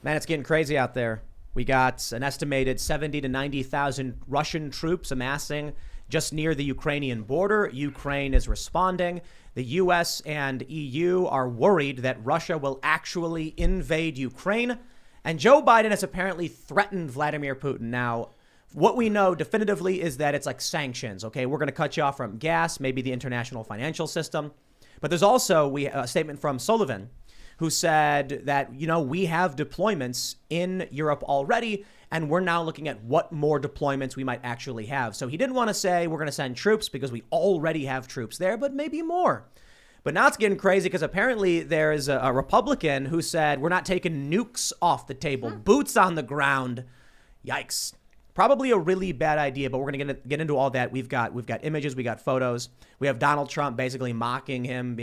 Man, it's getting crazy out there. We got an estimated 70 to 90,000 Russian troops amassing just near the Ukrainian border. Ukraine is responding. The U.S. and EU are worried that Russia will actually invade Ukraine. And Joe Biden has apparently threatened Vladimir Putin. Now, what we know definitively is that it's like sanctions. Okay, we're going to cut you off from gas, maybe the international financial system. But there's also a statement from Sullivan, who said that, we have deployments in Europe already, and we're now looking at what more deployments we might actually have. So he didn't want to say we're going to send troops because we already have troops there, but maybe more. But now it's getting crazy because apparently there's a Republican who said we're not taking nukes off the table, boots on the ground. Yikes. Probably a really bad idea, but we're going to get into all that. We've got images, we got photos. We have Donald Trump basically mocking him,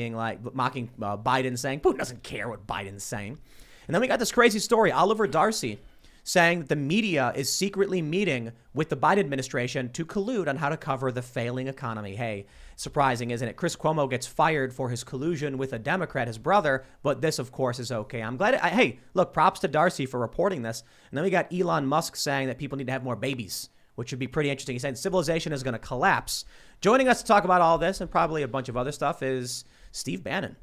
mocking Biden, saying Putin doesn't care what Biden's saying. And then we got this crazy story, Oliver Darcy saying that the media is secretly meeting with the Biden administration to collude on how to cover the failing economy. Hey, surprising, isn't it? Chris Cuomo gets fired for his collusion with a Democrat, his brother, but this, of course, is okay. I'm glad. Hey, look, props to Darcy for reporting this. And then we got Elon Musk saying that people need to have more babies, which would be pretty interesting. He's saying civilization is going to collapse. Joining us to talk about all this and probably a bunch of other stuff is Steve Bannon.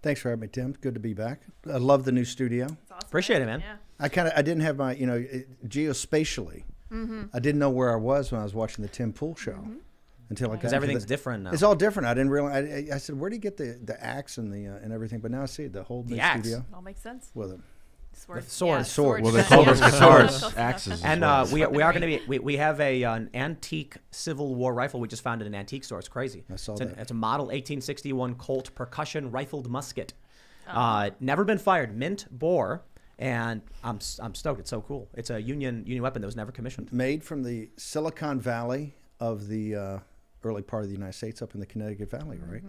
Thanks for having me, Tim. Good to be back. I love the new studio. Awesome. Appreciate it, man. Yeah. I didn't have my, geospatially, I didn't know where I was when I was watching the Tim Pool show until I got because everything's different now. It's all different. I didn't realize. I said, where do you get the axe and the and everything? But now I see the whole new studio. All makes sense. With it. Sword. Well, they call those guitars axes. And we are going to be. We have an antique Civil War rifle. We just found at an antique store. It's crazy. I saw that. It's a model 1861 Colt percussion rifled musket. Never been fired. Mint bore. And I'm stoked. It's so cool. It's a Union weapon that was never commissioned. Made from the Silicon Valley of the early part of the United States, up in the Connecticut Valley, right?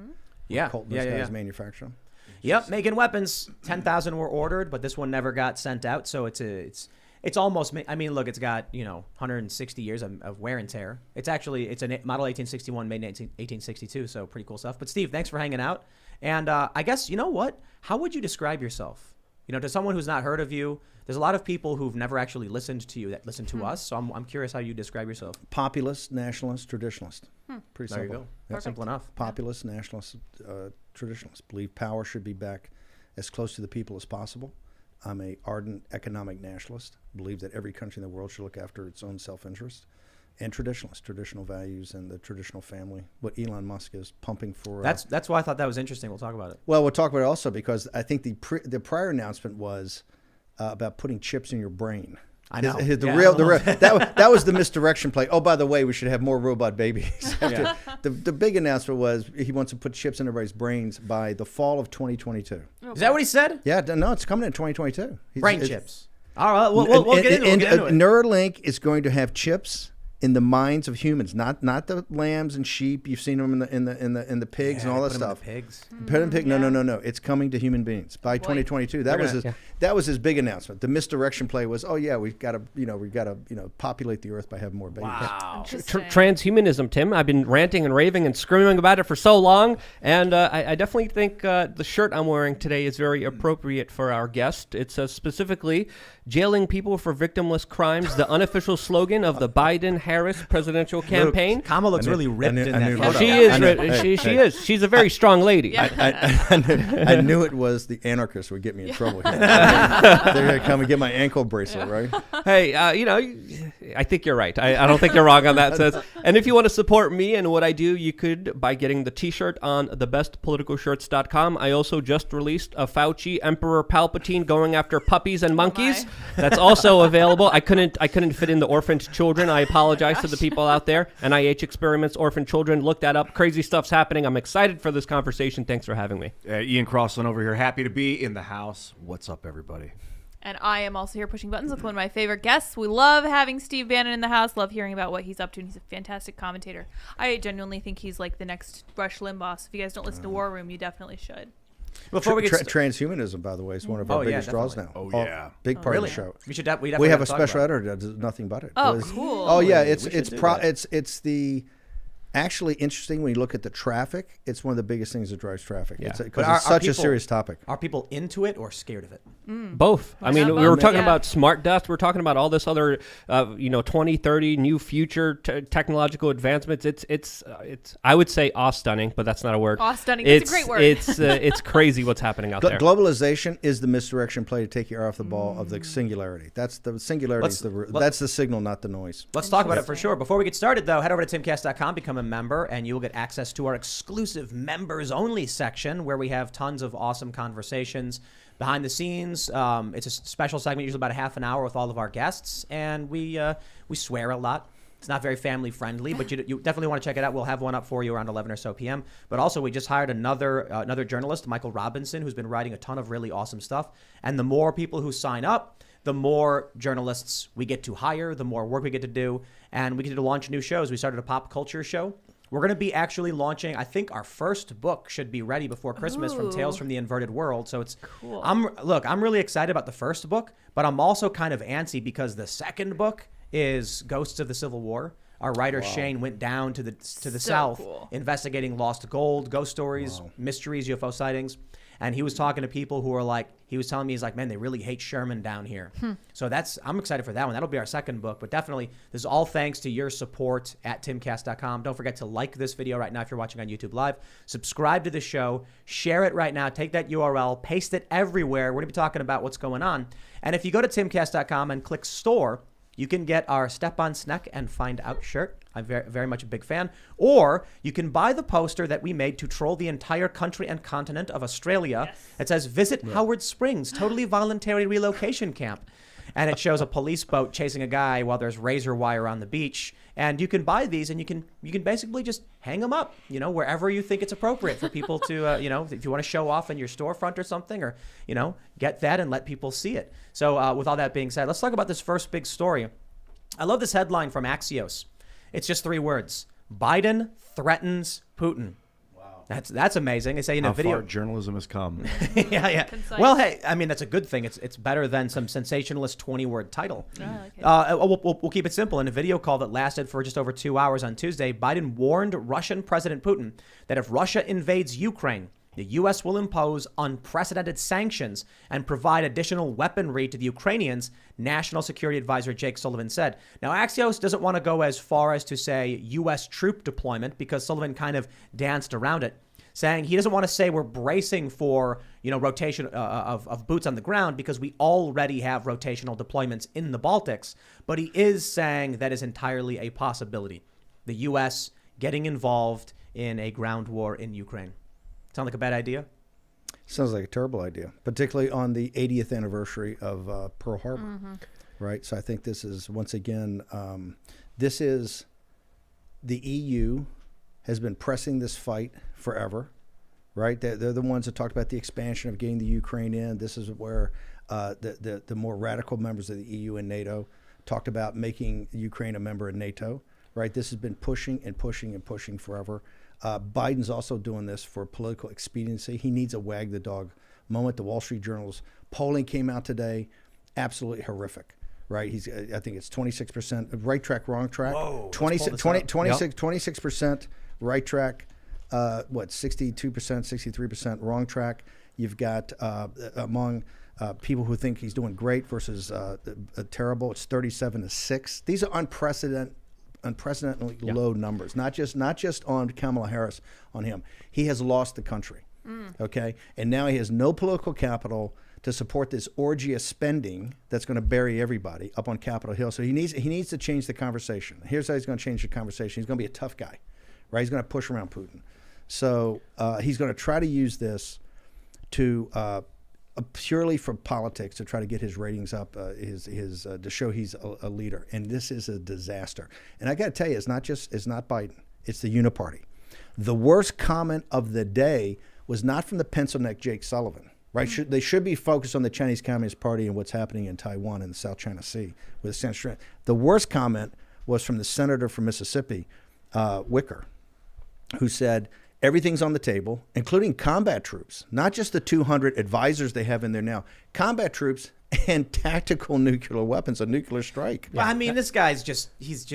Yeah. Colt, those guys manufacture them. Yep, making weapons. 10,000 were ordered, but this one never got sent out. So it's almost. I mean, look, it's got 160 years of wear and tear. It's a model 1861 made in 1862. So pretty cool stuff. But Steve, thanks for hanging out. And I guess what? How would you describe yourself? To someone who's not heard of you, there's a lot of people who've never actually listened to you that listen to us. So I'm curious how you describe yourself. Populist, nationalist, traditionalist. Pretty simple. There you go. Yep. Simple enough. Populist, nationalist, traditionalist. Believe power should be back as close to the people as possible. I'm a ardent economic nationalist. Believe that every country in the world should look after its own self-interest. And traditionalist, traditional values and the traditional family. What Elon Musk is pumping for. That's why I thought that was interesting. We'll talk about it. Well, we'll talk about it also because I think the prior announcement was about putting chips in your brain. I know. That was the misdirection play. Oh, by the way, we should have more robot babies. The big announcement was he wants to put chips in everybody's brains by the fall of 2022. Okay. Is that what he said? Yeah, no, it's coming in 2022. Brain chips. All right, we'll get into it. Neuralink is going to have chips in the minds of humans, not the lambs and sheep. You've seen them in the pigs and all that stuff. Pigs. Put in pig. No. It's coming to human beings by 2022. That was his big announcement. The misdirection play was, we've got to populate the earth by having more babies. Wow. Transhumanism, Tim. I've been ranting and raving and screaming about it for so long, and I definitely think the shirt I'm wearing today is very appropriate for our guest. It says specifically, "Jailing people for victimless crimes," the unofficial slogan of the Biden-Harris presidential campaign. Kamala looks really ripped in that photo. She is. She is. She's a very strong lady. I knew it was the anarchists would get me in trouble here. They're going to come and get my ankle bracelet, right? Hey, I think you're right. I don't think you're wrong on that sense. And if you want to support me and what I do, you could by getting the T-shirt on thebestpoliticalshirts.com. I also just released a Fauci Emperor Palpatine going after puppies and monkeys. That's also available. I couldn't fit in the orphaned children. I apologize to the people out there. NIH experiments, orphaned children. Look that up. Crazy stuff's happening. I'm excited for this conversation. Thanks for having me. Ian Crossland over here. Happy to be in the house. What's up, everybody? And I am also here pushing buttons with one of my favorite guests. We love having Steve Bannon in the house. Love hearing about what he's up to. And he's a fantastic commentator. I genuinely think he's like the next Rush Limbaugh. So if you guys don't listen to War Room, you definitely should. Before we get transhumanism, by the way, is one of our biggest draws now. Oh, yeah. Big part of the show. We have a special editor that does nothing but it. Oh, cool. Oh, yeah. It's the Actually, interesting when you look at the traffic, it's one of the biggest things that drives traffic. Yeah. Because But it's such a people- serious topic. Are people into it or scared of it? Both. I mean, Yeah, we were both. talking Yeah. about smart dust. We're talking about all this other, 20, 30 new future technological advancements. It's. I would say awe-stunning, but that's not a word. Awe-stunning. That's a great word. It's crazy what's happening out there. Globalization is the misdirection play to take your eye off the ball of the singularity. That's the singularity. That's the signal, not the noise. Let's talk about it for sure. Before we get started, though, head over to timcast.com, become a member, and you will get access to our exclusive members-only section where we have tons of awesome conversations behind the scenes. It's a special segment, usually about a half an hour with all of our guests, and we swear a lot. It's not very family friendly, but you definitely want to check it out. We'll have one up for you around 11 or so p.m. But also, we just hired another journalist, Michael Robinson, who's been writing a ton of really awesome stuff. And the more people who sign up, the more journalists we get to hire, the more work we get to do, and we get to launch new shows. We started a pop culture show. We're going to be actually launching, I think our first book should be ready before Christmas from Tales from the Inverted World. So it's Cool. I'm really excited about the first book, but I'm also kind of antsy because the second book is Ghosts of the Civil War. Our writer Shane went down to the south cool. investigating lost gold, ghost stories, mysteries, UFO sightings. And he was talking to people who were like, he was telling me, he's like, man, they really hate Sherman down here. So I'm excited for that one. That'll be our second book. But definitely, this is all thanks to your support at timcast.com. Don't forget to like this video right now if you're watching on YouTube Live. Subscribe to the show. Share it right now. Take that URL. Paste it everywhere. We're going to be talking about what's going on. And if you go to timcast.com and click store, you can get our Step on Sneck and Find Out shirt. I'm very, very much a big fan. Or you can buy the poster that we made to troll the entire country and continent of Australia. It says, visit Howard Springs, totally voluntary relocation camp. And it shows a police boat chasing a guy while there's razor wire on the beach. And you can buy these and you can basically just hang them up, wherever you think it's appropriate for people to, if you want to show off in your storefront or something, or, get that and let people see it. So with all that being said, let's talk about this first big story. I love this headline from Axios. It's just 3 words. Biden threatens Putin. Wow. That's amazing. They say in a How video. far journalism has come. yeah. Concise. Well, hey, I mean, that's a good thing. It's better than some sensationalist 20-word title. I like it. We'll keep it simple. In a video call that lasted for just over 2 hours on Tuesday, Biden warned Russian President Putin that if Russia invades Ukraine, the U.S. will impose unprecedented sanctions and provide additional weaponry to the Ukrainians, National Security Advisor Jake Sullivan said. Now, Axios doesn't want to go as far as to say U.S. troop deployment because Sullivan kind of danced around it, saying he doesn't want to say we're bracing for, rotation of boots on the ground because we already have rotational deployments in the Baltics. But he is saying that is entirely a possibility. The U.S. getting involved in a ground war in Ukraine. Sound like a bad idea? Sounds like a terrible idea, particularly on the 80th anniversary of Pearl Harbor, right? So I think this is, once again, this is the EU has been pressing this fight forever, right? They're the ones that talked about the expansion of getting the Ukraine in. This is where the more radical members of the EU and NATO talked about making Ukraine a member of NATO, right? This has been pushing and pushing and pushing forever. Biden's also doing this for political expediency. He needs a wag the dog moment. The Wall Street Journal's polling came out today, absolutely horrific, right? I think it's 26% right track, wrong track. Whoa, 26% right track, 62%, 63% wrong track. You've got among people who think he's doing great versus terrible, it's 37-6. These are unprecedentedly low numbers, not just on Kamala Harris, on him. He has lost the country, okay? And now he has no political capital to support this orgy of spending that's going to bury everybody up on Capitol Hill. So he needs to change the conversation. Here's how he's going to change the conversation. He's going to be a tough guy, right? He's going to push around Putin. So he's going to try to use this to purely for politics, to try to get his ratings up, to show he's a leader. And this is a disaster. And I got to tell you, it's not Biden. It's the uniparty. The worst comment of the day was not from the pencil neck Jake Sullivan, right? They should be focused on the Chinese Communist Party and what's happening in Taiwan and the South China Sea with the The worst comment was from the senator from Mississippi, Wicker, who said, everything's on the table, including combat troops, not just the 200 advisors they have in there now, combat troops and tactical nuclear weapons, a nuclear strike. Well, I mean, this guy's he's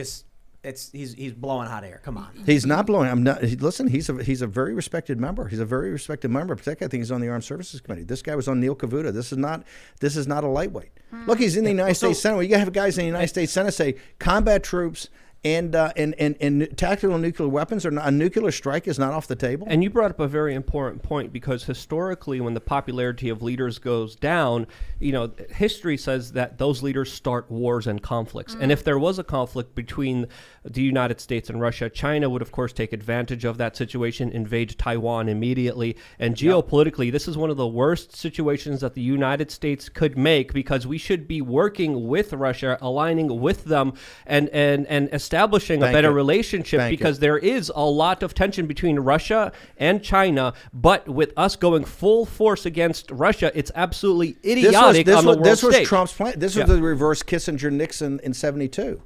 he's blowing hot air. Come on. He's not blowing. I'm not. Listen, he's a very respected member. He's a very respected member. Particularly, I think he's on the Armed Services Committee. This guy was on Neil Kavuta. This is not a lightweight. Look, he's in the United States Senate. You have guys in the United States Senate say combat troops and tactical nuclear weapons a nuclear strike is not off the table. And you brought up a very important point, because historically, when the popularity of leaders goes down, history says that those leaders start wars and conflicts. And if there was a conflict between the United States and Russia, China would, of course, take advantage of that situation, invade Taiwan immediately. And geopolitically, this is one of the worst situations that the United States could make, because we should be working with Russia, aligning with them, and establishing a better relationship, because there is a lot of tension between Russia and China. But with us going full force against Russia, it's absolutely idiotic on the world stage. This was Trump's plan. This was the reverse Kissinger-Nixon in '72.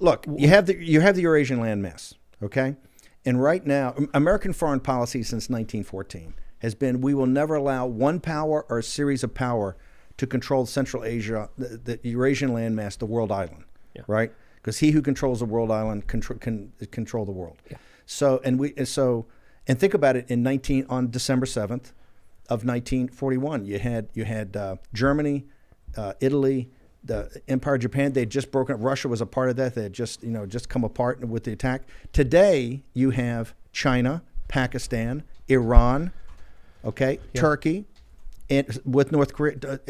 Look, you have the Eurasian landmass, okay? And right now, American foreign policy since 1914 has been, we will never allow one power or a series of power to control Central Asia, the Eurasian landmass, the world island, right? Because he who controls the world island can control the world. Yeah. So think about it. On December 7th of 1941, you had Germany, Italy, the Empire of Japan. They had just broken up. Russia was a part of that. They had just come apart with the attack. Today you have China, Pakistan, Iran, Turkey, and with North Korea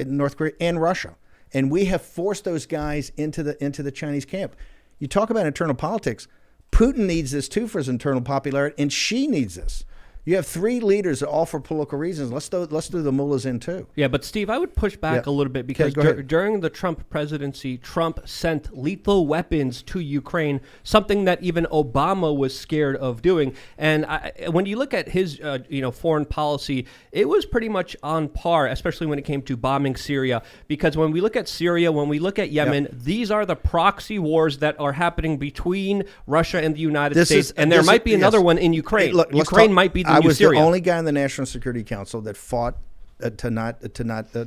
and Russia. And we have forced those guys into the Chinese camp. You talk about internal politics. Putin needs this too for his internal popularity, and Xi needs this. You have three leaders, all for political reasons. Let's do the mullahs in too. Yeah, but Steve, I would push back a little bit, because during the Trump presidency, Trump sent lethal weapons to Ukraine, something that even Obama was scared of doing. And when you look at his foreign policy, it was pretty much on par, especially when it came to bombing Syria. Because when we look at Syria, when we look at Yemen, these are the proxy wars that are happening between Russia and the United States. And there might be another one in Ukraine. Look, Ukraine might be the I new was Syria. the only guy in the National Security Council that fought to not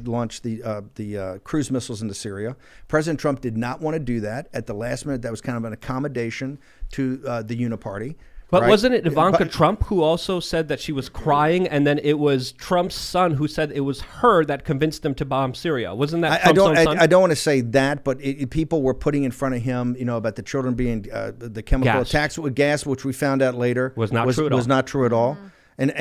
launch the cruise missiles into Syria. President Trump did not want to do that at the last minute. That was kind of an accommodation to the Uniparty. But wasn't it Ivanka Trump who also said that she was crying, and then it was Trump's son who said it was her that convinced them to bomb Syria? Wasn't that Trump's own son? I don't want to say that, but people were putting in front of him, about the children being the chemical attacks with gas, which we found out later was not true at all. And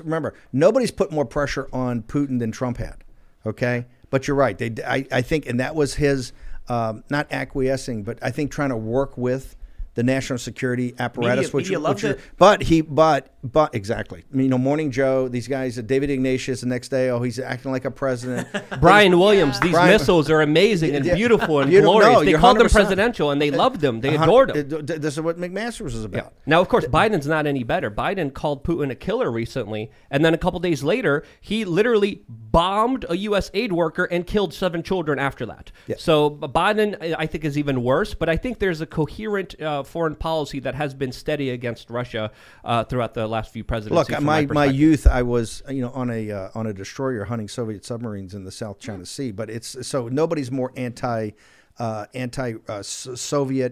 remember, nobody's put more pressure on Putin than Trump had. Okay, but you're right. I think, and that was his not acquiescing, but I think trying to work with the national security apparatus, but exactly. Morning Joe, these guys, David Ignatius, the next day, he's acting like a president. Brian Williams, these missiles are amazing and beautiful and glorious. They called them presidential, and they loved them. They adored them. This is what McMaster was about. Yeah. Now, of course, Biden's not any better. Biden called Putin a killer recently, and then a couple days later, he literally bombed a U.S. aid worker and killed 7 children after that. Yeah. So Biden, I think, is even worse, but I think there's a coherent foreign policy that has been steady against Russia throughout the last few presidencies. Look, my youth, I was on a destroyer hunting Soviet submarines in the South China Sea. But nobody's more anti-Soviet,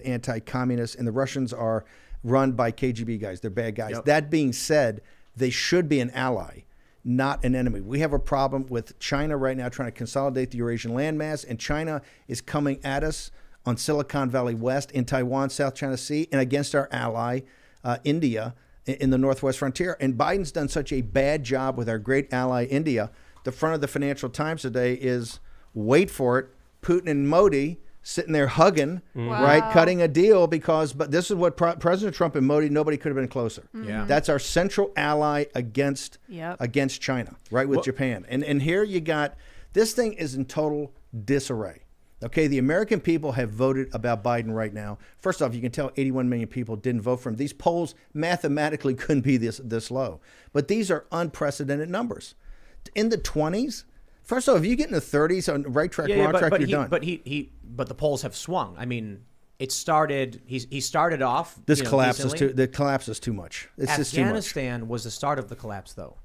anti-communist, and the Russians are run by KGB guys. They're bad guys. Yep. That being said, they should be an ally, not an enemy. We have a problem with China right now trying to consolidate the Eurasian landmass, and China is coming at us on Silicon Valley West, in Taiwan, South China Sea, and against our ally, India, in the Northwest frontier. And Biden's done such a bad job with our great ally, India. The front of the Financial Times today is, wait for it, Putin and Modi sitting there hugging, right, cutting a deal but this is what President Trump and Modi, nobody could have been closer. Yeah. That's our central ally against China, right, with Japan. And here you got, this thing is in total disarray. Okay, the American people have voted about Biden right now. First off, you can tell 81 million people didn't vote for him. These polls mathematically couldn't be this low. But these are unprecedented numbers. In the 20s, first off, if you get in the 30s on right track, wrong track, you're done. But the polls have swung. I mean, it started. He started off. The collapse is too much. It's just too much. Afghanistan was the start of the collapse, though.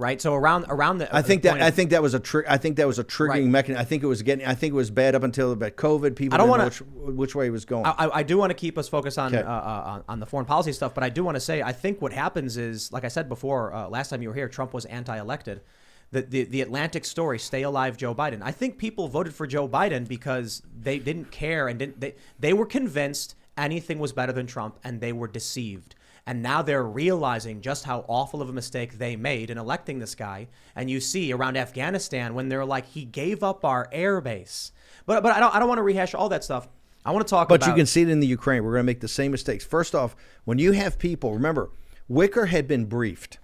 right? So around the I think that was a triggering Right. mechanism. I think it was bad up until about COVID. People didn't know which way it was going. I do want to keep us focused on Okay. on the foreign policy stuff, but I do want to say I think what happens is, like I said before, last time you were here, Trump was anti-elected. The Atlantic story, stay alive, Joe Biden. I think people voted for Joe Biden because they didn't care and they were convinced anything was better than Trump, and they were deceived. And now they're realizing just how awful of a mistake they made in electing this guy. And you see around Afghanistan when they're like, he gave up our air base. But I don't want to rehash all that stuff. I want to talk about. But you can see it in the Ukraine. We're going to make the same mistakes. First off, when you have people, remember, Wicker had been briefed.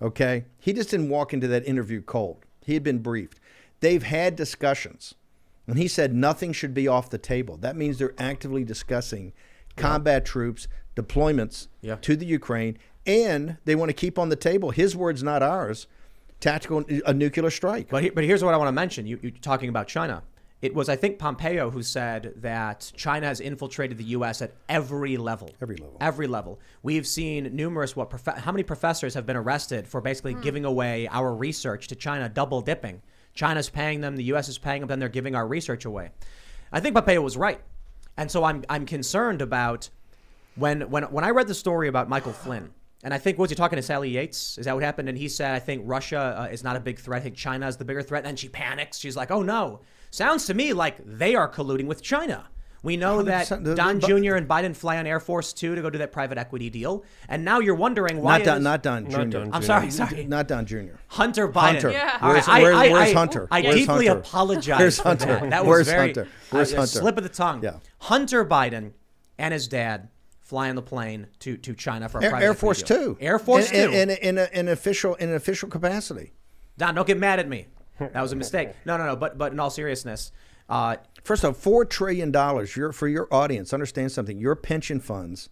Okay, he just didn't walk into that interview cold. He had been briefed. They've had discussions, and he said nothing should be off the table. That means they're actively discussing combat troops, deployments to the Ukraine, and they want to keep on the table, his words, not ours, a nuclear strike. But here's what I want to mention. You're talking about China. It was, I think, Pompeo who said that China has infiltrated the U.S. at every level. Every level. We've seen numerous, how many professors have been arrested for basically giving away our research to China, double dipping. China's paying them, the U.S. is paying them, then they're giving our research away. I think Pompeo was right. And so I'm concerned about when I read the story about Michael Flynn, and I think, was he talking to Sally Yates? Is that what happened? And he said, I think Russia is not a big threat. I think China is the bigger threat. And she panics. She's like, oh, no. Sounds to me like they are colluding with China. We know that Don Jr. and Biden fly on Air Force 2 to go do that private equity deal. And now you're wondering why. Not Don Jr. I'm sorry. Not Don Jr. Hunter Biden. Hunter. Yeah. Where's Hunter? I deeply apologize. Where's for Hunter? that. That was Where's very Hunter? Where's a Hunter? slip of the tongue. Yeah. Hunter Biden and his dad fly on the plane to China for a private Air equity Force deal. 2. Air Force 2. In an official capacity. Don, don't get mad at me. That was a mistake. No. But in all seriousness, first off, $4 trillion. For your audience, understand something. Your pension funds,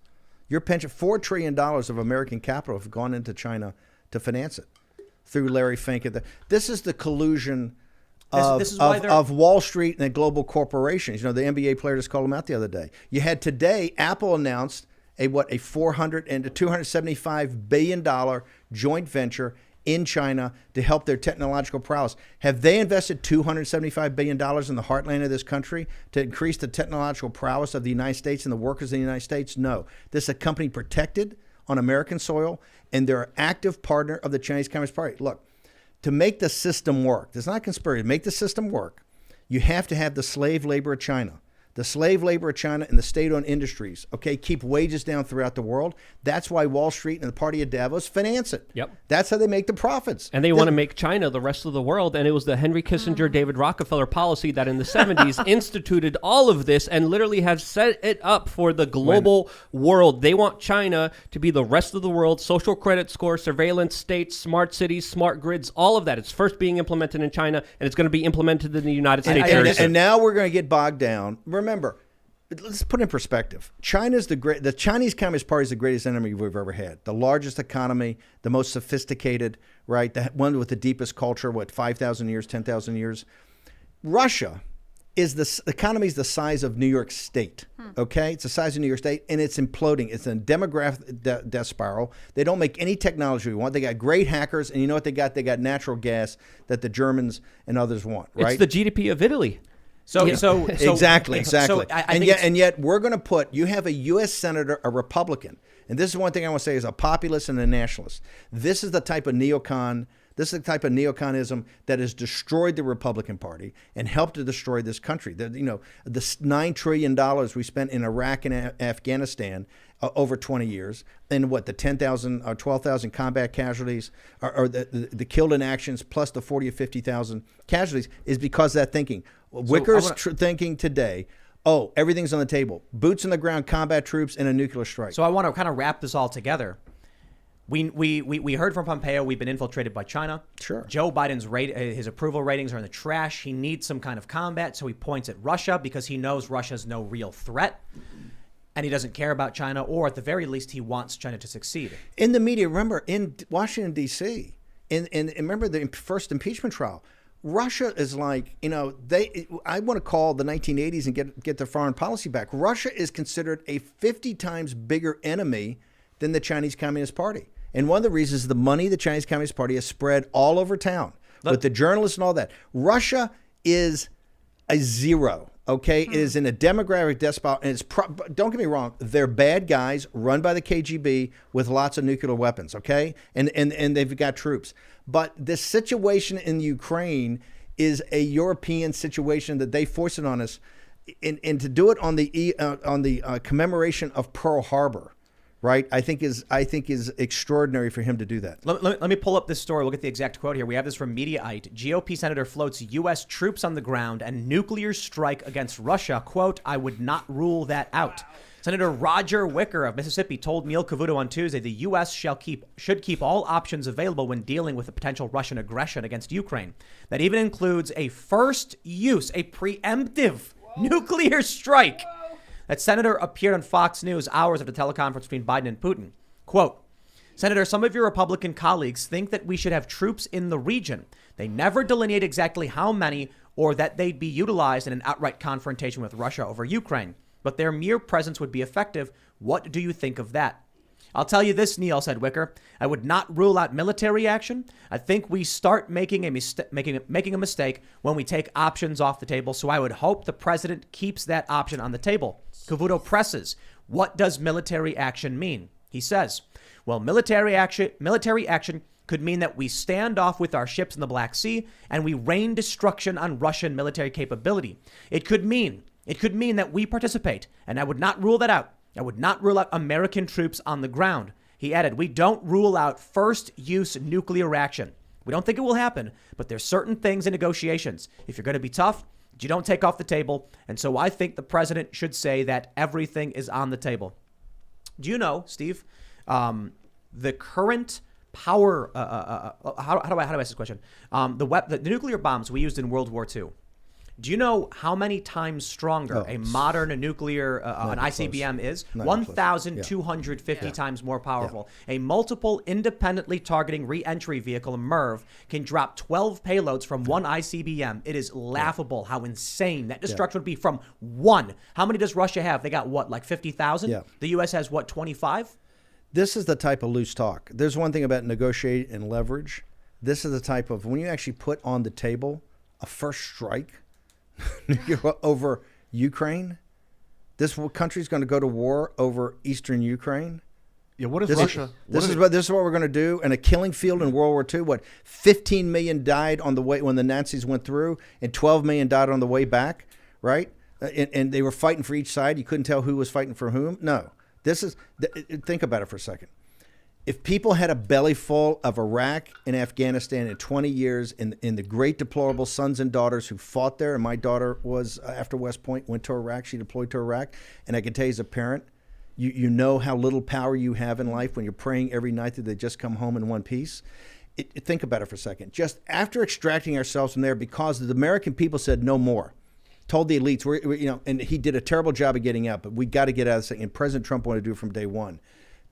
$4 trillion of American capital have gone into China to finance it through Larry Fink. This is the collusion of Wall Street and the global corporations. You know, the NBA player just called them out the other day. You had today, Apple announced a $275 billion joint venture in China to help their technological prowess. Have they invested $275 billion in the heartland of this country to increase the technological prowess of the United States and the workers in the United States? No. This is a company protected on American soil, and they're an active partner of the Chinese Communist Party. Look, to make the system work, there's not a conspiracy, to make the system work, you have to have the slave labor of China. The slave labor of China and the state-owned industries, okay, keep wages down throughout the world. That's why Wall Street and the party of Davos finance it. Yep. That's how they make the profits. And they want to make China the rest of the world. And it was the Henry Kissinger, David Rockefeller policy that in the 70s instituted all of this and literally has set it up for the global world. They want China to be the rest of the world, social credit score, surveillance states, smart cities, smart grids, all of that. It's first being implemented in China, and it's going to be implemented in the United States. And now we're going to get bogged down. Remember, let's put it in perspective. The Chinese Communist Party is the greatest enemy we've ever had. The largest economy, the most sophisticated, right? The one with the deepest culture, 5,000 years, 10,000 years. Russia is the economy is the size of New York State, okay? It's the size of New York State, and it's imploding. It's a demographic death spiral. They don't make any technology we want. They got great hackers, and you know what they got? They got natural gas that the Germans and others want, right? It's the GDP of Italy. So exactly. So and yet we're going to put, you have a U.S. senator, a Republican, and this is one thing I want to say is a populist and a nationalist. This is the type of neocon. This is the type of neoconism that has destroyed the Republican Party and helped to destroy this country. The $9 trillion we spent in Iraq and Afghanistan over 20 years, and the 10,000 or 12,000 combat casualties, or the killed in actions, plus the 40 or 50,000 casualties, is because of that thinking. Wicker's thinking today, everything's on the table. Boots on the ground, combat troops, and a nuclear strike. So I want to kind of wrap this all together. We heard from Pompeo we've been infiltrated by China. Sure. Joe Biden's his approval ratings are in the trash. He needs some kind of combat, so he points at Russia because he knows Russia's no real threat. And he doesn't care about China, or at the very least, he wants China to succeed. In the media, remember, in Washington, D.C., and remember the first impeachment trial, Russia is like, I want to call the 1980s and get their foreign policy back. Russia is considered a 50 times bigger enemy than the Chinese Communist Party. And one of the reasons is the money the Chinese Communist Party has spread all over town with the journalists and all that. Russia is a zero. Okay, it is in a demographic despot, and don't get me wrong, they're bad guys run by the KGB with lots of nuclear weapons. Okay, and they've got troops, but this situation in Ukraine is a European situation that they forced it on us, and to do it on the commemoration of Pearl Harbor. Right, I think is extraordinary for him to do that. Let me pull up this story. Look at the exact quote here. We have this from Mediaite. GOP senator floats U.S. troops on the ground and nuclear strike against Russia. Quote, I would not rule that out. Senator Roger Wicker of Mississippi told Neil Cavuto on Tuesday the U.S. should keep all options available when dealing with the potential Russian aggression against Ukraine. That even includes a first use, a preemptive nuclear strike. That senator appeared on Fox News hours of the teleconference between Biden and Putin. Quote, Senator, some of your Republican colleagues think that we should have troops in the region. They never delineate exactly how many or that they'd be utilized in an outright confrontation with Russia over Ukraine. But their mere presence would be effective. What do you think of that? I'll tell you this, Neil, said Wicker. I would not rule out military action. I think we start making a mistake when we take options off the table. So I would hope the president keeps that option on the table. Cavuto presses. What does military action mean? He says, well, military action could mean that we stand off with our ships in the Black Sea and we rain destruction on Russian military capability. It could mean that we participate, and I would not rule that out. I would not rule out American troops on the ground. He added, we don't rule out first-use nuclear action. We don't think it will happen, but there's certain things in negotiations. If you're going to be tough, you don't take off the table. And so I think the president should say that everything is on the table. Do you know, Steve, the current power, how do I ask this question? The nuclear bombs we used in World War II. Do you know how many times stronger a modern nuclear, an ICBM is? 1,250 times more powerful. Yeah. A multiple independently targeting re-entry vehicle, MIRV, can drop 12 payloads from one ICBM. It is laughable how insane that destruction would be from one. How many does Russia have? They got what, like 50,000? Yeah. The U.S. has what, 25? This is the type of loose talk. There's one thing about negotiate and leverage. This is the type of, when you actually put on the table a first strike over Ukraine, this country's going to go to war over eastern Ukraine. Yeah, what is Russia? This is what we're going to do. And a killing field in World War II. What, 15 million died on the way when the Nazis went through, and 12 million died on the way back, right? And they were fighting for each side. You couldn't tell who was fighting for whom. No, think about it for a second. If people had a belly full of Iraq and Afghanistan in 20 years in the great deplorable sons and daughters who fought there, and my daughter was, after West Point, went to Iraq, she deployed to Iraq, and I can tell you as a parent, you know how little power you have in life when you're praying every night that they just come home in one piece. Think about it for a second. Just after extracting ourselves from there, because the American people said no more, told the elites, and he did a terrible job of getting out, but we got to get out of this thing, and President Trump wanted to do it from day one.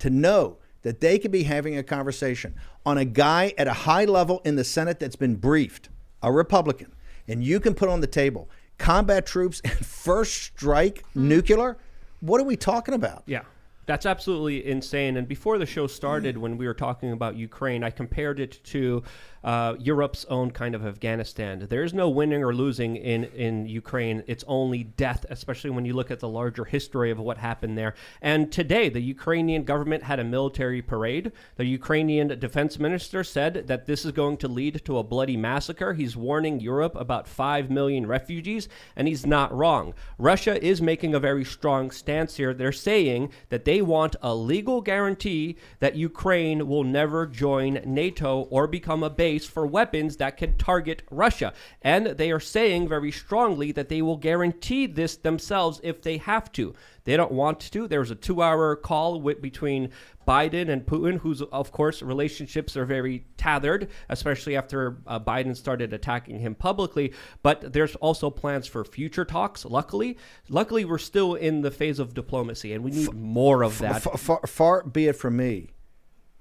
To know that they could be having a conversation on a guy at a high level in the Senate that's been briefed, a Republican, and you can put on the table combat troops and first strike nuclear. What are we talking about? Yeah, that's absolutely insane. And before the show started, when we were talking about Ukraine, I compared it to Europe's own kind of Afghanistan. There's no winning or losing in Ukraine. It's only death, especially when you look at the larger history of what happened there. And today, the Ukrainian government had a military parade. The Ukrainian defense minister said that this is going to lead to a bloody massacre. He's warning Europe about 5 million refugees, and he's not wrong. Russia is making a very strong stance here. They're saying that they want a legal guarantee that Ukraine will never join NATO or become a base for weapons that can target Russia. And they are saying very strongly that they will guarantee this themselves if they have to. They don't want to. There was a 2-hour call between Biden and Putin, whose, of course, relationships are very tethered, especially after Biden started attacking him publicly. But there's also plans for future talks. Luckily, we're still in the phase of diplomacy, and we need more of that. Far be it from me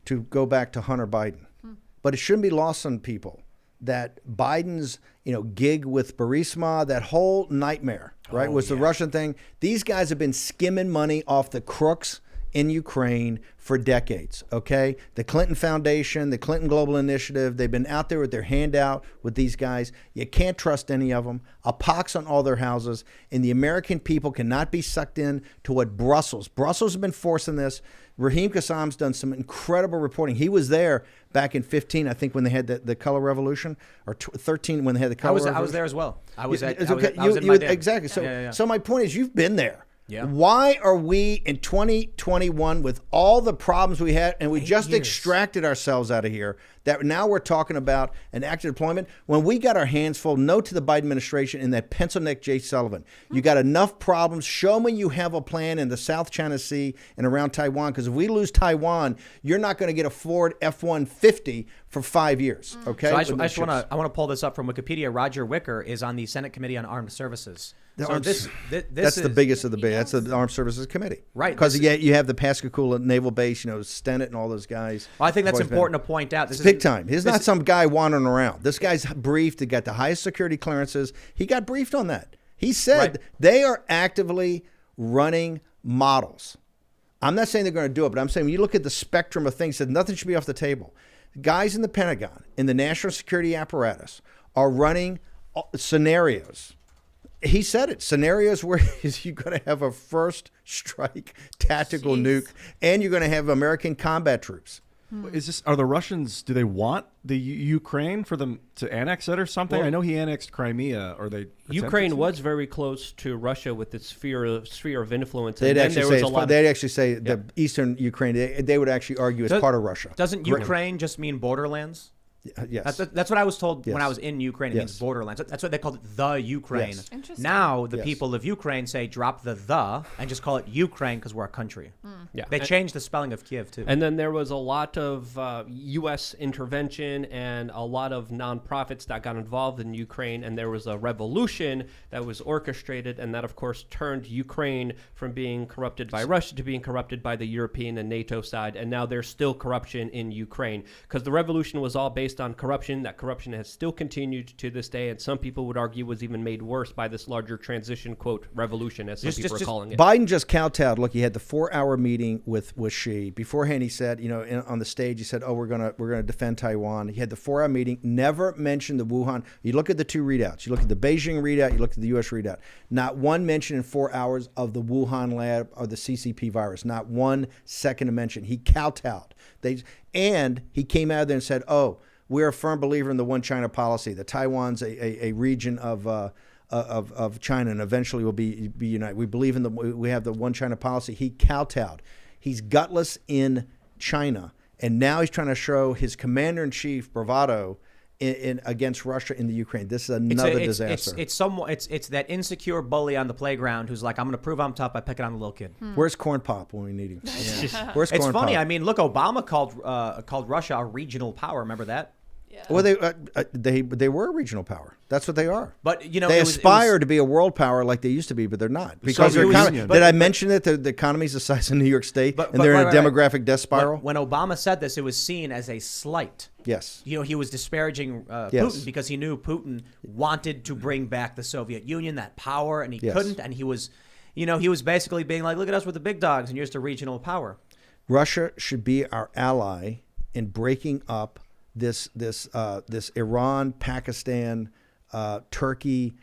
to go back to Hunter Biden. But it shouldn't be lost on people that Biden's, gig with Burisma, that whole nightmare, right, was the Russian thing. These guys have been skimming money off the crooks in Ukraine for decades, okay? The Clinton Foundation, the Clinton Global Initiative, they've been out there with their hand out with these guys. You can't trust any of them. A pox on all their houses. And the American people cannot be sucked in to what Brussels has been forcing this. Raheem Kassam's done some incredible reporting. He was there back in 15, I think, when they had the color revolution, or 13 when they had the color revolution. I was there as well. I was in You- my day. exactly. So, Yeah. so my point is, you've been there. Yeah. Why are we in 2021 with all the problems we had, and we just years. extracted ourselves out of here, that now we're talking about an active deployment when we got our hands full? No to the Biden administration and that pencil neck Jay Sullivan. You got enough problems. Show me you have a plan in the South China Sea and around Taiwan, because if we lose Taiwan, you're not going to get a Ford F-150 for 5 years. Okay. So I want to pull this up from Wikipedia. Roger Wicker is on the Senate Committee on Armed Services. That's is the biggest of the big. That's the Armed Services Committee, Right. Because you have the Pascagoula Naval Base, Stenett and all those guys. Well, I think that's Boys important to point out. This It's is big time. He's not some guy wandering around. This guy's briefed. He got the highest security clearances. He got briefed on that. He said Right. they are actively running models. I'm not saying they're going to do it, but I'm saying when you look at the spectrum of things, that nothing should be off the table. Guys in the Pentagon, in the national security apparatus, are running scenarios. He said it. Scenarios where you're going to have a first strike tactical nuke, and you're going to have American combat troops. Are the Russians, do they want the Ukraine for them to annex it or something? Well, I know he annexed Crimea, or they Ukraine attempted to. was very close to Russia with its sphere of influence. They'd and then actually there say, was a lot they'd actually say the eastern Ukraine, they would actually argue as part of Russia. Doesn't Ukraine just mean borderlands? Yes. That's what I was told when Yes. I was in Ukraine. It means Yes. borderlands. That's what they called it, the Ukraine. Yes. Interesting. Now the Yes. people of Ukraine say drop the and just call it Ukraine because we're a country. Yeah. They changed the spelling of Kiev too. And then there was a lot of U.S. intervention and a lot of nonprofits that got involved in Ukraine. And there was a revolution that was orchestrated. And that, of course, turned Ukraine from being corrupted by Russia to being corrupted by the European and NATO side. And now there's still corruption in Ukraine because the revolution was all based on corruption. That corruption has still continued to this day. And some people would argue was even made worse by this larger transition, quote, revolution, as some people are calling it. Biden just kowtowed. Look, he had the 4-hour meeting with Xi. Beforehand, he said, on the stage, he said, "Oh, we're gonna defend Taiwan." He had the 4-hour meeting. Never mentioned the Wuhan. You look at the two readouts. You look at the Beijing readout. You look at the U.S. readout. Not one mention in 4 hours of the Wuhan lab or the CCP virus. Not 1 second to mention. He kowtowed. And he came out there and said, "Oh, we're a firm believer in the one China policy. That Taiwan's a region of China and eventually will be united. We believe in we have the one China policy." He kowtowed. He's gutless in China, and now he's trying to show his commander-in-chief bravado in against Russia in the Ukraine. This is another disaster. It's that insecure bully on the playground who's like, I'm going to prove I'm tough by picking on the little kid. Where's Corn Pop when we need him? Where's It's Corn funny. Pop? I mean, look, Obama called Russia a regional power. Remember that? Yeah. Well, they were a regional power. That's what they are. But they aspire to be a world power like they used to be, but they're not. Because Soviet their Union. did I mention that the economy's the size of New York State, and they're in a demographic death spiral? When Obama said this, it was seen as a slight. Yes. He was disparaging Yes. Putin because he knew Putin wanted to bring back the Soviet Union, that power, and he Yes. couldn't. And he was basically being like, look at us, we're the big dogs, and you're just a regional power. Russia should be our ally in breaking up this Iran, Pakistan, Turkey,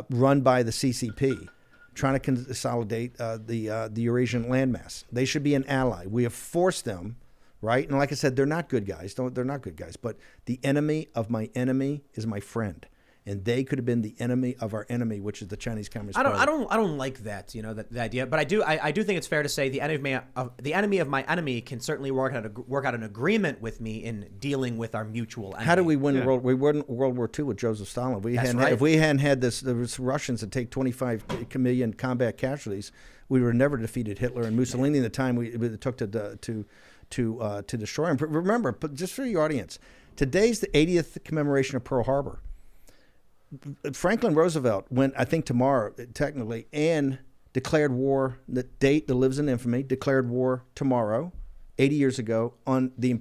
run by the CCP, trying to consolidate the Eurasian landmass. They should be an ally. We have forced them, right? And like I said, they're not good guys. They're not good guys. But the enemy of my enemy is my friend. And they could have been the enemy of our enemy, which is the Chinese Communist Party. I don't like that, the idea. But I do think it's fair to say the enemy of my enemy can certainly work out an agreement with me in dealing with our mutual enemy. How do we win World War II with Joseph Stalin? If we hadn't had the Russians that take 25 million combat casualties, we would have never defeated Hitler and Mussolini in the time it took to destroy him. But remember, just for your audience, today's the 80th commemoration of Pearl Harbor. Franklin Roosevelt went, I think tomorrow, technically, and declared war, the date that lives in infamy, declared war tomorrow, 80 years ago, on the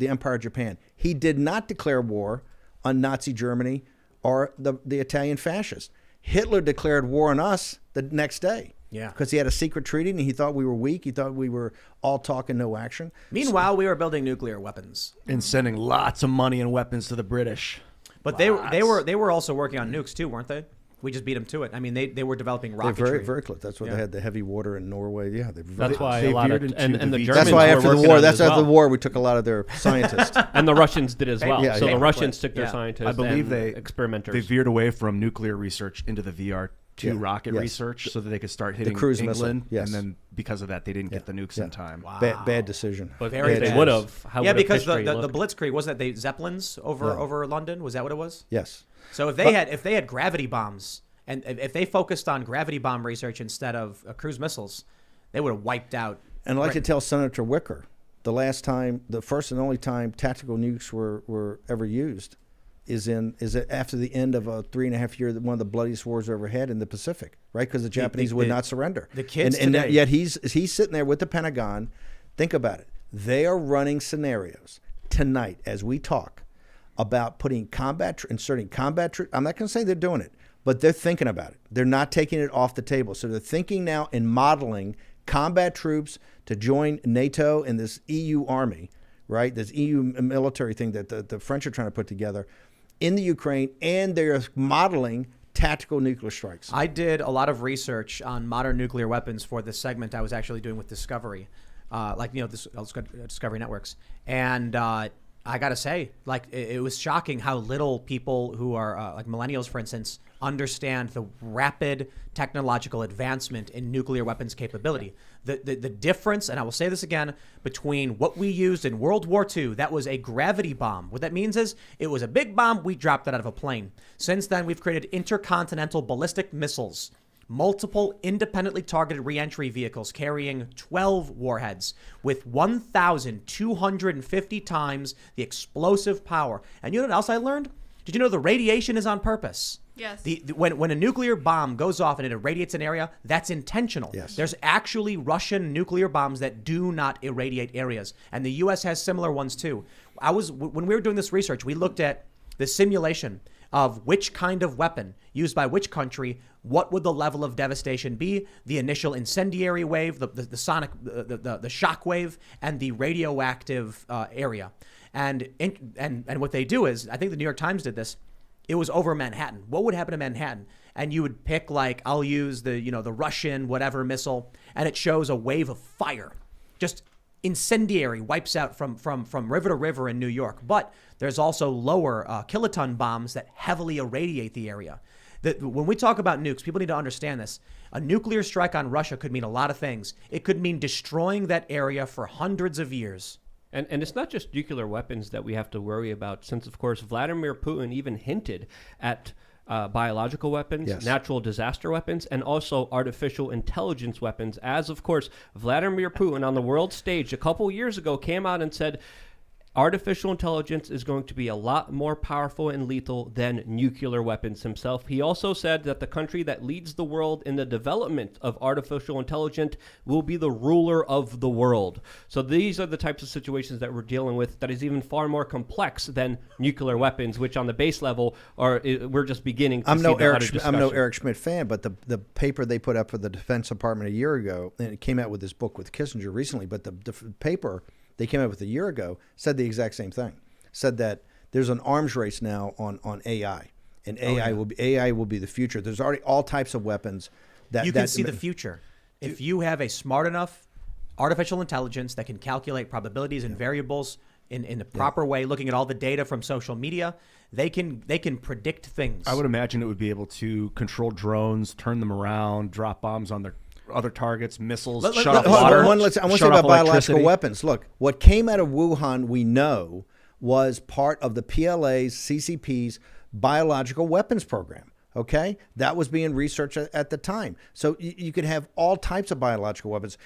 Empire of Japan. He did not declare war on Nazi Germany or the Italian fascists. Hitler declared war on us the next day. Yeah. Because he had a secret treaty and he thought we were weak. He thought we were all talk and no action. Meanwhile, we were building nuclear weapons. And sending lots of money and weapons to the British. But they were also working on nukes too, weren't they? We just beat them to it. I mean, they were developing rocketry. They're very, very close. That's why they had the heavy water in Norway. Yeah, That's why a lot of and the Germans that's why were after the working war. on it That's as after the well. war. We took a lot of their scientists. And the Russians did as well. Yeah, So yeah. the Russians took their Yeah. scientists. I believe and they experimenters. They veered away from nuclear research into the VR2 Yeah. rocket Yes. research so that they could start hitting cruise missile. England. Yes. And then because of that, they didn't get the nukes in time. Bad decision. But Very if they bad. would have. How Yeah, would have because history the looked? Blitzkrieg wasn't that the Zeppelins over London? Was that what it was? Yes. So if they had gravity bombs and if they focused on gravity bomb research instead of cruise missiles, they would have wiped out. And I'd like to tell Senator Wicker, the first and only time tactical nukes were ever used is after the end of a 3.5 year, one of the bloodiest wars we ever had in the Pacific, right? Because the Japanese would not surrender. The kids and today, yet he's sitting there with the Pentagon. Think about it. They are running scenarios tonight as we talk about inserting combat troops. I'm not going to say they're doing it, but they're thinking about it. They're not taking it off the table. So they're thinking now and modeling combat troops to join NATO and this EU army, right? This EU military thing that the French are trying to put together in the Ukraine, and they're modeling tactical nuclear strikes. I did a lot of research on modern nuclear weapons for this segment I was actually doing with Discovery, Discovery Networks, and I gotta say, it was shocking how little people who are like millennials, for instance, understand the rapid technological advancement in nuclear weapons capability. The difference, and I will say this again, between what we used in World War II, that was a gravity bomb. What that means is it was a big bomb, we dropped it out of a plane. Since then, we've created intercontinental ballistic missiles, multiple independently targeted reentry vehicles carrying 12 warheads with 1,250 times the explosive power. And you know what else I learned? Did you know the radiation is on purpose? Yes. When a nuclear bomb goes off and it irradiates an area, that's intentional. Yes. There's actually Russian nuclear bombs that do not irradiate areas, and the U.S. has similar ones too. When we were doing this research, we looked at the simulation of which kind of weapon used by which country, what would the level of devastation be, the initial incendiary wave, the sonic, the shock wave, and the radioactive area. And what they do is, I think the New York Times did this. It was over Manhattan. What would happen to Manhattan? And you would pick I'll use the Russian whatever missile, and it shows a wave of fire, just incendiary, wipes out from river to river in New York. But there's also lower kiloton bombs that heavily irradiate the area. When we talk about nukes, people need to understand this. A nuclear strike on Russia could mean a lot of things. It could mean destroying that area for hundreds of years. And it's not just nuclear weapons that we have to worry about, since, of course, Vladimir Putin even hinted at biological weapons, Yes. natural disaster weapons, and also artificial intelligence weapons. As, of course, Vladimir Putin on the world stage a couple years ago came out and said, artificial intelligence is going to be a lot more powerful and lethal than nuclear weapons himself. He also said that the country that leads the world in the development of artificial intelligence will be the ruler of the world. So these are the types of situations that we're dealing with that is even far more complex than nuclear weapons, which on the base level we're just beginning to I'm see no the Eric outer Schmidt, I'm no discussion. Eric Schmidt fan, but the paper they put up for the Defense Department a year ago, and it came out with this book with Kissinger recently, but the paper they came out with a year ago said the exact same thing. Said that there's an arms race now on AI, and AI will be the future. There's already all types of weapons that You can see the future. If you have a smart enough artificial intelligence that can calculate probabilities and variables in the proper way, looking at all the data from social media, they can predict things. I would imagine it would be able to control drones, turn them around, drop bombs on their other targets, missiles, shut off water. I want to say shut about off biological electricity. weapons. Look, what came out of Wuhan, we know, was part of the PLA's, CCP's biological weapons program. Okay? That was being researched at the time. So you could have all types of biological weapons.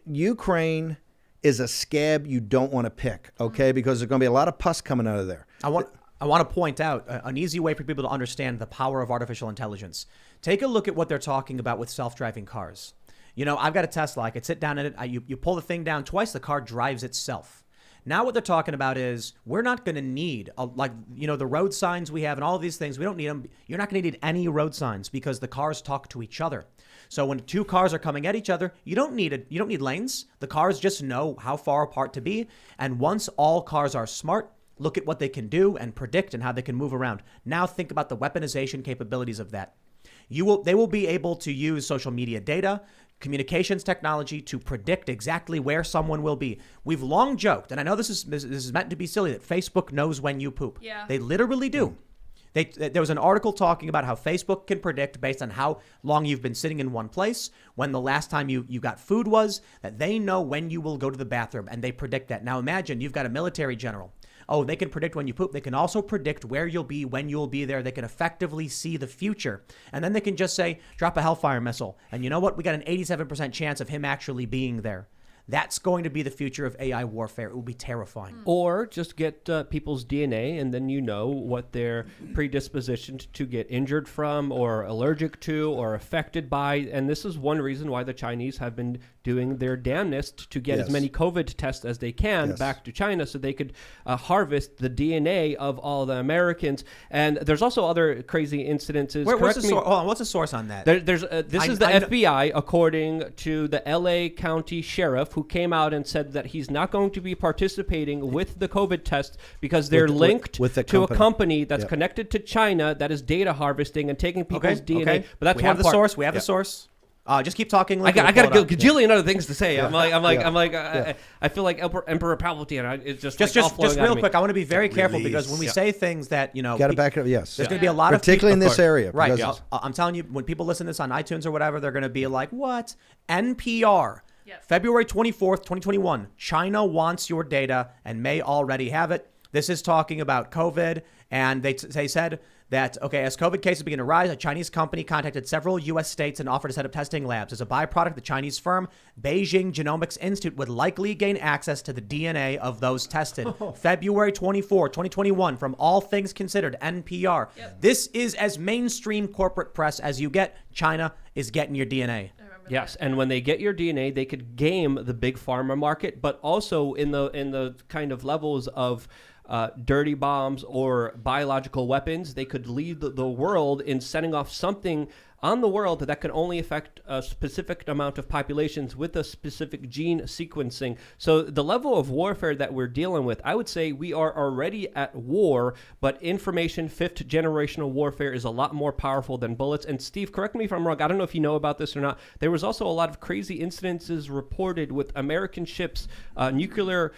Ukraine is a scab you don't want to pick, okay? Because there's going to be a lot of pus coming out of there. I want to point out an easy way for people to understand the power of artificial intelligence. Take a look at what they're talking about with self-driving cars. I've got a Tesla. I could sit down in it. You pull the thing down twice, the car drives itself. Now what they're talking about is we're not going to need, the road signs we have and all of these things. We don't need them. You're not going to need any road signs because the cars talk to each other. So when two cars are coming at each other, you don't need lanes. The cars just know how far apart to be. And once all cars are smart, look at what they can do and predict and how they can move around. Now think about the weaponization capabilities of that. They will be able to use social media data, communications technology to predict exactly where someone will be. We've long joked, and I know this is meant to be silly, that Facebook knows when you poop. Yeah. They literally do. There was an article talking about how Facebook can predict based on how long you've been sitting in one place, when the last time you got food was, that they know when you will go to the bathroom, and they predict that. Now imagine you've got a military general. Oh, they can predict when you poop. They can also predict where you'll be, when you'll be there. They can effectively see the future. And then they can just say, drop a Hellfire missile. And you know what? We got an 87% chance of him actually being there. That's going to be the future of AI warfare. It will be terrifying. Or just get people's DNA, and then you know what they're predispositioned to get injured from or allergic to or affected by. And this is one reason why the Chinese have been doing their damnedest to get as many COVID tests as they can back to China so they could harvest the DNA of all the Americans. And there's also other crazy incidences. What's the source on that? This is the FBI, according to the LA County Sheriff, who came out and said that he's not going to be participating with the COVID test because they're linked to a company that's connected to China that is data harving and taking people's DNA. Okay. But that's we have the source. We have the source. Just keep talking. I got a gajillion other things to say. I feel like Emperor Palpatine. It's just real quick. I want to be very careful because when we say things that got to back it up. Yes, there's going to be a lot particularly of in this area, right? I'm telling you, when people listen to this on iTunes or whatever, they're going to be like, "What?" NPR. Yep. February 24th, 2021. China wants your data and may already have it. This is talking about COVID. And they said that, okay, as COVID cases begin to rise, a Chinese company contacted several U.S. states and offered to set up testing labs. As a byproduct, the Chinese firm Beijing Genomics Institute would likely gain access to the DNA of those tested. February 24, 2021, from All Things Considered, NPR. Yep. This is as mainstream corporate press as you get. China is getting your DNA. Yes, and when they get your DNA, they could game the big pharma market, but also in the kind of levels of dirty bombs or biological weapons, they could lead the world in setting off something on the world that can only affect a specific amount of populations with a specific gene sequencing. So the level of warfare that we're dealing with, I would say we are already at war, but information fifth generational warfare is a lot more powerful than bullets. And Steve, correct me if I'm wrong. I don't know if you know about this or not. There was also a lot of crazy incidences reported with American ships, nuclear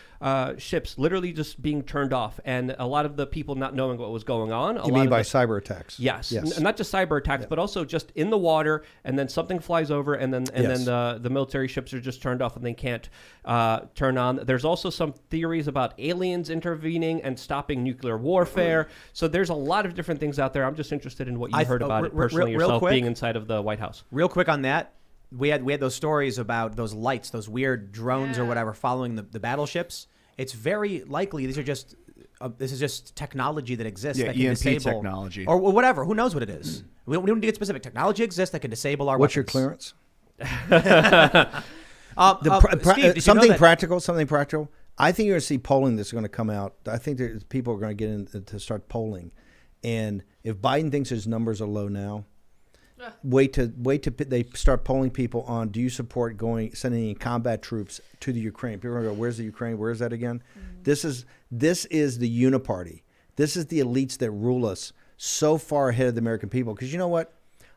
ships, literally just being turned off, and a lot of the people not knowing what was going on. You mean by cyber attacks? Yes. Not just cyber attacks, but also just in the water, and then something flies over, and then the military ships are just turned off and they can't turn on. There's also some theories about aliens intervening and stopping nuclear warfare. So there's a lot of different things out there. I'm just interested in what you heard about it personally yourself, being inside of the White House. Real quick on that. We had those stories about those lights, those weird drones or whatever following the battleships. It's very likely these are just this is just technology that exists that can EMP disable technology or whatever. Who knows what it is? We don't need to get specific. Technology exists that can disable our. What's your weapons. clearance? Steve, something practical. Something practical. I think you're going to see polling that's going to come out. I think people are going to get in to start polling, and if Biden thinks his numbers are low now. Wait to they start polling people on, do you support sending combat troops to the Ukraine? People are going to go, where's the Ukraine? Where's that again? This is the uniparty. This is the elites that rule us so far ahead of the American people. Because you know what?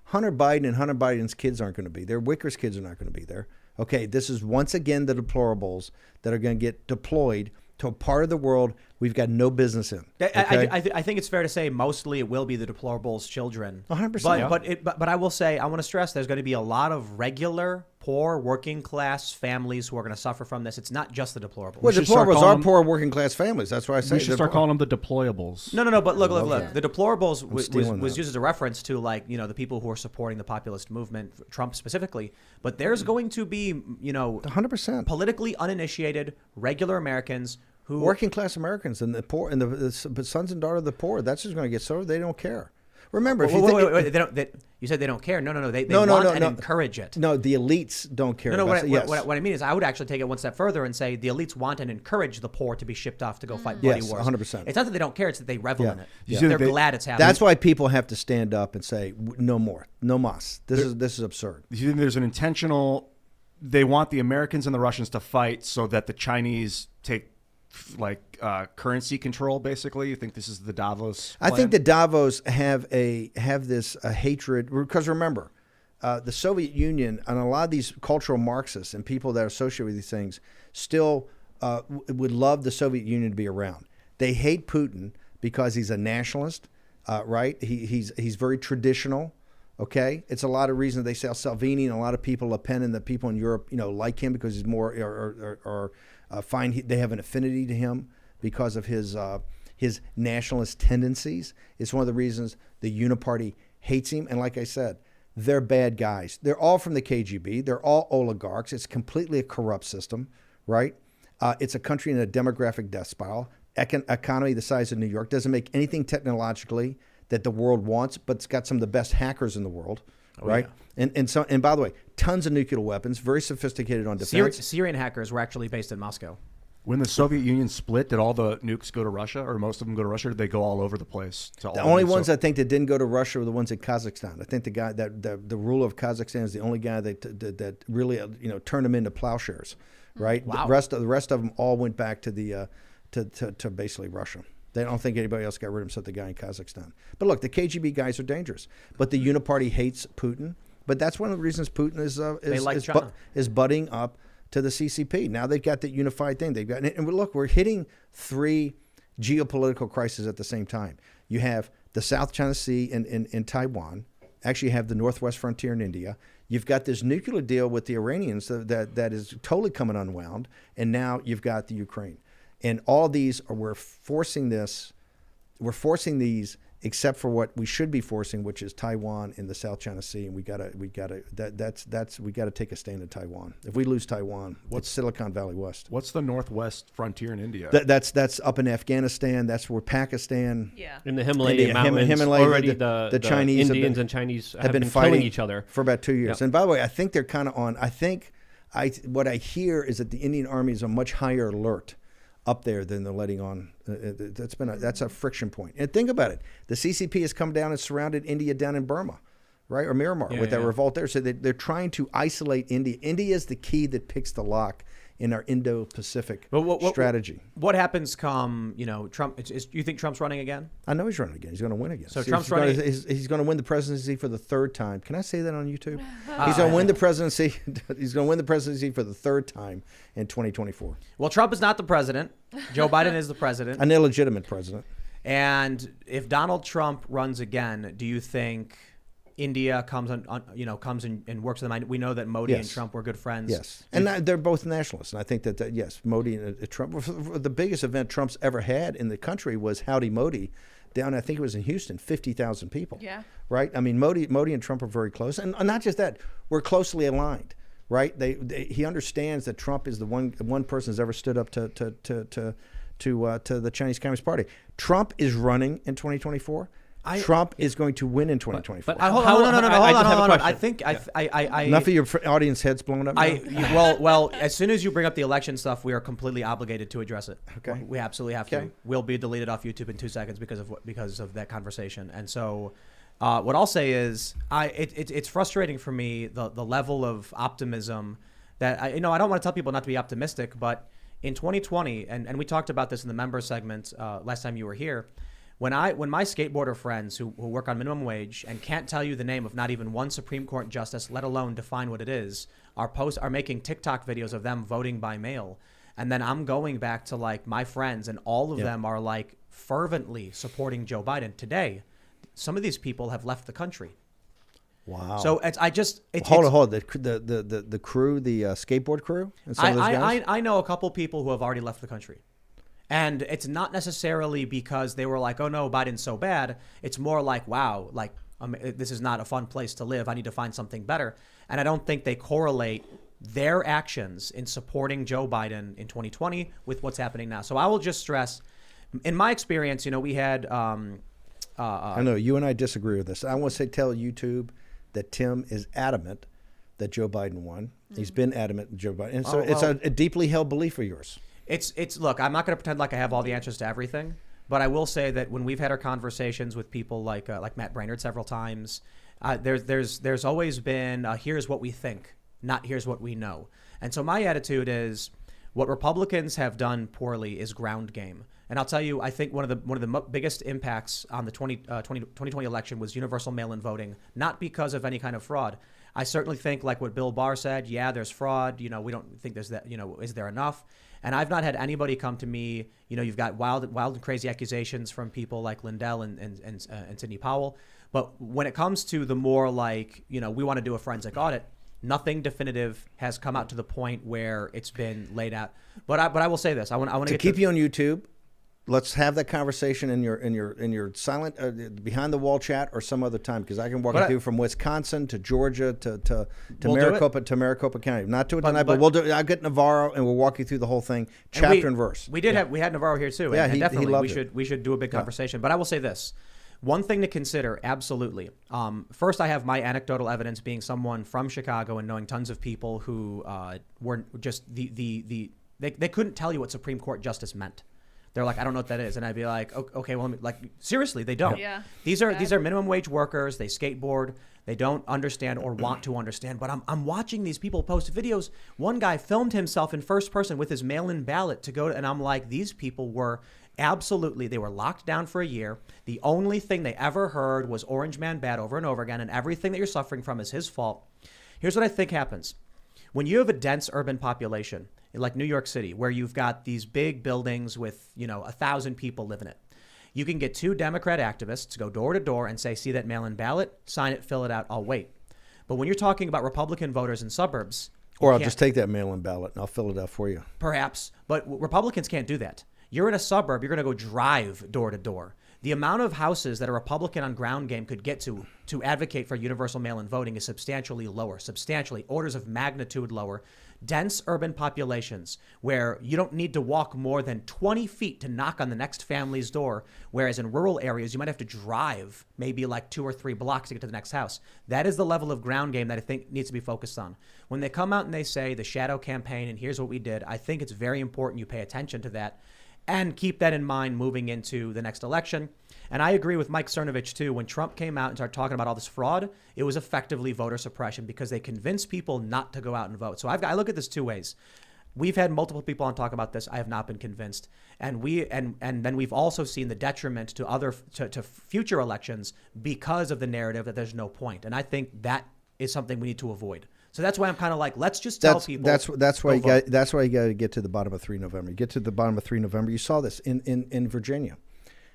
Hunter Biden and Hunter Biden's kids aren't going to be there. Wicker's kids are not going to be there. Okay, this is once again the deplorables that are going to get deployed to a part of the world we've got no business in. Okay? I think it's fair to say mostly it will be the deplorables' children. 100%. But I will say, I want to stress there's going to be a lot of regular, poor, working class families who are going to suffer from this. It's not just the deplorables. Well, deplorables are poor working class families. That's why I say we should start calling them the deployables. No. But look. The deplorables was used as a reference to the people who are supporting the populist movement, Trump specifically. But there's going to be 100% politically uninitiated regular Americans. Working class Americans and the poor and the sons and daughters of the poor. That's just going to get so they don't care. Remember, if Wait, you think wait, wait, you said they don't care. No. They want and encourage it. No, the elites don't care. No, about it. Yes. what I mean is I would actually take it one step further and say the elites want and encourage the poor to be shipped off to go fight bloody Yes, wars. 100%. It's not that they don't care, it's that they revel Yeah. in it. You see, They're they- glad it's happening. That's why people have to stand up and say, no more, no mas. This is absurd. You think there's an intentional? They want the Americans and the Russians to fight so that the Chinese take currency control. Basically, you think this is the Davos I plan? think the Davos have this hatred because remember, the Soviet Union and a lot of these cultural Marxists and people that are associated with these things still would love the Soviet Union to be around. They hate Putin because he's a nationalist, right? He's very traditional. Okay, it's a lot of reasons they say Salvini and a lot of people, Le Pen and the people in Europe, like him because he's more or find they have an affinity to him because of his nationalist tendencies. It's one of the reasons the Uniparty hates him. And like I said, they're bad guys. They're all from the KGB. They're all oligarchs. It's completely a corrupt system, right? It's a country in a demographic death spiral. Economy the size of New York doesn't make anything technologically that the world wants, but it's got some of the best hackers in the world, right? Yeah. And by the way, tons of nuclear weapons, very sophisticated on defense. Syrian hackers were actually based in Moscow. When the Soviet Union split, did all the nukes go to Russia, or most of them go to Russia? Or did they go all over the place? The only ones I think that didn't go to Russia were the ones in Kazakhstan. I think the guy that the ruler of Kazakhstan is the only guy that really turned them into plowshares, right? Wow. The rest of them all went back to the to basically Russia. They don't think anybody else got rid of him except the guy in Kazakhstan. But look, the KGB guys are dangerous. But the Uniparty hates Putin. But that's one of the reasons Putin is butting up to the CCP. Now they've got that unified thing. And look, we're hitting three geopolitical crises at the same time. You have the South China Sea in Taiwan. Actually, you have the Northwest frontier in India. You've got this nuclear deal with the Iranians that is totally coming unwound. And now you've got the Ukraine. And all these we're forcing these except for what we should be forcing, which is Taiwan in the South China Sea, and we gotta take a stand in Taiwan. If we lose Taiwan, what's Silicon Valley West? What's the Northwest frontier in India? That's up in Afghanistan. That's where Pakistan. Yeah. In the Himalaya mountains, already the Chinese Indians and Chinese have been fighting killing each other for about 2 years. Yep. And by the way, I think they're kind of on. What I hear is that the Indian Army is on much higher alert up there than they're letting on. That's a friction point. And think about it. The CCP has come down and surrounded India down in Burma, right? Or Myanmar with that revolt there. So they're trying to isolate India. India is the key that picks the lock in our Indo-Pacific strategy. What happens come, Trump, you think Trump's running again? I know he's running again. He's going to win again. So Trump's running. He's going to win the presidency for the third time. Can I say that on YouTube? He's going to win the presidency. He's going to win the presidency for the third time in 2024. Well, Trump is not the president. Joe Biden is the president. An illegitimate president. And if Donald Trump runs again, do you think India comes and works with them? We know that Modi and Trump were good friends. Yes, and they're both nationalists. And I think that yes, Modi and Trump. The biggest event Trump's ever had in the country was Howdy Modi, down I think it was in Houston, 50,000 people. Yeah. Right. I mean, Modi and Trump are very close, and not just that, we're closely aligned. Right. He understands that Trump is the one person who's ever stood up to the Chinese Communist Party. Trump is running in 2024. Trump is going to win in 2024. But hold on. I think enough of your audience heads blown up. Well, as soon as you bring up the election stuff, we are completely obligated to address it. Okay, we absolutely have to. We'll be deleted off YouTube in 2 seconds because of that conversation. And so, what I'll say is, it's frustrating for me the level of optimism that I don't want to tell people not to be optimistic, but in 2020, and we talked about this in the member segment last time you were here. When my skateboarder friends who work on minimum wage and can't tell you the name of not even one Supreme Court justice, let alone define what it is, are making TikTok videos of them voting by mail, and then I'm going back to like my friends, and all of them are like fervently supporting Joe Biden today. Some of these people have left the country. Wow. So hold on. The crew, the skateboard crew, and some of those guys? I know a couple people who have already left the country. And it's not necessarily because they were like, oh no, Biden's so bad. It's more like, wow, like this is not a fun place to live. I need to find something better. And I don't think they correlate their actions in supporting Joe Biden in 2020 with what's happening now. So I will just stress, in my experience, we had I know you and I disagree with this. I want to tell YouTube that Tim is adamant that Joe Biden won. He's been adamant that Joe Biden, and so it's a deeply held belief of yours. It's look, I'm not going to pretend like I have all the answers to everything, but I will say that when we've had our conversations with people like Matt Brainerd several times, there's always been here's what we think, not here's what we know. And so my attitude is what Republicans have done poorly is ground game. And I'll tell you, I think one of the biggest impacts on the 2020 election was universal mail-in voting, not because of any kind of fraud. I certainly think, like what Bill Barr said, yeah, there's fraud. We don't think there's that. Is there enough? And I've not had anybody come to me. You've got wild and crazy accusations from people like Lindell and Sidney Powell. But when it comes to the more like, we want to do a forensic audit, nothing definitive has come out to the point where it's been laid out. But I will say this: I want to keep you on YouTube. Let's have that conversation in your silent behind the wall chat or some other time, because I can walk you through from Wisconsin to Georgia to Maricopa County. Not do it tonight, but we'll do it. I'll get Navarro and we'll walk you through the whole thing, chapter and verse. We had Navarro here too. Yeah, and he definitely loved we should do a big conversation. But I will say this. One thing to consider, absolutely. First, I have my anecdotal evidence being someone from Chicago and knowing tons of people who were just they couldn't tell you what Supreme Court justice meant. They're like, I don't know what that is. And I'd be like, okay, well, seriously, they don't. Yeah. These are minimum wage workers. They skateboard. They don't understand or want to understand. But I'm watching these people post videos. One guy filmed himself in first person with his mail-in ballot to go to, and I'm like, these people were they were locked down for a year. The only thing they ever heard was Orange Man bad over and over again, and everything that you're suffering from is his fault. Here's what I think happens. When you have a dense urban population, like New York City, where you've got these big buildings with, 1,000 people live in it, you can get two Democrat activists to go door to door and say, see that mail-in ballot, sign it, fill it out, I'll wait. But when you're talking about Republican voters in suburbs, or I'll just take that mail-in ballot and I'll fill it out for you. Perhaps, but Republicans can't do that. You're in a suburb, you're going to go drive door to door. The amount of houses that a Republican on ground game could get to advocate for universal mail-in voting is substantially lower, orders of magnitude lower. Dense urban populations where you don't need to walk more than 20 feet to knock on the next family's door, whereas in rural areas, you might have to drive maybe like 2 or 3 blocks to get to the next house. That is the level of ground game that I think needs to be focused on. When they come out and they say the shadow campaign and here's what we did, I think it's very important you pay attention to that and keep that in mind moving into the next election. And I agree with Mike Cernovich, too. When Trump came out and started talking about all this fraud, it was effectively voter suppression because they convinced people not to go out and vote. So I look at this 2 ways. We've had multiple people on talk about this. I have not been convinced. And then we've also seen the detriment to future elections because of the narrative that there's no point. And I think that is something we need to avoid. So that's why I'm kind of like, let's just tell people. That's why you got to get to the bottom of 3 November. You get to the bottom of 3 November. You saw this in Virginia.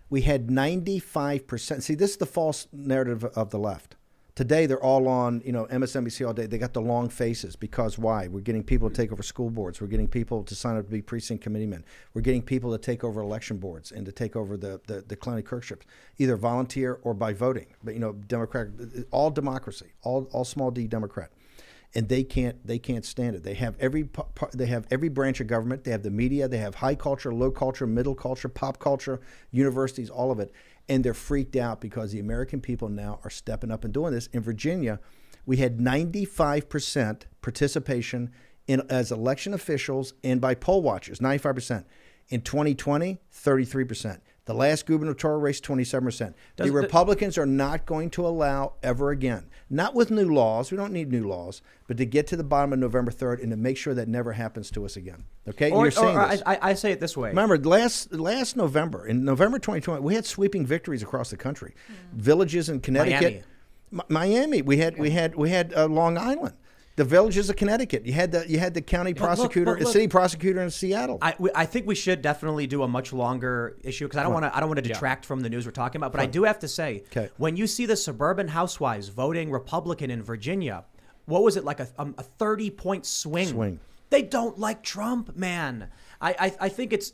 We had 95%. See, this is the false narrative of the left. Today, they're all on, MSNBC all day. They got the long faces because why? We're getting people to take over school boards. We're getting people to sign up to be precinct committeemen. We're getting people to take over election boards and to take over the county clerkships, either volunteer or by voting. But, Democratic, all democracy, all small d Democrat. And they can't stand it. They have every branch of government. They have the media. They have high culture, low culture, middle culture, pop culture, universities, all of it. And they're freaked out because the American people now are stepping up and doing this. In Virginia, we had 95% participation as election officials and by poll watchers, 95%. In 2020, 33%. The last gubernatorial race, 27%. The Republicans are not going to allow ever again, not with new laws, we don't need new laws, but to get to the bottom of November 3rd and to make sure that never happens to us again. Okay? You're saying this. I say it this way. Remember, last November, in November 2020, we had sweeping victories across the country. Villages in Connecticut. Miami. We had Long Island. The villages of Connecticut. You had the county prosecutor, city prosecutor in Seattle. I think we should definitely do a much longer issue because I don't want to detract from the news we're talking about. But I do have to say, when you see the suburban housewives voting Republican in Virginia, what was it, like a 30-point swing? They don't like Trump, man. I think it's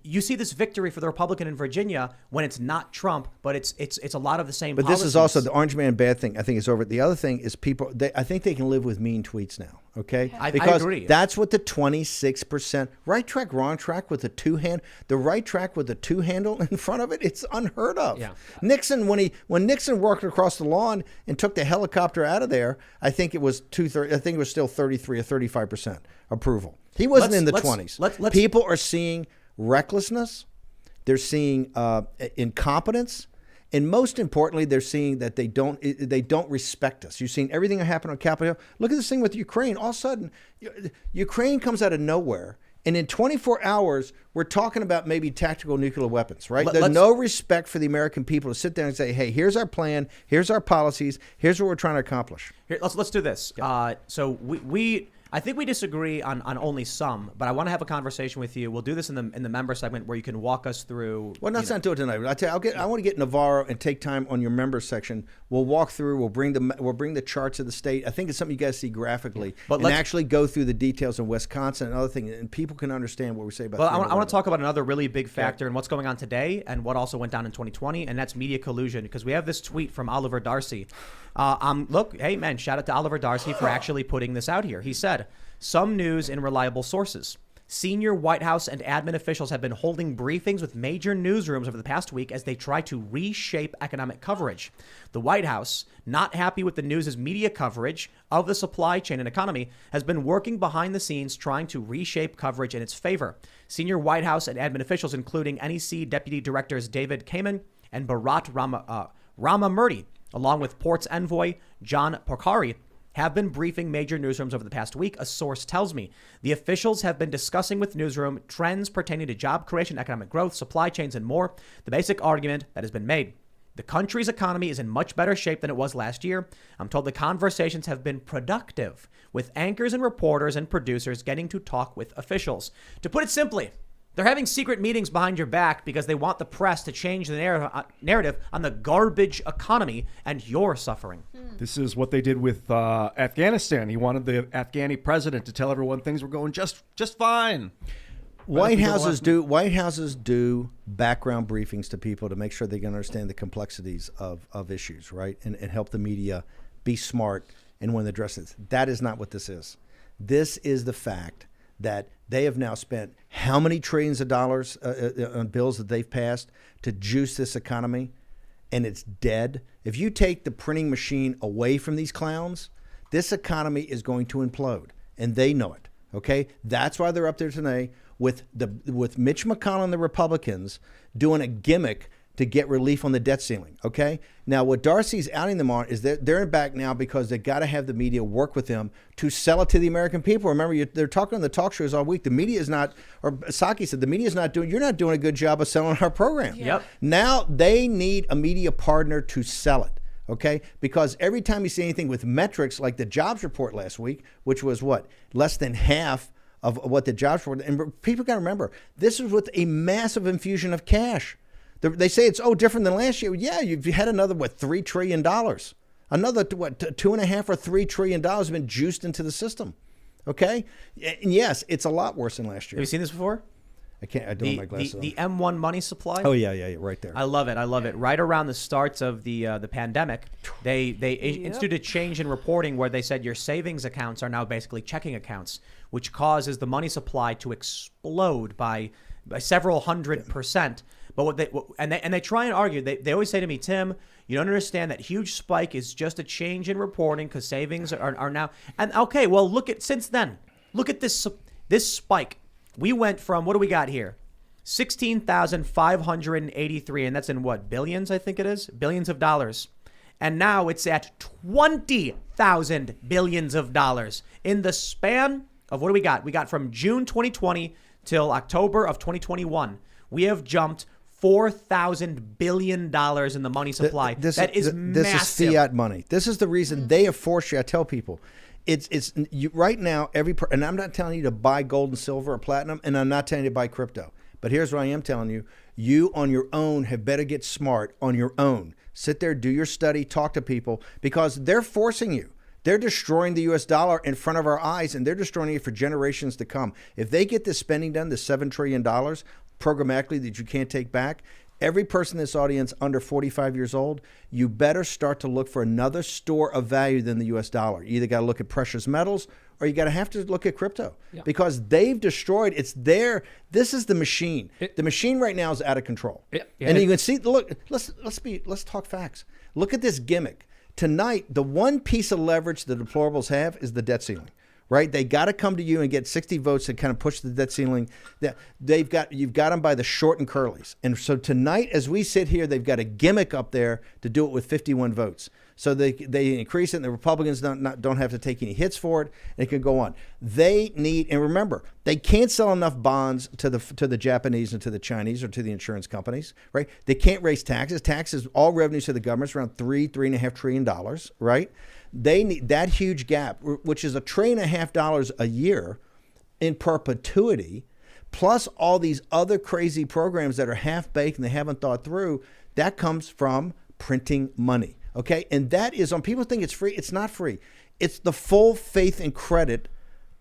you see this victory for the Republican in Virginia when it's not Trump, but it's a lot of the same. But policies. this is also the orange man bad thing. I think is over. The other thing is people. I think they can live with mean tweets now. Okay, I because agree. that's what the 26% right track, wrong track with the the right track with the two handle in front of it. It's unheard of. Yeah. Nixon when Nixon walked across the lawn and took the helicopter out of there, I think it was I think it was still 33 or 35% approval. He wasn't in the 20s. People are seeing recklessness. They're seeing incompetence. And most importantly, they're seeing that they don't respect us. You've seen everything that happened on Capitol Hill. Look at this thing with Ukraine. All of a sudden, Ukraine comes out of nowhere. And in 24 hours, we're talking about maybe tactical nuclear weapons, right? There's no respect for the American people to sit down and say, hey, here's our plan. Here's our policies. Here's what we're trying to accomplish. Here, let's do this. So I think we disagree on only some, but I want to have a conversation with you. We'll do this in the member segment where you can walk us through. Well, let's not do it tonight. I want to get Navarro and take time on your member section. We'll walk through. We'll bring the charts of the state. I think it's something you guys see graphically, and actually go through the details in Wisconsin and other things, and people can understand what we say about. Well, I want to talk about another really big factor in what's going on today and what also went down in 2020, and that's media collusion. Because we have this tweet from Oliver Darcy. Look, hey man, shout out to Oliver Darcy for actually putting this out here. He said, some news and reliable sources. Senior White House and admin officials have been holding briefings with major newsrooms over the past week as they try to reshape economic coverage. The White House, not happy with the news' media coverage of the supply chain and economy, has been working behind the scenes trying to reshape coverage in its favor. Senior White House and admin officials, including NEC Deputy Directors David Kamen and Bharat Ramamurthy, along with Ports Envoy John Porcari, have been briefing major newsrooms over the past week, a source tells me. The officials have been discussing with newsroom trends pertaining to job creation, economic growth, supply chains, and more. The basic argument that has been made. The country's economy is in much better shape than it was last year. I'm told the conversations have been productive, with anchors and reporters and producers getting to talk with officials. To put it simply, they're having secret meetings behind your back because they want the press to change the narrative on the garbage economy, and you're suffering. This is what they did with Afghanistan. He wanted the Afghani president to tell everyone things were going just fine. White Houses do background briefings to people to make sure they can understand the complexities of issues, right? And help the media be smart and when they address it. That is not what this is. This is the fact that they have now spent how many trillions of dollars on bills that they've passed to juice this economy, and it's dead. If you take the printing machine away from these clowns, this economy is going to implode, and they know it. Okay, that's why they're up there today with Mitch McConnell and the Republicans doing a gimmick to get relief on the debt ceiling. Okay, now what Darcy's outing them on is that they're back now because they got to have the media work with them to sell it to the American people. Remember, they're talking on the talk shows all week. The media is not, or Psaki said, the media is not doing. You're not doing a good job of selling our program. Yeah. Yep. Now they need a media partner to sell it. Okay, because every time you see anything with metrics like the jobs report last week, which was what, less than half of what the jobs report, and people got to remember, this was with a massive infusion of cash. They say it's different than last year. Yeah, you've had another $3 trillion, another $2.5 or $3 trillion has been juiced into the system. Okay, and yes, it's a lot worse than last year. Have you seen this before? I can't. I don't have my glasses on. The M1 money supply. Oh yeah, right there. I love it. Right around the starts of the pandemic, they instituted a change in reporting where they said your savings accounts are now basically checking accounts, which causes the money supply to explode by several 100%. But they try and argue. They always say to me, Tim, you don't understand that huge spike is just a change in reporting because savings are now. And okay, well since then, look at this spike. We went from, what do we got here? 16,583, and that's in what, billions, I think it is? Billions of dollars. And now it's at 20,000 billions of dollars. In the span of, what do we got? We got from June 2020 till October of 2021. We have jumped $4,000 billion in the money supply. That is massive. This is fiat money. This is the reason they have forced you. I tell people, right now, and I'm not telling you to buy gold and silver or platinum, and I'm not telling you to buy crypto. But here's what I am telling you. You on your own have better get smart on your own. Sit there, do your study, talk to people, because they're forcing you. They're destroying the U.S. dollar in front of our eyes, and they're destroying it for generations to come. If they get this spending done, the $7 trillion, programmatically that you can't take back, every person in this audience under 45 years old, you better start to look for another store of value than the U.S. dollar. You either got to look at precious metals or you got to have to look at crypto because they've destroyed. It's there. This is the machine. The machine right now is out of control. And you can see. Look, let's talk facts. Look at this gimmick tonight. The one piece of leverage the deplorables have is the debt ceiling. Right, they got to come to you and get 60 votes to kind of push the debt ceiling. You've got them by the short and curlies. And so tonight, as we sit here, they've got a gimmick up there to do it with 51 votes. So they increase it, and the Republicans don't have to take any hits for it. And it can go on. They need, and remember, they can't sell enough bonds to the Japanese and to the Chinese or to the insurance companies. Right, they can't raise taxes. Taxes, all revenues to the government's around $3.5 trillion. Right. They need that huge gap, which is $1.5 trillion a year in perpetuity, plus all these other crazy programs that are half-baked and they haven't thought through. That comes from printing money, okay? And that is on people think it's free. It's not free. It's the full faith and credit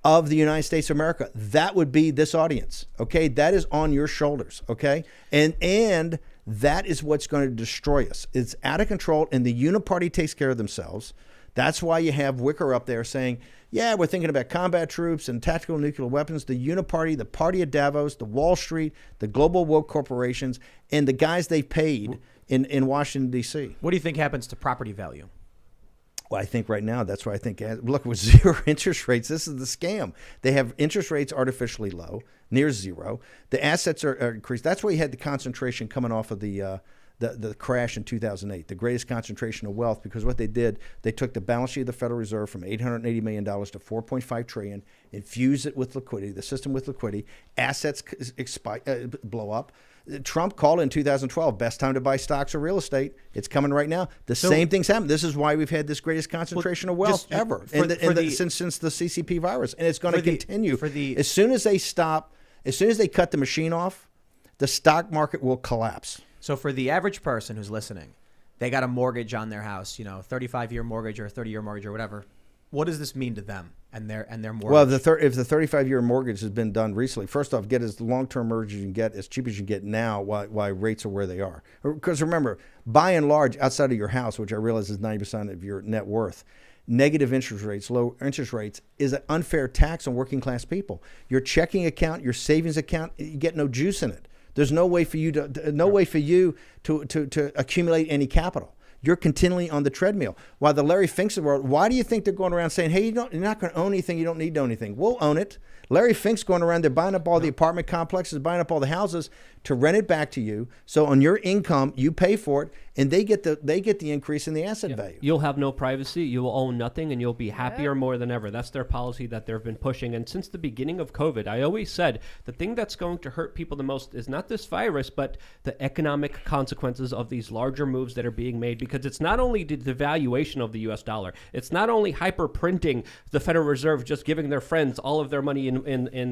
of the United States of America. That would be this audience, okay? That is on your shoulders, okay? And that is what's going to destroy us. It's out of control, and the uniparty takes care of themselves. That's why you have Wicker up there saying, yeah, we're thinking about combat troops and tactical nuclear weapons. The uniparty, the party of Davos, the Wall Street, the global woke corporations, and the guys they paid in Washington, D.C. What do you think happens to property value? Well, I think right now, that's why I think, look, with zero interest rates, this is the scam. They have interest rates artificially low, near zero. The assets are increased. That's why you had the concentration coming off of the crash in 2008, the greatest concentration of wealth, because what they did, they took the balance sheet of the Federal Reserve from $880 million to $4.5 trillion, infused it with liquidity, the system with liquidity, assets blow up. Trump called in 2012, best time to buy stocks or real estate. It's coming right now. Same thing's happened. This is why we've had this greatest concentration of wealth ever since the CCP virus. And it's going to continue. As soon as they cut the machine off, the stock market will collapse. So for the average person who's listening, they got a mortgage on their house, 35-year mortgage or a 30-year mortgage or whatever. What does this mean to them and their mortgage? Well, if the 35-year mortgage has been done recently, first off, get as long-term mortgage as you can get, as cheap as you can get now, why rates are where they are. Because remember, by and large, outside of your house, which I realize is 90% of your net worth, negative interest rates, low interest rates is an unfair tax on working class people. Your checking account, your savings account, you get no juice in it. There's no way for you to accumulate any capital. You're continually on the treadmill. While the Larry Finks of the world, why do you think they're going around saying, hey, you're not going to own anything, you don't need to own anything? We'll own it. Larry Fink's going around, they're buying up all the apartment complexes, buying up all the houses to rent it back to you. So on your income, you pay for it, and they get the increase in the asset value. You'll have no privacy, you will own nothing, and you'll be happier more than ever. That's their policy that they've been pushing. And since the beginning of COVID, I always said the thing that's going to hurt people the most is not this virus, but the economic consequences of these larger moves that are being made, because it's not only the devaluation of the US dollar, it's not only hyper printing the Federal Reserve just giving their friends all of their money in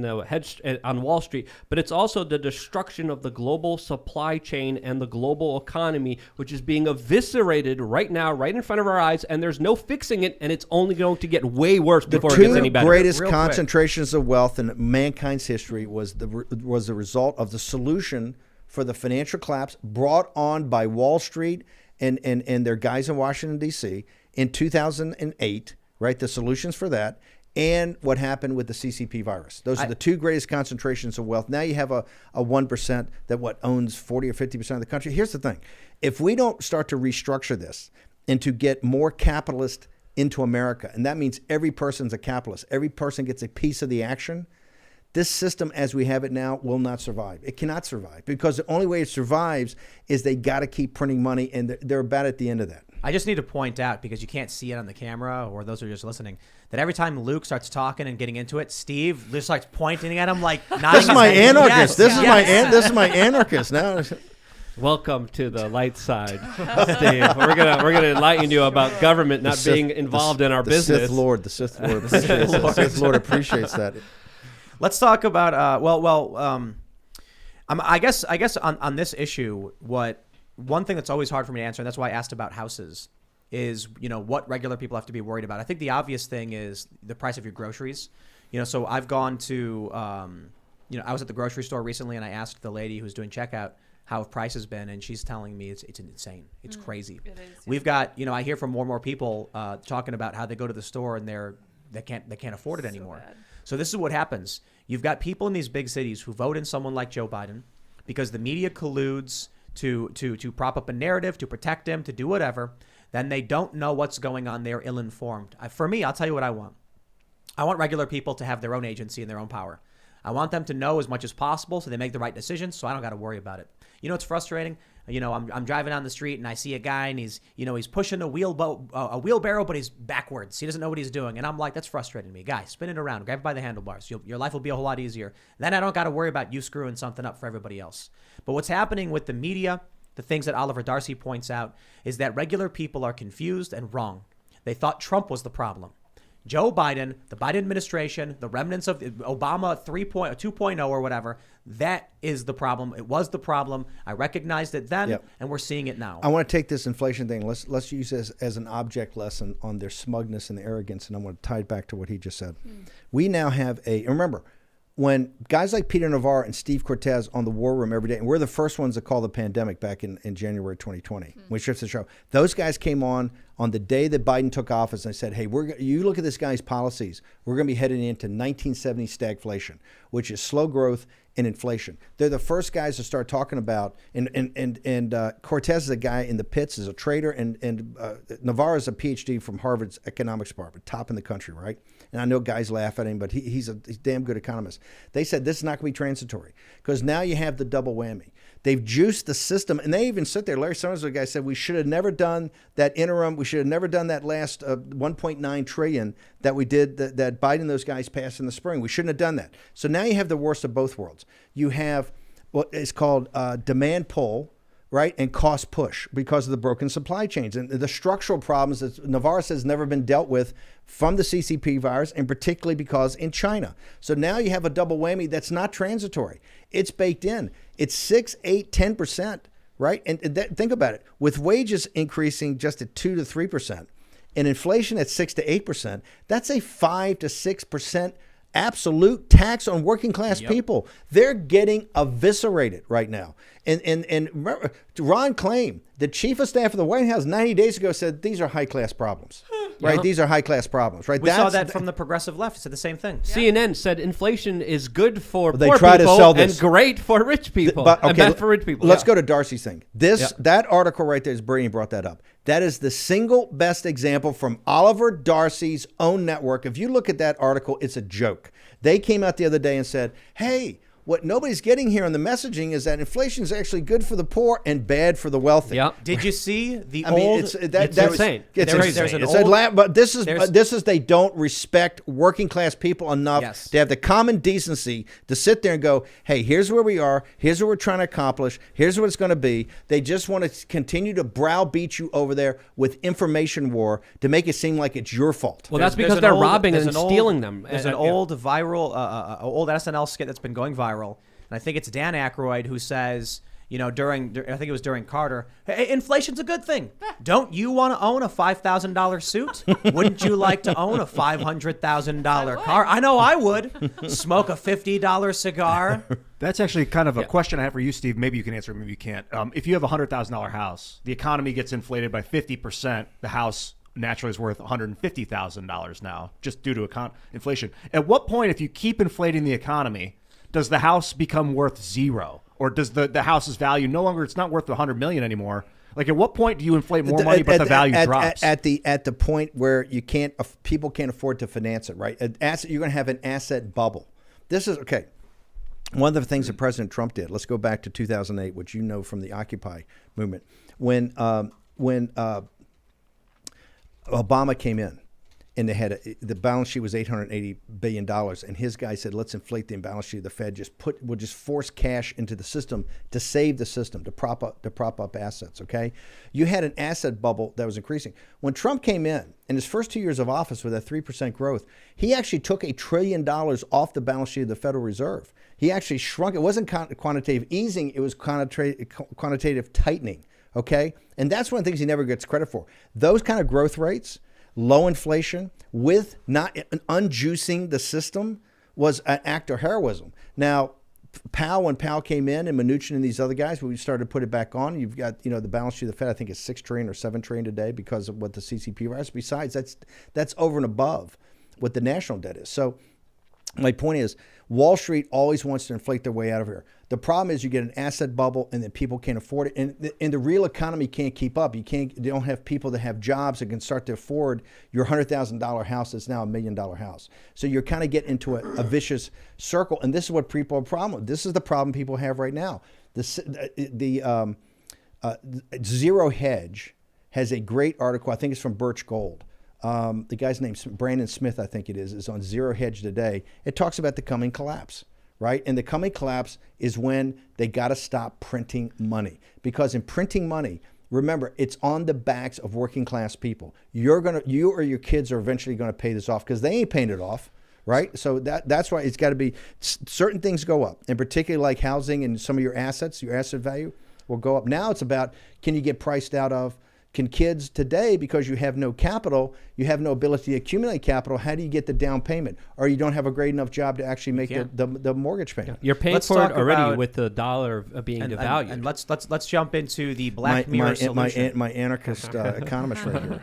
the hedge on Wall Street, but it's also the destruction of the global supply chain and the global economy, which is being eviscerated right now, right in front of our eyes, and there's no fixing it, and it's only going to get way worse before it gets any better. The greatest concentrations of wealth in mankind's history was the result of the solution for the financial collapse brought on by Wall Street and their guys in Washington, D.C. in 2008, right? The solutions for that. And what happened with the CCP virus. Those are the two greatest concentrations of wealth. Now you have a 1% that owns 40 or 50% of the country. Here's the thing. If we don't start to restructure this and to get more capitalists into America, and that means every person's a capitalist, every person gets a piece of the action, this system as we have it now will not survive. It cannot survive because the only way it survives is they got to keep printing money, and they're about at the end of that. I just need to point out, because you can't see it on the camera, or those who are just listening, that every time Luke starts talking and getting into it, Steve just starts pointing at him like nodding. This is my anarchist. This is my anarchist now. Welcome to the light side, Steve. We're gonna enlighten you about government not being involved in our business. The Sith Lord appreciates that. Let's talk about I guess on this issue, one thing that's always hard for me to answer, and that's why I asked about houses, is what regular people have to be worried about. I think the obvious thing is the price of your groceries. So I've gone to I was at the grocery store recently and I asked the lady who's doing checkout how have prices been, and she's telling me it's insane. It's crazy. It is. We've got, I hear from more and more people talking about how they go to the store and they can't afford it anymore. bad. So this is what happens. You've got people in these big cities who vote in someone like Joe Biden because the media colludes to prop up a narrative, to protect him, to do whatever. Then they don't know what's going on. They're ill-informed. For me, I'll tell you what I want. I want regular people to have their own agency and their own power. I want them to know as much as possible so they make the right decisions so I don't got to worry about it. It's frustrating. I'm driving down the street and I see a guy and he's pushing a wheelbarrow, but he's backwards. He doesn't know what he's doing. And I'm like, that's frustrating me. Guy, spin it around. Grab it by the handlebars. Your life will be a whole lot easier. Then I don't got to worry about you screwing something up for everybody else. But what's happening with the media, the things that Oliver Darcy points out, is that regular people are confused and wrong. They thought Trump was the problem. Joe Biden, the Biden administration, the remnants of Obama 2.0 or whatever, that is the problem. It was the problem. I recognized it then, and we're seeing it now. I want to take this inflation thing. Let's use this as an object lesson on their smugness and arrogance, and I want to tie it back to what he just said. We now have remember, when guys like Peter Navarro and Steve Cortez on the War Room every day, and we're the first ones to call the pandemic back in January 2020, we shifted the show. Those guys came on the day that Biden took office and said, hey, you look at this guy's policies, we're going to be heading into 1970 stagflation, which is slow growth and inflation. They're the first guys to start talking about, and Cortez is a guy in the pits, is a trader, and Navarro is a PhD from Harvard's economics department, top in the country, right? And I know guys laugh at him, but he's a damn good economist. They said this is not going to be transitory because now you have the double whammy. They've juiced the system, and they even sit there. Larry Summers, the guy, said we should have never done that interim. We should have never done that last 1.9 trillion that we did, that Biden and those guys passed in the spring. We shouldn't have done that. So now you have the worst of both worlds. You have what is called demand pull, right, and cost push because of the broken supply chains and the structural problems that Navarro says never been dealt with from the CCP virus, and particularly because in China. So now you have a double whammy that's not transitory. It's baked in. It's 6, 8, 10%, right? And think about it. With wages increasing just at 2 to 3% and inflation at 6 to 8%, that's a 5 to 6% absolute tax on working class people. They're getting eviscerated right now. And remember, Ron Klain, the chief of staff of the White House 90 days ago, said these are high class problems. Right? These are high class problems, right? We saw that from the progressive left. It said the same thing. CNN said inflation is good for They poor try to people sell this. and great for rich people. And bad for rich people. Let's go to Darcy's thing. That article right there is brilliant. Brought that up. That is the single best example from Oliver Darcy's own network. If you look at that article, it's a joke. They came out the other day and said, hey, what nobody's getting here on the messaging is that inflation is actually good for the poor and bad for the wealthy. Yep. Did you see the I mean, old? it's insane. It's There's insane. an It's old- but this is they don't respect working class people enough to have the common decency to sit there and go, hey, here's where we are. Here's what we're trying to accomplish. Here's what it's going to be. They just want to continue to browbeat you over there with information war to make it seem like it's your fault. Well, that's because they're robbing and there's stealing them. There's an old viral, old SNL skit that's been going viral. And I think it's Dan Aykroyd who says, I think it was during Carter, hey, inflation's a good thing. Don't you want to own a $5,000 suit? Wouldn't you like to own a $500,000 car? I know I would. Smoke a $50 cigar. That's actually kind of a question I have for you, Steve. Maybe you can answer it, maybe you can't. If you have a $100,000 house, the economy gets inflated by 50%, the house naturally is worth $150,000 now, just due to inflation. At what point, if you keep inflating the economy, does the house become worth zero? Or does the house's value no longer, it's not worth $100 million anymore? Like, at what point do you inflate more money but the value drops? At the point where people can't afford to finance it, right? You're going to have an asset bubble. This is, okay. One of the things that President Trump did, let's go back to 2008, which you know from the Occupy movement. When Obama came in, and they had the balance sheet was $880 billion, and his guy said, "Let's inflate the balance sheet of the Fed. We'll just force cash into the system to save the system, to prop up assets." Okay, you had an asset bubble that was increasing. When Trump came in his first 2 years of office with that 3% growth, he actually took $1 trillion off the balance sheet of the Federal Reserve. He actually shrunk. It wasn't quantitative easing; it was quantitative tightening. Okay, and that's one of the things he never gets credit for. Those kind of growth rates, low inflation, with not unjuicing the system, was an act of heroism. Now, When Powell came in and Mnuchin and these other guys, we started to put it back on. You've got, the balance sheet of the Fed, I think is $6 trillion or $7 trillion today because of what the CCP rise. Besides, that's over and above what the national debt is. So my point is, Wall Street always wants to inflate their way out of here. The problem is you get an asset bubble and then people can't afford it. And the real economy can't keep up. You don't have people that have jobs that can start to afford your $100,000 house that's now $1 million house. So you're kind of getting into a vicious circle. And this is what people have a problem with. This is the problem people have right now. The Zero Hedge has a great article. I think it's from Birch Gold. The guy's name's Brandon Smith, I think it is on Zero Hedge today. It talks about the coming collapse, right? And the coming collapse is when they got to stop printing money. Because in printing money, remember, it's on the backs of working class people. You or your kids are eventually going to pay this off because they ain't paying it off, right? So that's why it's got to be, certain things go up, and particularly like housing and some of your assets, your asset value will go up. Now it's about, can you get priced out of? Can kids today, because you have no capital, you have no ability to accumulate capital, how do you get the down payment? Or you don't have a great enough job to actually make the mortgage payment. You're paying for it already with the dollar being devalued. And let's jump into the Black Mirror solution. My anarchist economist right here.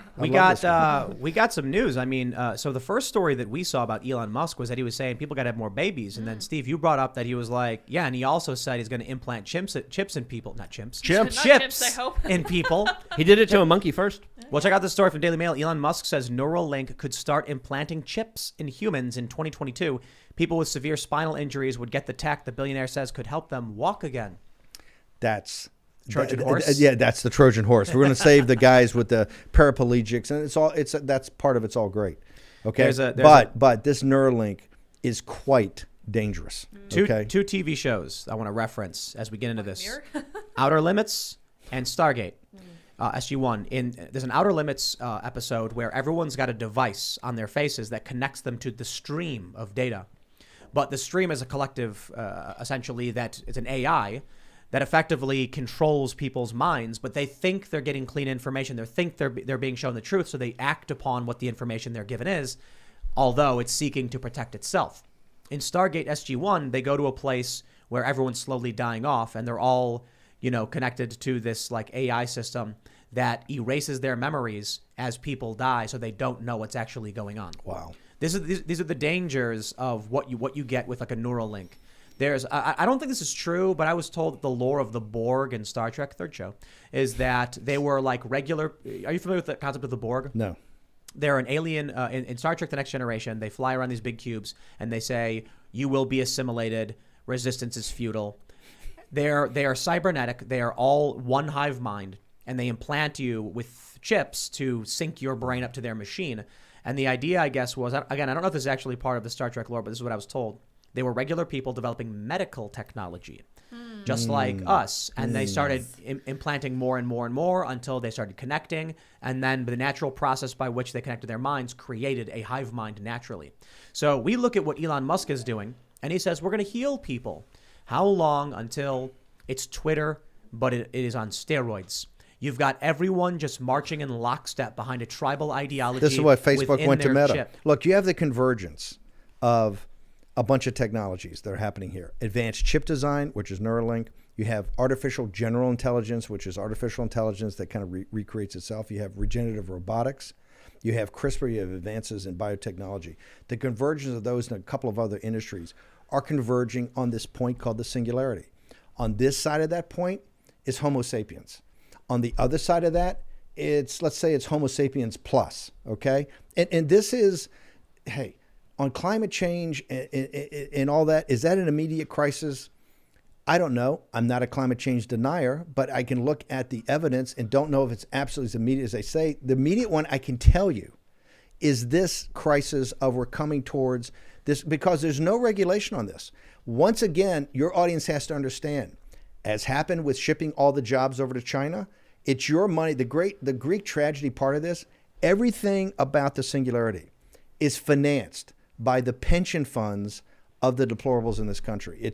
We got some news. I mean, so the first story that we saw about Elon Musk was that he was saying people got to have more babies, and then Steve, you brought up that he was like, yeah, and he also said he's going to implant chips in people, not chimps, chips I hope. in people. He did it to a monkey first. Well, check out this story from Daily Mail. Elon Musk says Neuralink could start implanting chips in humans in 2022. People with severe spinal injuries would get the tech the billionaire says could help them walk again. That's Trojan horse? Yeah, that's the Trojan horse. We're going to save the guys with the paraplegics, and that's part of it's all great. Okay, but this Neuralink is quite dangerous. Two Okay, TV shows I want to reference as we get into this: Outer Limits and Stargate. SG1. There's an Outer Limits episode where everyone's got a device on their faces that connects them to the stream of data. But the stream is a collective, essentially, that it's an AI that effectively controls people's minds, but they think they're getting clean information. They think they're being shown the truth, so they act upon what the information they're given is, although it's seeking to protect itself. In Stargate SG1, they go to a place where everyone's slowly dying off, and they're all connected to this like AI system that erases their memories as people die, so they don't know what's actually going on. Wow. These are the dangers of what you get with like a Neuralink. I don't think this is true, but I was told that the lore of the Borg in Star Trek, third show, is that they were like regular. Are you familiar with the concept of the Borg? No. They're an alien in Star Trek: The Next Generation. They fly around these big cubes and they say, "You will be assimilated. Resistance is futile." They are cybernetic. They are all one hive mind, and they implant you with chips to sync your brain up to their machine. And the idea, I guess, was, again, I don't know if this is actually part of the Star Trek lore, but this is what I was told. They were regular people developing medical technology, just like us. And they started implanting more and more and more until they started connecting. And then the natural process by which they connected their minds created a hive mind naturally. So we look at what Elon Musk is doing, and he says, we're going to heal people. How long until it's Twitter, but it is on steroids? You've got everyone just marching in lockstep behind a tribal ideology. This is why Facebook went to Meta. Chip. Look, you have the convergence of a bunch of technologies that are happening here. Advanced chip design, which is Neuralink. You have artificial general intelligence, which is artificial intelligence that kind of recreates itself. You have regenerative robotics. You have CRISPR. You have advances in biotechnology. The convergence of those and a couple of other industries are converging on this point called the singularity. On this side of that point is Homo sapiens. On the other side of that, let's say it's Homo sapiens plus, okay? And this is, hey, on climate change and all that, is that an immediate crisis? I don't know. I'm not a climate change denier, but I can look at the evidence and don't know if it's absolutely as immediate as they say. The immediate one I can tell you is this crisis of we're coming towards this, because there's no regulation on this. Once again, your audience has to understand, as happened with shipping all the jobs over to China, it's your money. The Greek tragedy part of this, everything about the singularity is financed by the pension funds of the deplorables in this country.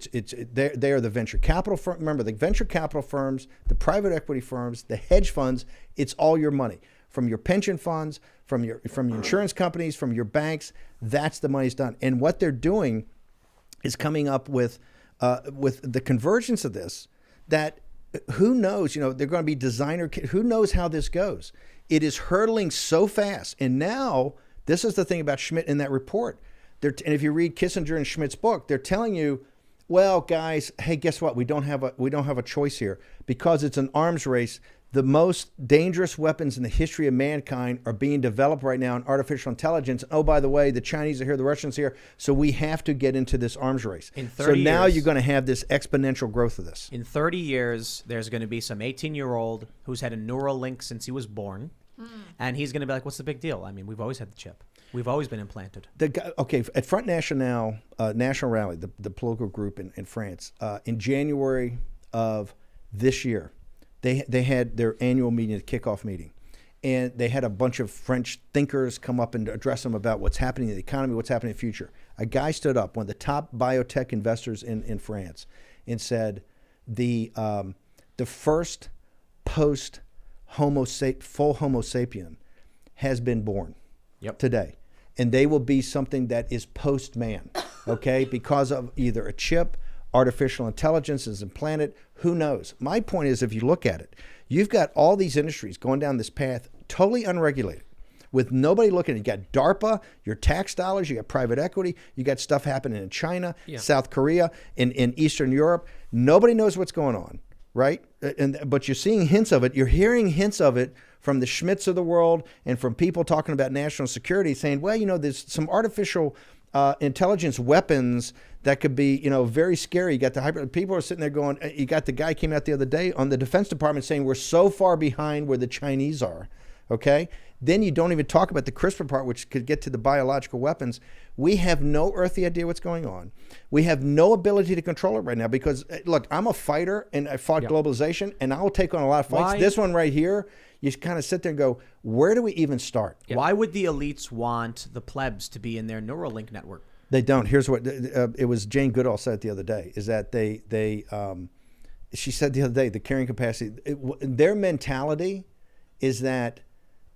They are the venture capital firm. Remember, the venture capital firms, the private equity firms, the hedge funds, it's all your money. From your pension funds, from your insurance companies, from your banks, that's the money's done. And what they're doing is coming up with with the convergence of this, that who knows, they're going to be designer, who knows how this goes. It is hurtling so fast. And now, this is the thing about Schmidt in that report. And if you read Kissinger and Schmidt's book, they're telling you, well, guys, hey, guess what? We don't have a choice here because it's an arms race. The most dangerous weapons in the history of mankind are being developed right now in artificial intelligence. Oh, by the way, the Chinese are here, the Russians are here. So we have to get into this arms race. In 30 so now years, you're going to have this exponential growth of this. In 30 years, there's going to be some 18-year-old who's had a Neuralink since he was born. And he's going to be like, what's the big deal? I mean, we've always had the chip. We've always been implanted. At Front National, National Rally, the political group in France, in January of this year, they had their annual meeting, the kickoff meeting. And they had a bunch of French thinkers come up and address them about what's happening in the economy, what's happening in the future. A guy stood up, one of the top biotech investors in France, and said the first full Homo sapien has been born today. And they will be something that is post-man, okay, because of either a chip, artificial intelligence is implanted, who knows? My point is, if you look at it, you've got all these industries going down this path totally unregulated with nobody looking. You got DARPA, your tax dollars, you got private equity, you got stuff happening in China, South Korea, in Eastern Europe. Nobody knows what's going on, right? But you're seeing hints of it. You're hearing hints of it from the Schmitts of the world and from people talking about national security saying, well, there's some artificial intelligence weapons that could be, very scary. You got the people are sitting there going, you got the guy came out the other day on the Defense Department saying we're so far behind where the Chinese are, okay? Then you don't even talk about the CRISPR part, which could get to the biological weapons. We have no earthly idea what's going on. We have no ability to control it right now because, look, I'm a fighter and I fought globalization and I'll take on a lot of fights. Why? This one right here, you kind of sit there and go, where do we even start? Why would the elites want the plebs to be in their Neuralink network? They don't. Here's what it was. Jane Goodall said the other day is that she said the other day, the carrying capacity, their mentality is that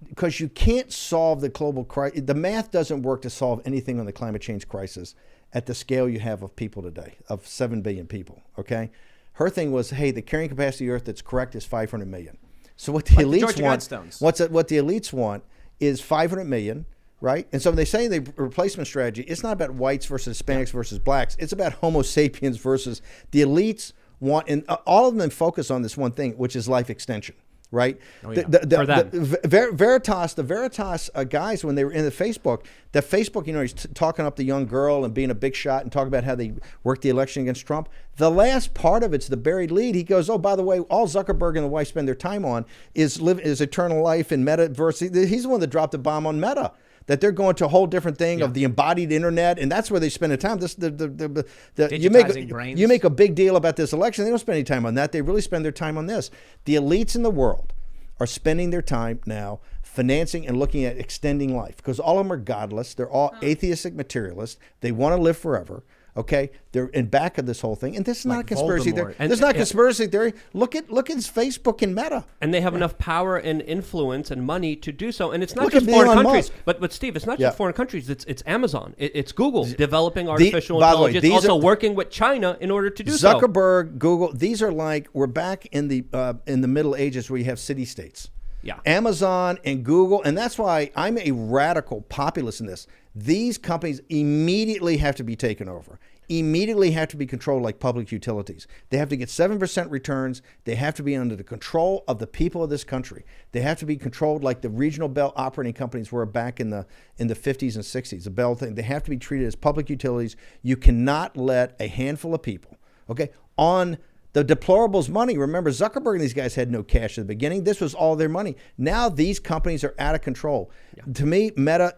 because you can't solve the global crisis, the math doesn't work to solve anything on the climate change crisis at the scale you have of people today, of 7 billion people, okay? Her thing was, hey, the carrying capacity of the Earth that's correct is 500 million. So what the elites want, what the elites want is 500 million, right? And so when they say the replacement strategy, it's not about whites versus Hispanics versus blacks. It's about Homo sapiens versus the elites want, and all of them focus on this one thing, which is life extension. Right? For them. The Veritas guys, when they were in the Facebook, he's talking up the young girl and being a big shot and talking about how they worked the election against Trump. The last part of it's the buried lead. He goes, oh, by the way, all Zuckerberg and the wife spend their time on is eternal life and metaverse. He's the one that dropped the bomb on Meta. That they're going to a whole different thing of the embodied internet, and that's where they spend the time. You make a big deal about this election. They don't spend any time on that. They really spend their time on this. The elites in the world are spending their time now financing and looking at extending life because all of them are godless. They're all atheistic materialists. They want to live forever. Okay, they're in back of this whole thing, and this is not a conspiracy theory. This is not conspiracy theory. Look at Facebook and Meta, and they have enough power and influence and money to do so. And it's not just foreign countries, but Steve, it's not just foreign countries. It's Amazon, it's Google developing artificial intelligence, also working with China in order to do so. Zuckerberg, Google, these are like we're back in the Middle Ages where you have city states. Yeah, Amazon and Google, and that's why I'm a radical populist in this. These companies immediately have to be taken over, immediately have to be controlled like public utilities. They have to get 7% returns. They have to be under the control of the people of this country. They have to be controlled like the regional Bell operating companies were back in the 50s and 60s. The Bell thing. They have to be treated as public utilities. You cannot let a handful of people, okay, on the deplorables money. Remember, Zuckerberg and these guys had no cash at the beginning. This was all their money. Now these companies are out of control. Yeah. To me, Meta,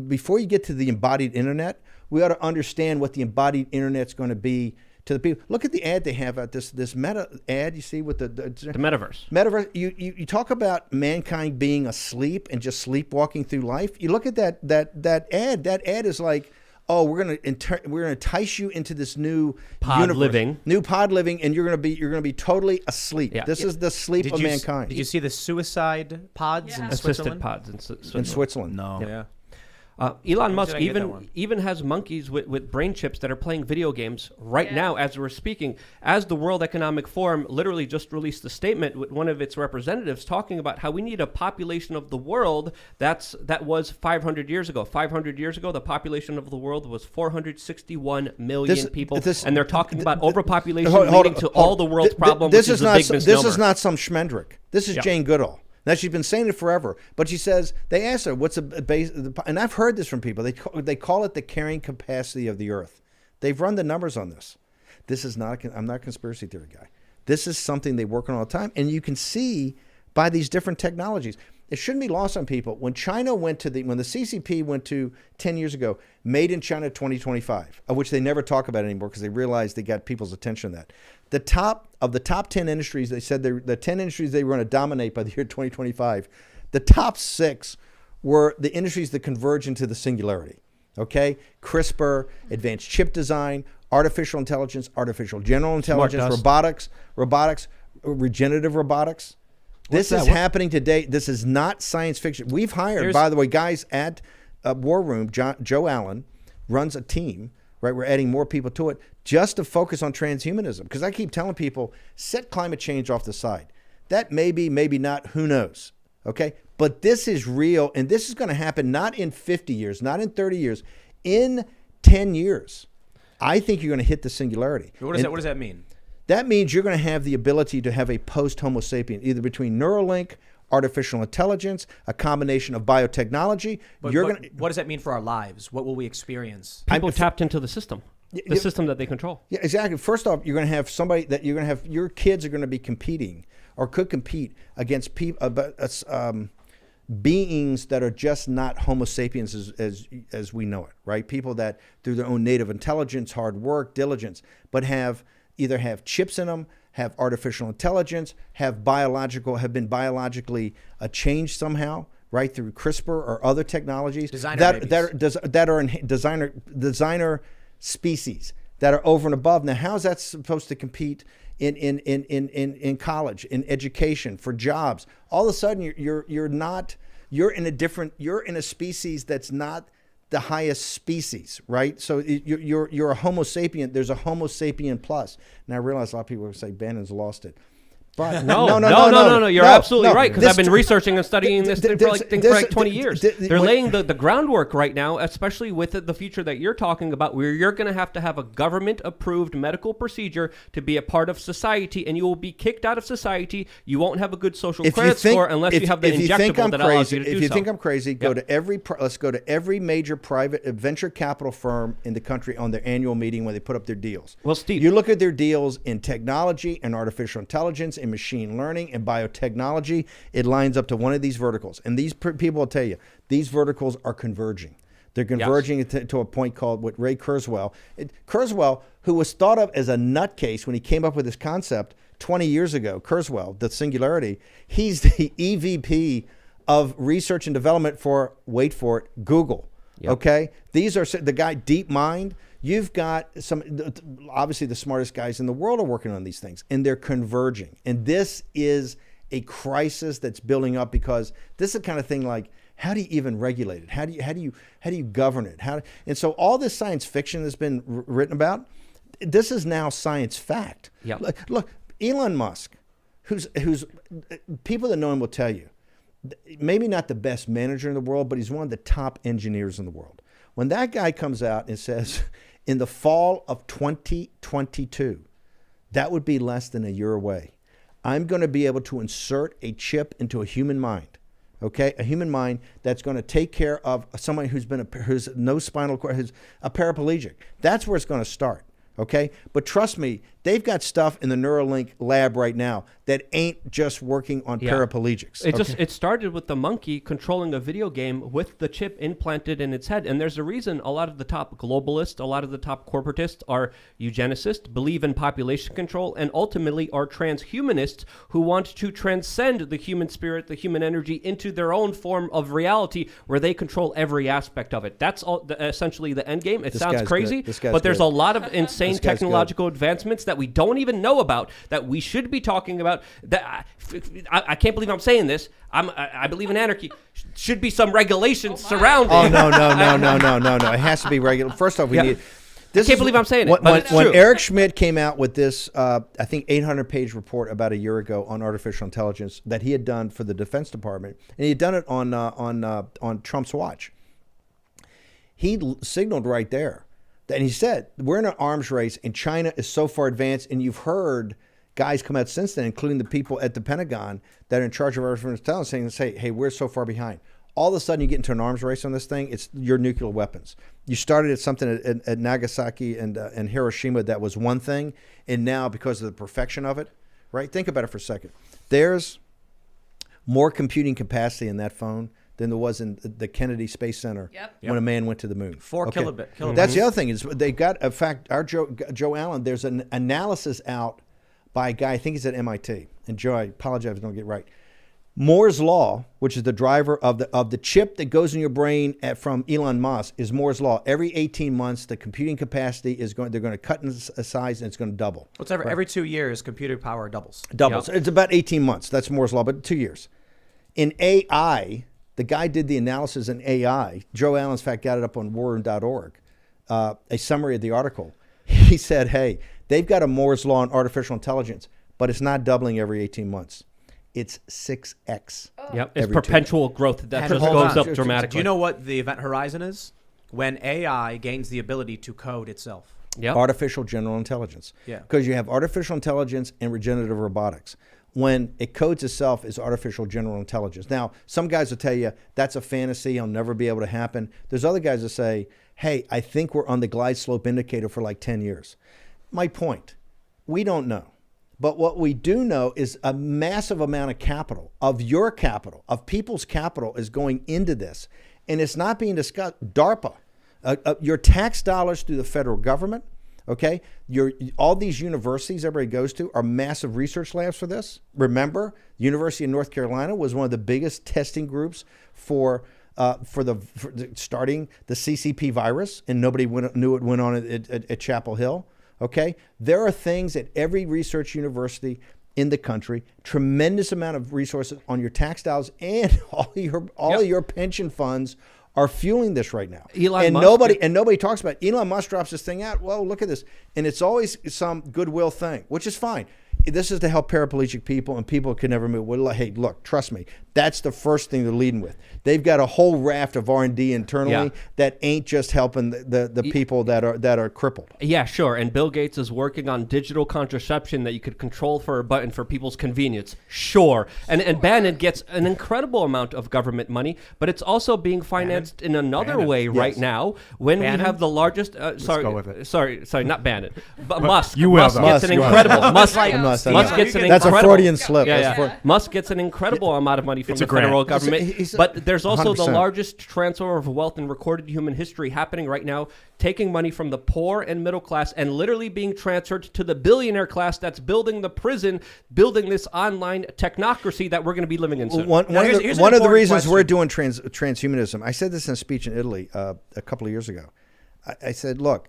before you get to the embodied internet, we ought to understand what the embodied internet's going to be to the people. Look at the ad they have at this Meta ad. You see with the metaverse. Metaverse. You talk about mankind being asleep and just sleepwalking through life. You look at that ad. That ad is like, oh, we're gonna entice you into this new pod living, and you're gonna be totally asleep. Yeah. This is the sleep of mankind. Did you see the suicide pods in assisted Switzerland? pods in Switzerland? No. Yeah. Elon Musk did I get that one? even has monkeys with brain chips that are playing video games right now as we're speaking. As the World Economic Forum literally just released a statement with one of its representatives talking about how we need a population of the world that was 500 years ago. 500 years ago, the population of the world was 461 million people, and they're talking about overpopulation leading to all the world's problems. This is not some schmendrick. This is Jane Goodall. Now, she's been saying it forever, but she says, they asked her, what's the base, and I've heard this from people, they call it the carrying capacity of the earth. They've run the numbers on this. This is not, I'm not a conspiracy theory guy. This is something they work on all the time, and you can see by these different technologies. It shouldn't be lost on people. When China when the CCP went to 10 years ago, made in China 2025, of which they never talk about anymore because they realized they got people's attention on that. The top 10 industries, they said the 10 industries they were going to dominate by the year 2025, the top 6 were the industries that converge into the singularity. Okay? CRISPR, advanced chip design, artificial intelligence, artificial general intelligence, robotics, regenerative robotics. This is happening today. This is not science fiction. We've hired, by the way, guys at War Room. Joe Allen runs a team, right? We're adding more people to it just to focus on transhumanism. Because I keep telling people, set climate change off the side. That maybe not, who knows? Okay? But this is real, and this is going to happen not in 50 years, not in 30 years, in 10 years. I think you're going to hit the singularity. What does that mean? That means you're going to have the ability to have a post-Homo sapien, either between Neuralink, artificial intelligence, a combination of biotechnology. But what does that mean for our lives? What will we experience? People tapped into the system. The system that they control. Yeah, exactly. First off, you're going to have somebody that you're going to have, your kids are going to be competing or could compete against beings that are just not Homo sapiens as we know it, right? People that through their own native intelligence, hard work, diligence, but either have chips in them, have artificial intelligence, have been biologically changed somehow, right, through CRISPR or other technologies that are in designer species that are over and above. Now, how's that supposed to compete in college, in education, for jobs? All of a sudden, you're in a species that's not the highest species, right? So you're a Homo sapien. There's a Homo sapien plus. Now I realize a lot of people will say Bannon's lost it. But no. You're absolutely right, because I've been researching and studying this thing for like 20 years. They're laying the groundwork right now, especially with the future that you're talking about, where you're going to have a government-approved medical procedure to be a part of society, and you will be kicked out of society. You won't have a good social credit score unless you have the injectable that allows you to do so. If you think I'm crazy, let's go to every major private venture capital firm in the country on their annual meeting when they put up their deals. Well, Steve, you look at their deals in technology and artificial intelligence, in machine learning and biotechnology, it lines up to one of these verticals. And these people will tell you, these verticals are converging. They're converging to a point called what Ray Kurzweil, who was thought of as a nutcase when he came up with this concept 20 years ago, Kurzweil, the singularity, he's the EVP of research and development for, wait for it, Google. Yep. Okay? These are the guy, DeepMind. You've got obviously the smartest guys in the world are working on these things, and they're converging. And this is a crisis that's building up, because this is the kind of thing like, how do you even regulate it? How do you govern it? And so all this science fiction that's been written about, this is now science fact. Yep. Look, Elon Musk, who's people that know him will tell you, maybe not the best manager in the world, but he's one of the top engineers in the world. When that guy comes out and says, in the fall of 2022, that would be less than a year away, I'm going to be able to insert a chip into a human mind, okay? A human mind that's going to take care of somebody who's no spinal cord, who's a paraplegic. That's where it's going to start, okay? But trust me, they've got stuff in the Neuralink lab right now that ain't just working on paraplegics. It started with the monkey controlling a video game with the chip implanted in its head. And there's a reason a lot of the top globalists, a lot of the top corporatists are eugenicists, believe in population control, and ultimately are transhumanists who want to transcend the human spirit, the human energy, into their own form of reality where they control every aspect of it. That's essentially the end game. It sounds crazy, but there's a lot of insane technological advancements that that we don't even know about, that we should be talking about. That I can't believe I'm saying this. I believe in anarchy. Should be some regulations surrounding. Oh, no. It has to be regular. First off, we need... I can't believe I'm saying it, but it's when true. Eric Schmidt came out with this, I think 800-page report about a year ago on artificial intelligence that he had done for the Defense Department, and he had done it on Trump's watch. He signaled right there, and he said, we're in an arms race, and China is so far advanced, and you've heard guys come out since then, including the people at the Pentagon that are in charge of artificial intelligence, saying, hey, we're so far behind. All of a sudden, you get into an arms race on this thing. It's your nuclear weapons. You started at something at Nagasaki and Hiroshima that was one thing, and now because of the perfection of it, right? Think about it for a second. There's more computing capacity in that phone than there was in the Kennedy Space Center when a man went to the moon. 4 kilobytes. That's the other thing is they got, in fact, our Joe Allen. There's an analysis out by a guy. I think he's at MIT. And Joe, I apologize if I don't get it right. Moore's law, which is the driver of the chip that goes in your brain from Elon Musk, is Moore's law. Every 18 months, the computing capacity is going. They're going to cut in size, and it's going to double. What's every 2 years, computer power doubles. Doubles. Yep. It's about 18 months. That's Moore's law, but 2 years. In AI, the guy did the analysis in AI. Joe Allen, in fact, got it up on warroom.org. A summary of the article. He said, "Hey, they've got a Moore's law in artificial intelligence, but it's not doubling every 18 months." It's 6x. Yep, it's perpetual growth that just goes up dramatically. Do you know what the event horizon is? When AI gains the ability to code itself. Yep. Artificial general intelligence. Yeah. Because you have artificial intelligence and regenerative robotics. When it codes itself is artificial general intelligence. Now, some guys will tell you that's a fantasy. It'll never be able to happen. There's other guys that say, hey, I think we're on the glide slope indicator for like 10 years. My point, we don't know. But what we do know is a massive amount of capital, of your capital, of people's capital is going into this. And it's not being discussed. DARPA, your tax dollars through the federal government, okay? All these universities everybody goes to are massive research labs for this. Remember, the University of North Carolina was one of the biggest testing groups for starting the CCP virus, and nobody knew it went on at Chapel Hill. Okay, there are things at every research university in the country, tremendous amount of resources on your tax dollars, and all of your pension funds are fueling this right now. Nobody talks about it. Elon Musk drops this thing out. Well, look at this, and it's always some goodwill thing, which is fine. This is to help paraplegic people, and people can never move. Well, hey, look, trust me. That's the first thing they're leading with. They've got a whole raft of R&D internally that ain't just helping the people that are crippled. Yeah, sure. And Bill Gates is working on digital contraception that you could control for a button for people's convenience. Sure. And Bannon gets an incredible amount of government money, but it's also being financed in another way right now when we have the largest. Sorry, not Bannon, but Musk. Musk gets an incredible. Musk gets an incredible. That's a Freudian slip. Musk gets an incredible amount of money from the federal government. But there's also 100%. The largest transfer of wealth in recorded human history happening right now, taking money from the poor and middle class and literally being transferred to the billionaire class that's building the prison, building this online technocracy that we're going to be living in soon. One of the reasons we're doing transhumanism, I said this in a speech in Italy a couple of years ago. I said, look,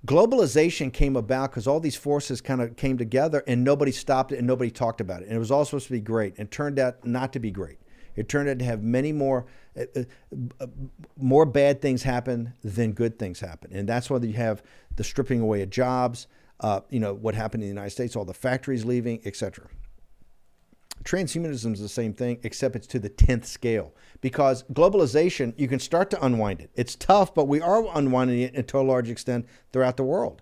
globalization came about because all these forces kind of came together and nobody stopped it and nobody talked about it. And it was all supposed to be great. And it turned out not to be great. It turned out to have many more bad things happen than good things happen. And that's why you have the stripping away of jobs, what happened in the United States, all the factories leaving, etc. Transhumanism is the same thing, except it's to the 10th scale. Because globalization, you can start to unwind it. It's tough, but we are unwinding it to a large extent throughout the world.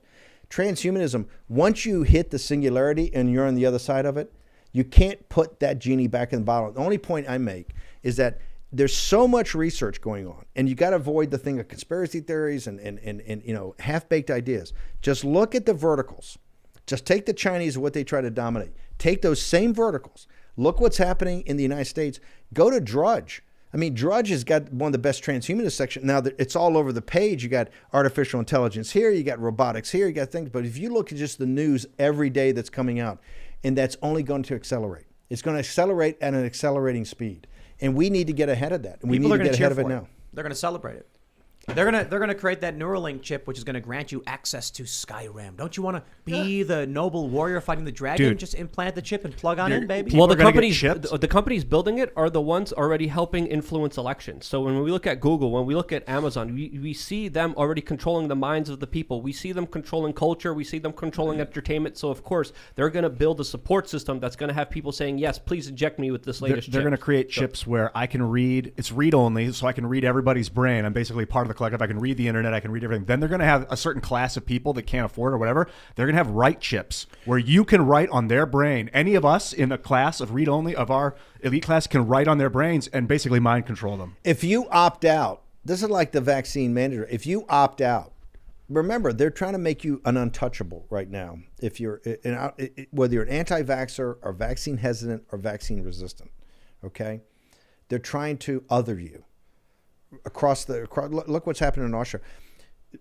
Transhumanism, once you hit the singularity and you're on the other side of it, you can't put that genie back in the bottle. The only point I make is that there's so much research going on, and you got to avoid the thing of conspiracy theories and half-baked ideas. Just look at the verticals. Just take the Chinese and what they try to dominate. Take those same verticals. Look what's happening in the United States. Go to Drudge. I mean, Drudge has got one of the best transhumanist sections. Now, it's all over the page. You got artificial intelligence here. You got robotics here. You got things. But if you look at just the news every day that's coming out, and that's only going to accelerate. It's going to accelerate at an accelerating speed. And we need to get ahead of that. And we need to get ahead of it now. They're going to celebrate it. They're gonna create that Neuralink chip, which is gonna grant you access to Skyrim. Don't you want to be the noble warrior fighting the dragon? Dude. Just implant the chip and plug on in, baby. Well, People the are gonna get companies, chips. the companies building it are the ones already helping influence elections. So when we look at Google, when we look at Amazon, we see them already controlling the minds of the people. We see them controlling culture. We see them controlling entertainment. So of course, they're going to build a support system that's going to have people saying, yes, please inject me with this latest They're chip. going to create chips where I can read. It's read only, so I can read everybody's brain. I'm basically part of the collective. I can read the internet. I can read everything. Then they're going to have a certain class of people that can't afford or whatever. They're going to have write chips where you can write on their brain. Any of us in a class of read only of our elite class can write on their brains and basically mind control them. If you opt out, this is like the vaccine mandate. If you opt out, remember, they're trying to make you an untouchable right now. If you're whether you're an anti-vaxxer or vaccine hesitant or vaccine resistant, okay? They're trying to other you across. Look what's happening in Austria.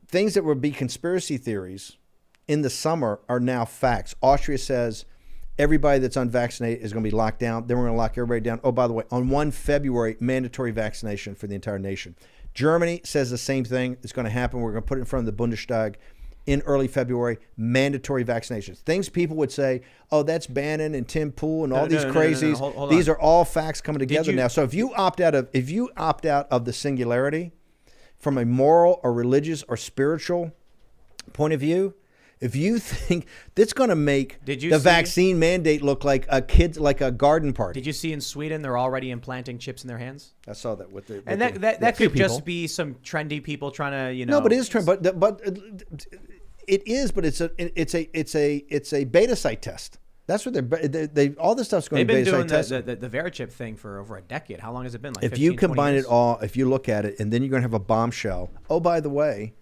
Things that would be conspiracy theories in the summer are now facts. Austria says everybody that's unvaccinated is going to be locked down. Then we're going to lock everybody down. Oh, by the way, on 1 February, mandatory vaccination for the entire nation. Germany says the same thing. It's going to happen. We're going to put it in front of the Bundestag in early February. Mandatory vaccinations. Things people would say, oh, that's Bannon and Tim Pool and all these crazies. Hold These on. are all facts coming together you- now. So if you opt out of the singularity from a moral or religious or spiritual point of view, if you think that's going to make Did you the see- vaccine mandate look like a garden party. Did you see in Sweden they're already implanting chips in their hands? I saw that with the And with that few could just people. be some trendy people trying to, no, but it is trend. But it is. But it's a beta site test. That's what they all this stuff's going They've to been beta doing site test. the Verichip thing for over a decade. How long has it been? Like If 15, you 20 combine years? it all, if you look at it, and then you're going to have a bombshell. Oh, by the way,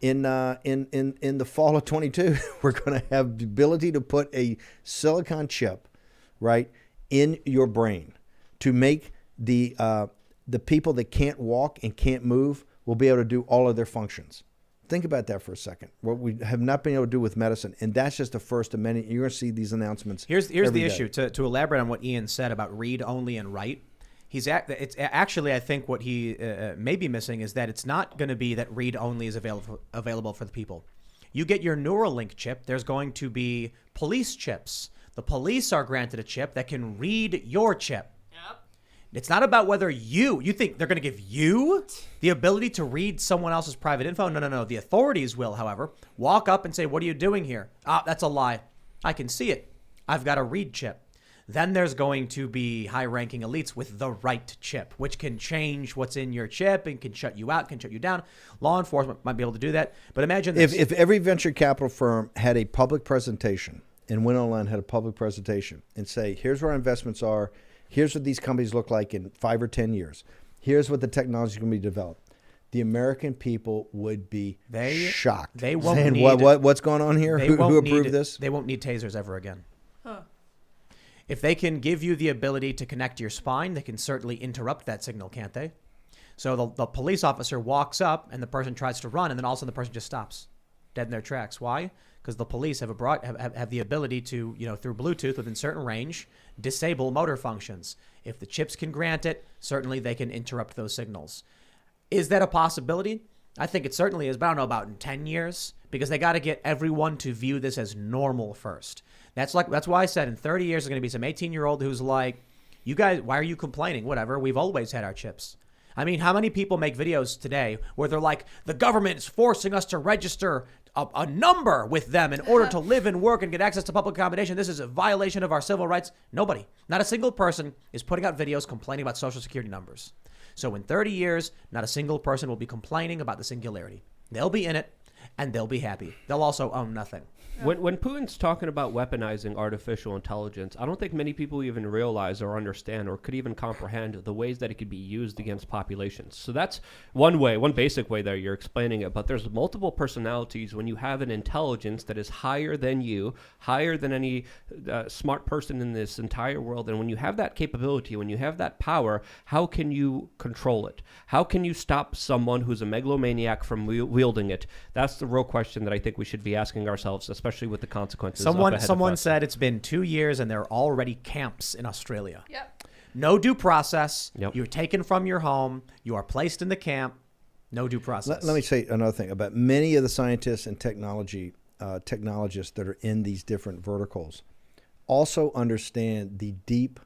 in the fall of 22, we're going to have the ability to put a silicon chip, right, in your brain to make the people that can't walk and can't move will be able to do all of their functions. Think about that for a second. What we have not been able to do with medicine, and that's just the first of many. You're going to see these announcements. Here's every the day. issue. To elaborate on what Ian said about read only and write, it's actually, I think what he may be missing is that it's not going to be that read only is available for the people. You get your Neuralink chip. There's going to be police chips. The police are granted a chip that can read your chip. It's not about whether you think they're going to give you the ability to read someone else's private info. No. The authorities will, however, walk up and say, what are you doing here? Ah, that's a lie. I can see it. I've got a read chip. Then there's going to be high-ranking elites with the right chip, which can change what's in your chip and can shut you out, can shut you down. Law enforcement might be able to do that. But imagine this. If every venture capital firm had a public presentation and went online, had a public presentation and say, here's where our investments are, here's what these companies look like in 5 or 10 years, here's what the technology is going to be developed, the American people would be shocked. They won't saying, need, what's going on here? Who approved this? They won't need tasers ever again. If they can give you the ability to connect to your spine, they can certainly interrupt that signal, can't they? So the police officer walks up and the person tries to run, and then all of a sudden the person just stops dead in their tracks. Why? Because the police have the ability to, through Bluetooth within certain range, disable motor functions. If the chips can grant it, certainly they can interrupt those signals. Is that a possibility? I think it certainly is, but I don't know about in 10 years, because they got to get everyone to view this as normal first. That's why I said in 30 years there's going to be some 18-year-old who's like, you guys, why are you complaining? Whatever, we've always had our chips. I mean, how many people make videos today where they're like, the government is forcing us to register a number with them in order to live and work and get access to public accommodation. This is a violation of our civil rights. Nobody, not a single person is putting out videos complaining about Social Security numbers. So in 30 years, not a single person will be complaining about the singularity. They'll be in it and they'll be happy. They'll also own nothing. When Putin's talking about weaponizing artificial intelligence, I don't think many people even realize or understand or could even comprehend the ways that it could be used against populations. So that's one basic way that you're explaining it. But there's multiple personalities when you have an intelligence that is higher than you, higher than any smart person in this entire world. And when you have that capability, when you have that power, how can you control it? How can you stop someone who's a megalomaniac from wielding it? That's the real question that I think we should be asking ourselves, especially with the consequences. Someone said it's been 2 years and there are already camps in Australia. Yep. No due process. Yep. You're taken from your home. You are placed in the camp. No due process. Let me say another thing about many of the scientists and technologists that are in these different verticals also understand the deep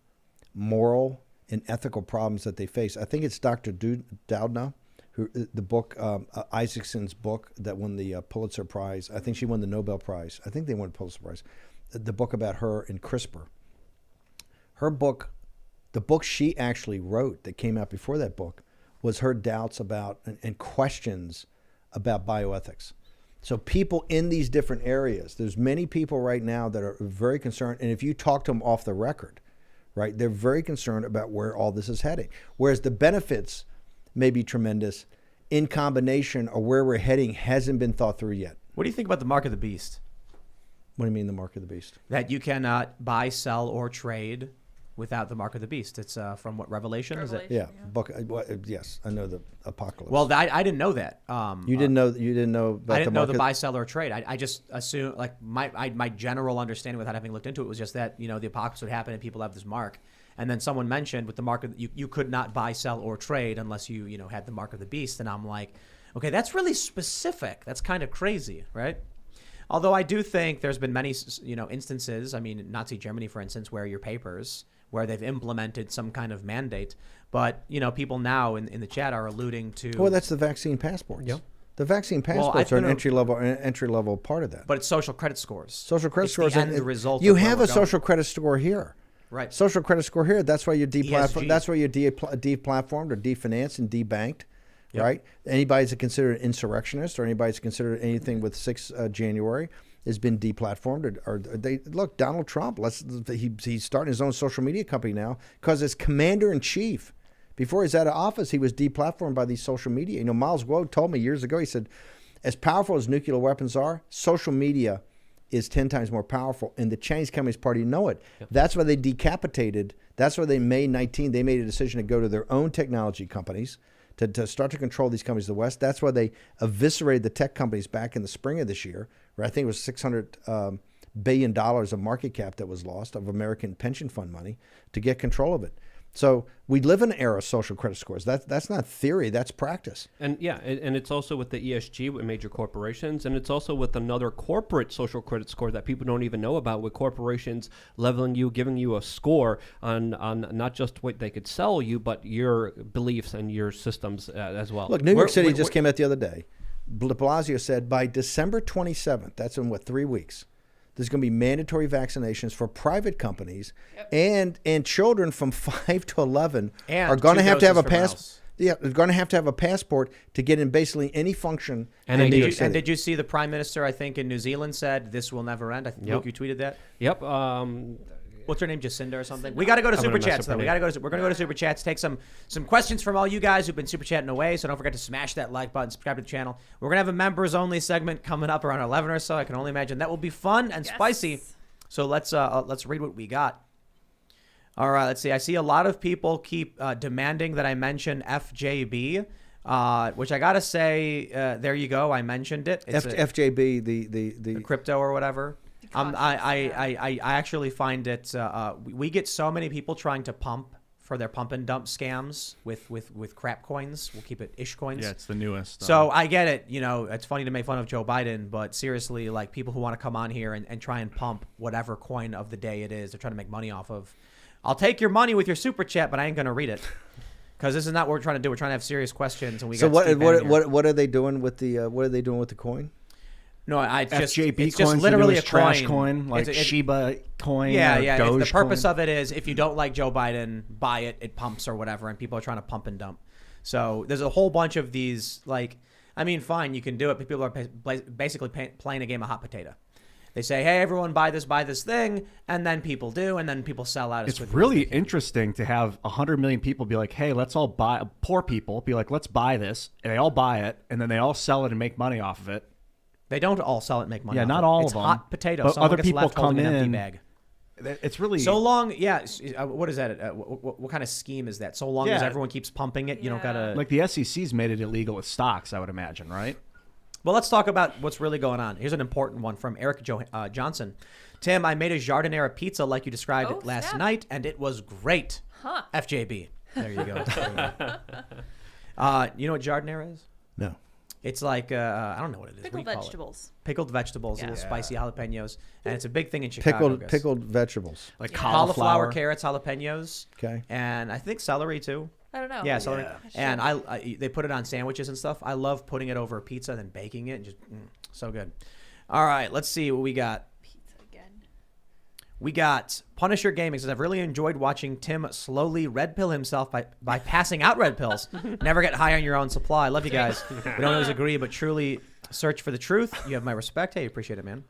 moral and ethical problems that they face. I think it's Dr. Doudna, who the book, Isaacson's book that won the Pulitzer Prize. I think she won the Nobel Prize. I think they won the Pulitzer Prize. The book about her and CRISPR. Her book, the book she actually wrote that came out before that book, was her doubts about and questions about bioethics. So people in these different areas, there's many people right now that are very concerned, and if you talk to them off the record, right, they're very concerned about where all this is heading. Whereas the benefits may be tremendous, in combination or where we're heading hasn't been thought through yet. What do you think about the mark of the beast? What do you mean the mark of the beast? That you cannot buy, sell, or trade without the mark of the beast. It's from what, Revelation? Is it? Yeah, book. Yes, I know the Apocalypse. Well, I didn't know that. You didn't know. You didn't know about I didn't the know mark the buy, sell, or trade. I just assumed, like my general understanding without having looked into it was just that, the apocalypse would happen and people have this mark. And then someone mentioned with the mark of, you could not buy, sell, or trade unless you had the mark of the beast. And I'm like, okay, that's really specific. That's kind of crazy, right? Although I do think there's been many, instances. I mean, Nazi Germany, for instance, where your papers, where they've implemented some kind of mandate. But, people now in the chat are alluding to. Well, that's the vaccine passports. Yep. The vaccine passports are an entry level part of that. But it's social credit scores. Social credit It's scores. the end result. You of where have we're a going. social credit score here. Right. Social credit score here. That's why you're deplatformed. ESG. That's why you're deplatformed or definanced and debanked. Yep. Right. Anybody that's considered an insurrectionist or anybody that's considered anything with 6 January has been deplatformed. Or they look, Donald Trump. He's starting his own social media company now because as commander in chief, before he's out of office, he was deplatformed by these social media. Miles Wood told me years ago. He said, as powerful as nuclear weapons are, social media is 10 times more powerful, and the Chinese Communist Party know it. Yep. That's why they decapitated. That's why May 19, they made a decision to go to their own technology companies to start to control these companies in the West. That's why they eviscerated the tech companies back in the spring of this year, where I think it was $600 billion of market cap that was lost of American pension fund money to get control of it. So we live in an era of social credit scores. That's not theory, that's practice. And and it's also with the ESG with major corporations, and it's also with another corporate social credit score that people don't even know about, with corporations leveling you, giving you a score on not just what they could sell you, but your beliefs and your systems as well. Look, New York City just came out the other day. De Blasio said by December 27th, that's in 3 weeks, there's going to be mandatory vaccinations for private companies, and children from 5 to 11 are going to have to have a passport. Yeah, they're going to have a passport to get in basically any function. And did you see the Prime Minister, I think, in New Zealand said this will never end? I think you tweeted that. Yep. What's her name, Jacinda or something? We got to go to Super Chats, though. We're going to go to Super Chats, take some questions from all you guys who've been Super Chatting away, so don't forget to smash that like button, subscribe to the channel. We're going to have a members-only segment coming up around 11 or so. I can only imagine that will be fun and spicy. So let's read what we got. All right, let's see. I see a lot of people keep demanding that I mention FJB, which I got to say, there you go. I mentioned it. It's FJB, the crypto or whatever. I actually find it. We get so many people trying to pump for their pump and dump scams with crap coins. We'll keep it ish coins. Yeah, it's the newest. So I get it. It's funny to make fun of Joe Biden, but seriously, like people who want to come on here and try and pump whatever coin of the day it is they're trying to make money off of. I'll take your money with your super chat, but I ain't gonna read it because this is not what we're trying to do. We're trying to have serious questions, and we. So got what are they doing with the coin? No, it's FJB just literally a trash coin, like Shiba coin. Yeah. Doge The purpose coin. of it is if you don't like Joe Biden, buy it. It pumps or whatever, and people are trying to pump and dump. So there's a whole bunch of these. Fine, you can do it, but people are basically playing a game of hot potato. They say, "Hey, everyone, buy this thing," and then people do, and then people sell out. It's really interesting to have 100 million people be like, "Hey, let's all buy." Poor people be like, "Let's buy this," and they all buy it, and then they all sell it and make money off of it. They don't all sell it and make money. Yeah, off not it. all It's of them. hot potato. But Someone other gets people left come holding an empty in. bag. It's really So long, yeah. What is that? What kind of scheme is that? So long as everyone keeps pumping it, you don't gotta. like the SEC's made it illegal with stocks, I would imagine, right? Well, let's talk about what's really going on. Here's an important one from Eric Johnson. Tim, I made a jardinera pizza like you described it last night, and it was great. Huh. FJB. There you go. You know what jardinera is? No. It's like I don't know what it is. Pickled What do you call it? vegetables. Pickled vegetables, Yeah. little spicy jalapenos, and it's a big thing in Chicago. I guess. Pickled vegetables. Like cauliflower, carrots, jalapenos, Okay. and I think celery too. I don't know. Yeah, celery. And they put it on sandwiches and stuff. I love putting it over pizza and then baking it, and just so good. All right, let's see what we got. Pizza again. We got Punisher Gaming says, I've really enjoyed watching Tim slowly red pill himself by passing out red pills. Never get high on your own supply. I love you guys. We don't always agree, but truly search for the truth. You have my respect. Hey, appreciate it, man.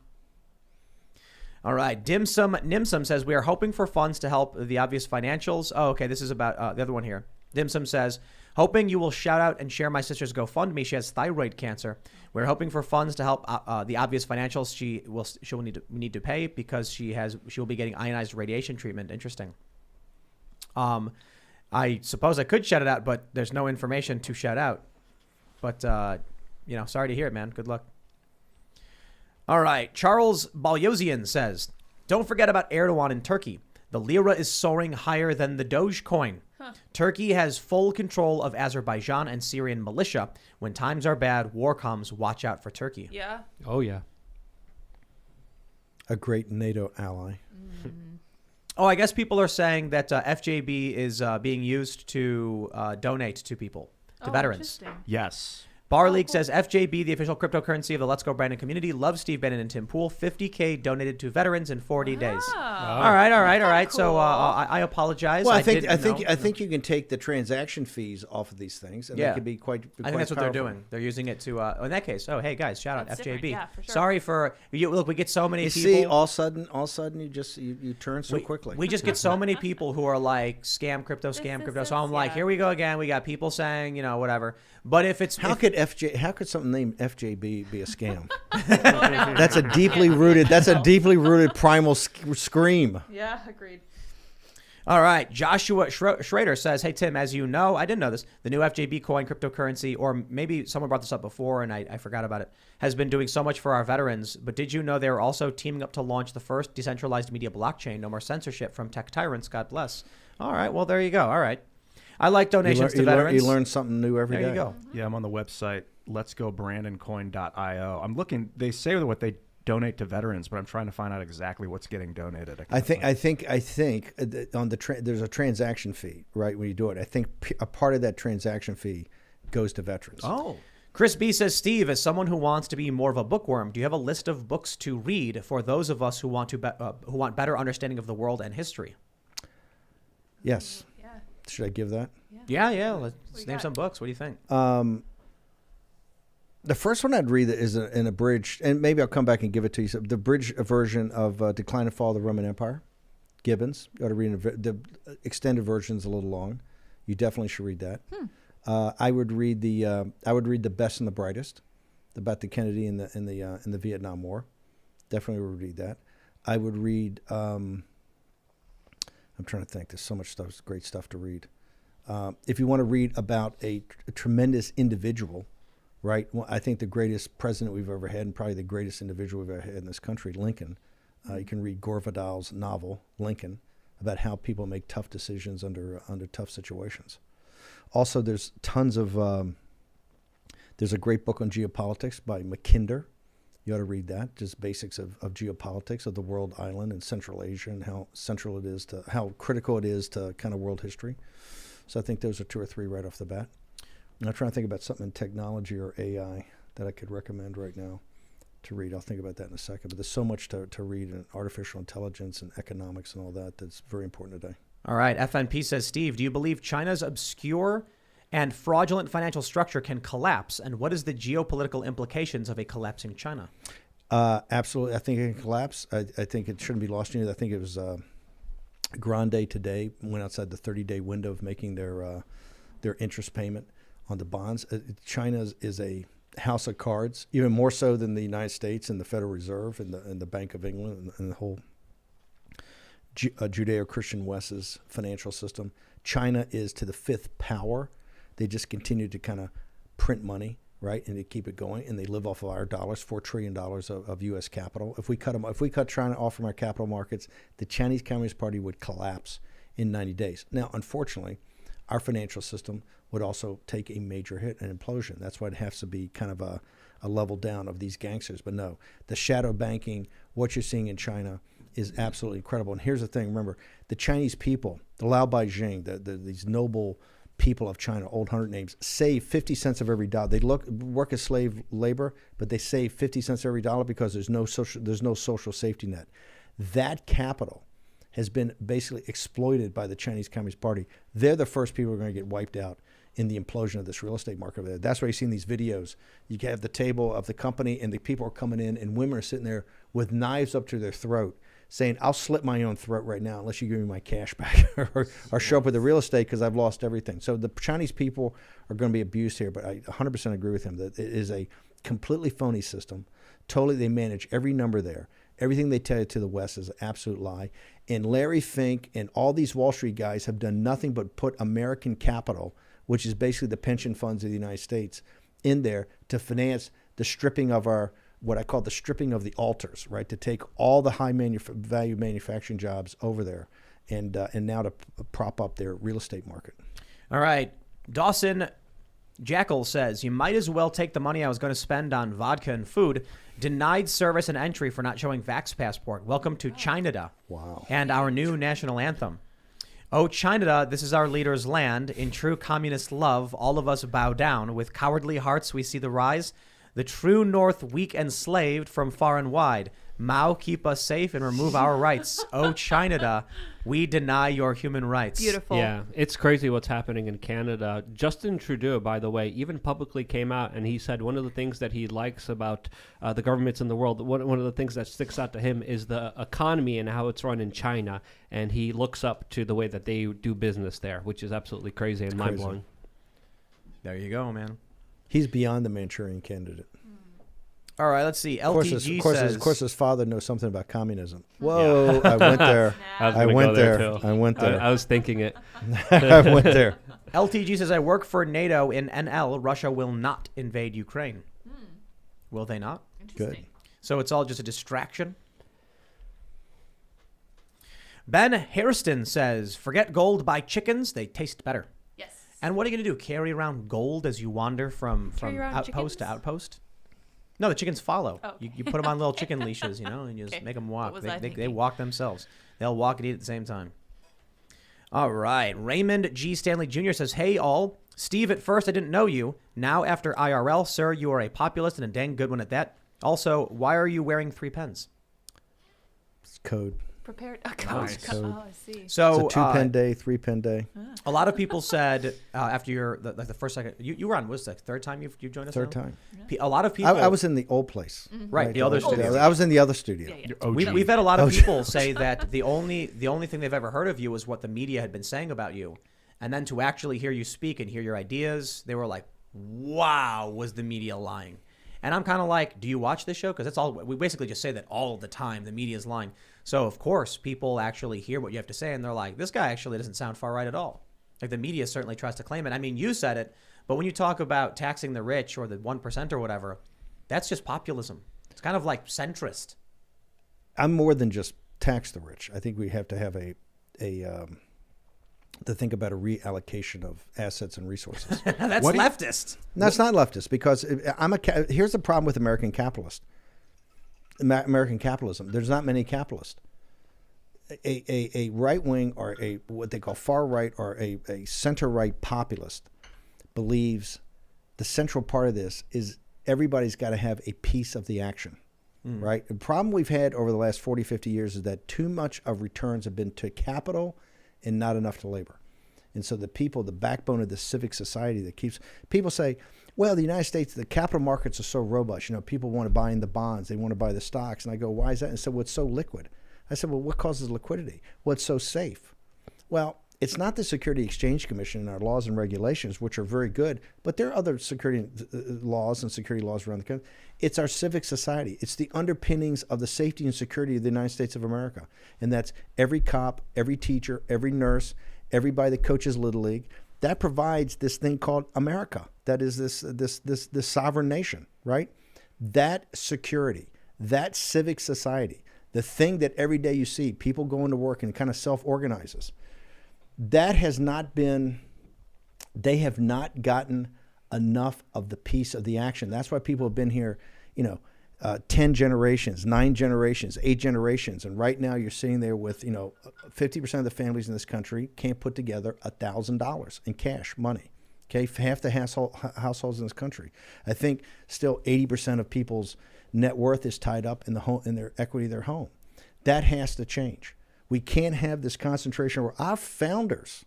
All right. Nimsum says, we are hoping for funds to help the obvious financials. Oh, okay. This is about the other one here. Dimsum says, hoping you will shout out and share my sister's GoFundMe. She has thyroid cancer. We're hoping for funds to help the obvious financials. She will need to pay because she will be getting ionized radiation treatment. Interesting. I suppose I could shout it out, but there's no information to shout out. But sorry to hear it, man. Good luck. All right. Charles Balyosian says, don't forget about Erdogan in Turkey. The lira is soaring higher than the Dogecoin. Turkey has full control of Azerbaijan and Syrian militia. When times are bad, war comes. Watch out for Turkey. Yeah. Oh, yeah. A great NATO ally. Oh, I guess people are saying that FJB is being used to donate to people, to veterans. Interesting. Yes. Bar League says FJB, the official cryptocurrency of the Let's Go Brandon community, loves Steve Bannon and Tim Pool. 50K donated to veterans in 40 days. All right. So I apologize. Well, I think you can take the transaction fees off of these things, and Yeah. they could be quite. I think that's what they're doing. They're using it to. In that case, hey guys, shout out That's FJB. different. Yeah, for sure. Sorry for you. Look, we get so many You people. see, all of a sudden, you turn so quickly. We just get so many people who are like scam crypto. So I'm like, here we go again. We got people saying, whatever. But if it's How could something named FJB be a scam? That's a deeply rooted primal scream. Yeah, agreed. All right. Joshua Schrader says, hey, Tim, as you know, I didn't know this, the new FJB coin cryptocurrency, or maybe someone brought this up before and I forgot about it, has been doing so much for our veterans. But did you know they are also teaming up to launch the first decentralized media blockchain? No more censorship from tech tyrants. God bless. All right. Well, there you go. All right. I like donations to veterans. You learn something new every day. There you go. Yeah, I'm on the website, letsgobrandoncoin.io. I'm looking, they say what they donate to veterans, but I'm trying to find out exactly what's getting donated. I think on there's a transaction fee, right, when you do it. I think a part of that transaction fee goes to veterans. Oh. Chris B says, Steve, as someone who wants to be more of a bookworm, do you have a list of books to read for those of us who want better understanding of the world and history? Yes. Yeah. Should I give that? Yeah. Let's name some books. What do you think? The first one I'd read is an abridged, and maybe I'll come back and give it to you. So the abridged version of Decline and Fall of the Roman Empire, Gibbons. You ought to read the extended version's a little long. You definitely should read that. I would read the Best and the Brightest, about the Kennedy and the Vietnam War. Definitely would read that. I would read. I'm trying to think. There's so much stuff, great stuff to read. If you want to read about a tremendous individual, right? Well, I think the greatest president we've ever had, and probably the greatest individual we've ever had in this country, Lincoln. You can read Gore Vidal's novel, Lincoln, about how people make tough decisions under tough situations. Also, there's tons of. There's a great book on geopolitics by Mackinder. You ought to read that. Just basics of geopolitics of the world island and Central Asia, and how critical it is to kind of world history. So I think those are two or three right off the bat. I'm trying to think about something in technology or AI that I could recommend right now to read. I'll think about that in a second. But there's so much to read in artificial intelligence and economics and all that that's very important today. All right. FNP says, Steve, do you believe China's obscure and fraudulent financial structure can collapse? And what is the geopolitical implications of a collapsing China? Absolutely. I think it can collapse. I think it shouldn't be lost in it. I think it was Grande today went outside the 30-day window of making their interest payment on the bonds. China is a house of cards, even more so than the United States and the Federal Reserve and the Bank of England and the whole Judeo-Christian West's financial system. China is to the fifth power. They just continue to kind of print money, right, and they keep it going, and they live off of our dollars, $4 trillion of U.S. capital. If we cut China off from our capital markets, the Chinese Communist Party would collapse in 90 days. Now, unfortunately, our financial system would also take a major hit, an implosion. That's why it has to be kind of a level down of these gangsters. But no, the shadow banking, what you're seeing in China is absolutely incredible. And here's the thing, remember, the Chinese people, the Lao Baijing, these noble people of China, old 100 names, save 50 cents of every dollar. They work as slave labor, but they save 50 cents every dollar because there's no social safety net. That capital has been basically exploited by the Chinese Communist Party. They're the first people who are going to get wiped out in the implosion of this real estate market over there. That's why you see in these videos, you have the table of the company and the people are coming in and women are sitting there with knives up to their throat saying, I'll slit my own throat right now unless you give me my cash back or show up with the real estate because I've lost everything. So the Chinese people are going to be abused here, but I 100% agree with him that it is a completely phony system. Totally, they manage every number there. Everything they tell you to the West is an absolute lie. And Larry Fink and all these Wall Street guys have done nothing but put American capital, which is basically the pension funds of the United States, in there to finance the stripping of our, what I call the stripping of the altars, right? To take all the high value manufacturing jobs over there and now to prop up their real estate market. All right. Dawson Jackal says, you might as well take the money I was going to spend on vodka and food. Denied service and entry for not showing Vax passport. Welcome to China. Wow. And our new national anthem. Oh, China, this is our leader's land. In true communist love, all of us bow down. With cowardly hearts we see the rise. The true North weak and slaved from far and wide. Mao, keep us safe and remove our rights. Oh, China, we deny your human rights. Beautiful. Yeah, it's crazy what's happening in Canada. Justin Trudeau, by the way, even publicly came out and he said one of the things that he likes about the governments in the world, one of the things that sticks out to him is the economy and how it's run in China. And he looks up to the way that they do business there, which is absolutely crazy and mind-blowing. There you go, man. He's beyond the Manchurian Candidate. All right, let's see. LTG says... Of course, his father knows something about communism. Whoa, I went there. I went there. I was thinking it. I went there. LTG says, I work for NATO in NL. Russia will not invade Ukraine. Will they not? Good. So it's all just a distraction? Ben Hairston says, forget gold, buy chickens. They taste better. Yes. And what are you going to do? Carry around gold as you wander from outpost to outpost? No, the chickens follow. Oh, okay. You put them on little chicken leashes, and you just make them walk. They walk themselves. They'll walk and eat at the same time. All right. Raymond G. Stanley Jr. says, hey, all. Steve, at first I didn't know you. Now, after IRL, sir, you are a populist and a dang good one at that. Also, why are you wearing 3 pens? It's code. Prepared. Nice. Oh, I see. So it's a 2-pen day, 3-pen day. A lot of people said after the first second, you were on, was the third time you joined us? Third time. A lot of people. I was in the old place. Right, the other studio. I was in the other studio. Yeah. We've had a lot of people say that the only thing they've ever heard of you was what the media had been saying about you. And then to actually hear you speak and hear your ideas, they were like, wow, was the media lying? And I'm kind of like, do you watch this show? Because that's all we basically just say that all the time. The media is lying. So, of course, people actually hear what you have to say, and they're like, this guy actually doesn't sound far right at all. Like, the media certainly tries to claim it. I mean, you said it, but when you talk about taxing the rich or the 1% or whatever, that's just populism. It's kind of like centrist. I'm more than just tax the rich. I think we have to have to think about a reallocation of assets and resources. That's leftist. No, it's not leftist because here's the problem with American capitalism. There's not many capitalists. A right wing or a what they call far right or a center right populist believes the central part of this is everybody's got to have a piece of the action, right? The problem we've had over the last 40, 50 years is that too much of returns have been to capital and not enough to labor. And so the people, the backbone of the civic society that keeps, people say, well, the United States, the capital markets are so robust. People want to buy in the bonds. They want to buy the stocks. And I go, why is that? And so what's so liquid? I said, well, what causes liquidity? What's so safe? Well, it's not the Security Exchange Commission and our laws and regulations, which are very good, but there are other security laws and security laws around the country. It's our civic society. It's the underpinnings of the safety and security of the United States of America. And that's every cop, every teacher, every nurse, everybody that coaches Little League. That provides this thing called America. That is this sovereign nation, right? That security, that civic society, the thing that every day you see people going to work and kind of self-organizes, that has not been They have not gotten enough of the piece of the action. That's why people have been here, 10 generations, 9 generations, 8 generations. And right now you're sitting there with, 50% of the families in this country can't put together $1,000 in cash money. Okay, half the households in this country. I think still 80% of people's net worth is tied up in their equity of their home. That has to change. We can't have this concentration where our founders,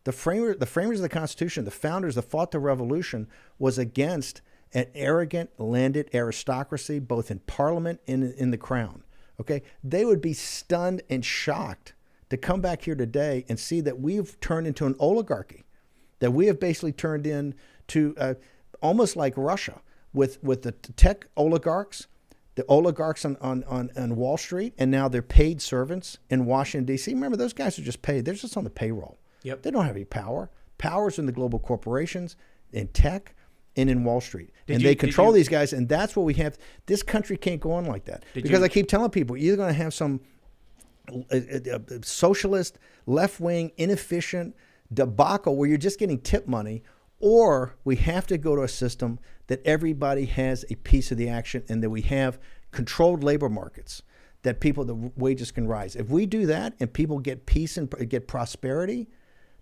the framers of the Constitution, the founders that fought the revolution, was against an arrogant landed aristocracy, both in Parliament and in the Crown. Okay, they would be stunned and shocked to come back here today and see that we've turned into an oligarchy, that we have basically turned into almost like Russia with the tech oligarchs, the oligarchs on Wall Street, and now they're paid servants in Washington, D.C. Remember, those guys are just paid. They're just on the payroll. Yep. They don't have any power. Power's in the global corporations, in tech, and in Wall Street. They control these guys, and that's what we have. This country can't go on like that. Because I keep telling people, you're going to have some socialist, left-wing, inefficient debacle where you're just getting tip money, or we have to go to a system that everybody has a piece of the action and that we have controlled labor markets, that the wages can rise. If we do that and people get peace and get prosperity,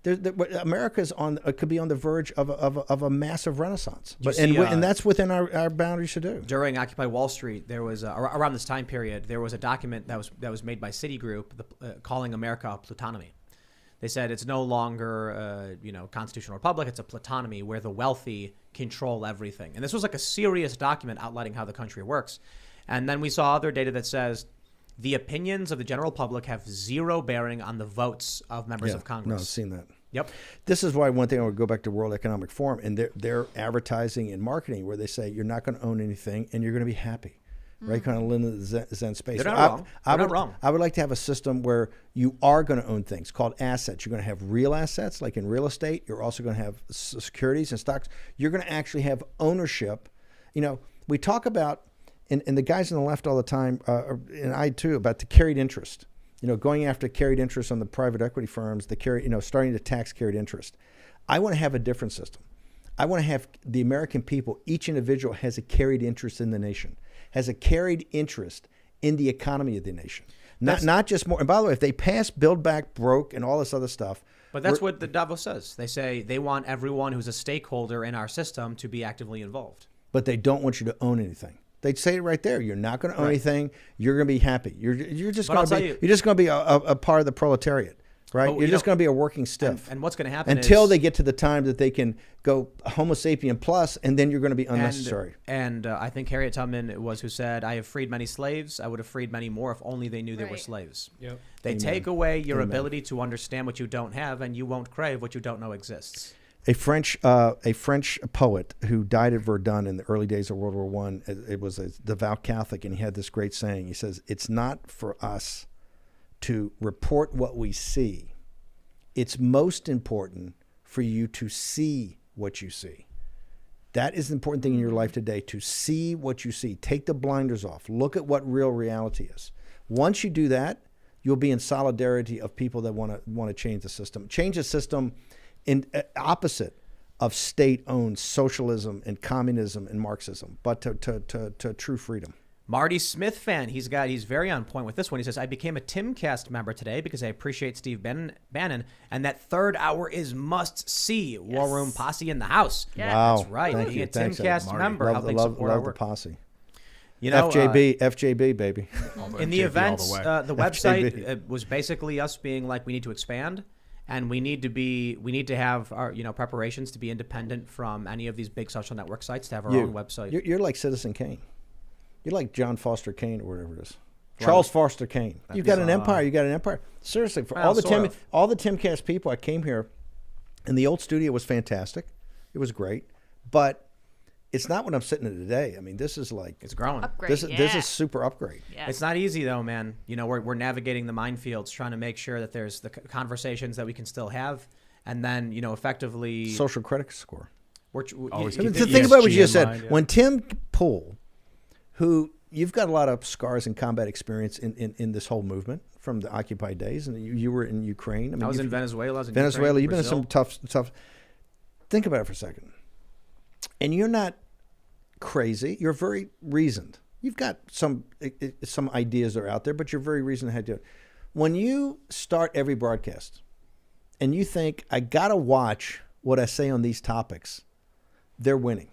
America's could be on the verge of a massive renaissance. And that's within our boundaries to do. During Occupy Wall Street, there was around this time period, there was a document that was made by Citigroup calling America a plutonomy. They said it's no longer constitutional republic, it's a plutonomy where the wealthy control everything. And this was like a serious document outlining how the country works. And then we saw other data that says the opinions of the general public have zero bearing on the votes of members of Congress. No, I've seen that. Yep. This is why one thing I would go back to World Economic Forum and their advertising and marketing where they say you're not going to own anything and you're going to be happy. Right, kind of live in the Zen space. They're not wrong. They're not wrong. I would like to have a system where you are going to own things called assets. You're going to have real assets, like in real estate. You're also going to have securities and stocks. You're going to actually have ownership. We talk about, and the guys on the left all the time, and I too, about the carried interest. Going after carried interest on the private equity firms, starting to tax carried interest. I want to have a different system. I want to have the American people, each individual has a carried interest in the nation, has a carried interest in the economy of the nation. Not just more. And by the way, if they pass Build Back Broke and all this other stuff. But that's what the Davos says. They say they want everyone who's a stakeholder in our system to be actively involved. But they don't want you to own anything. They'd say it right there. You're not going to own anything. You're going to be happy. You're just going to be a part of the proletariat. Right, you're just going to be a working stiff. And what's going to happen until they get to the time that they can go Homo sapien plus, and then you're going to be unnecessary. And I think Harriet Tubman was who said, "I have freed many slaves. I would have freed many more if only they knew they were slaves." Yep. They take away your ability to understand what you don't have, and you won't crave what you don't know exists. A French poet who died at Verdun in the early days of World War I. It was a devout Catholic, and he had this great saying. He says, "It's not for us to report what we see. It's most important for you to see what you see." That is the important thing in your life today, to see what you see. Take the blinders off. Look at what real reality is. Once you do that, you'll be in solidarity of people that want to change the system. Change the system in opposite of state-owned socialism and communism and Marxism, but to true freedom. Marty Smith fan, he's very on point with this one. He says, "I became a Timcast member today because I appreciate Steve Bannon, and that third hour is must see. War Room Posse in the house." Yeah. Wow, that's right. Thank Being you. a Timcast member, helping support our love the work. posse. FJB, baby. In the events, the website was basically us being like, we need to expand, and we need to have our preparations to be independent from any of these big social network sites to have our own website. You're like Citizen Kane. You're like John Foster Kane or whatever it is. Charles Foster Kane. You've got an empire. You got an empire. Seriously, for all the Timcast people, I came here, and the old studio was fantastic. It was great, but it's not what I'm sitting in today. I mean, this is like it's growing. Upgrade, this is super upgrade. Yeah. It's not easy though, man. We're navigating the minefields, trying to make sure that there's the conversations that we can still have, and then effectively social credit score. Think about what you just said. When Tim Pool, who you've got a lot of scars and combat experience in this whole movement from the Occupy days, and you were in Ukraine. I was in Venezuela. You've been in some tough. think about it for a second. And you're not crazy. You're very reasoned. You've got some ideas that are out there, but you're very reasoned how to do it. When you start every broadcast and you think, I got to watch what I say on these topics, they're winning.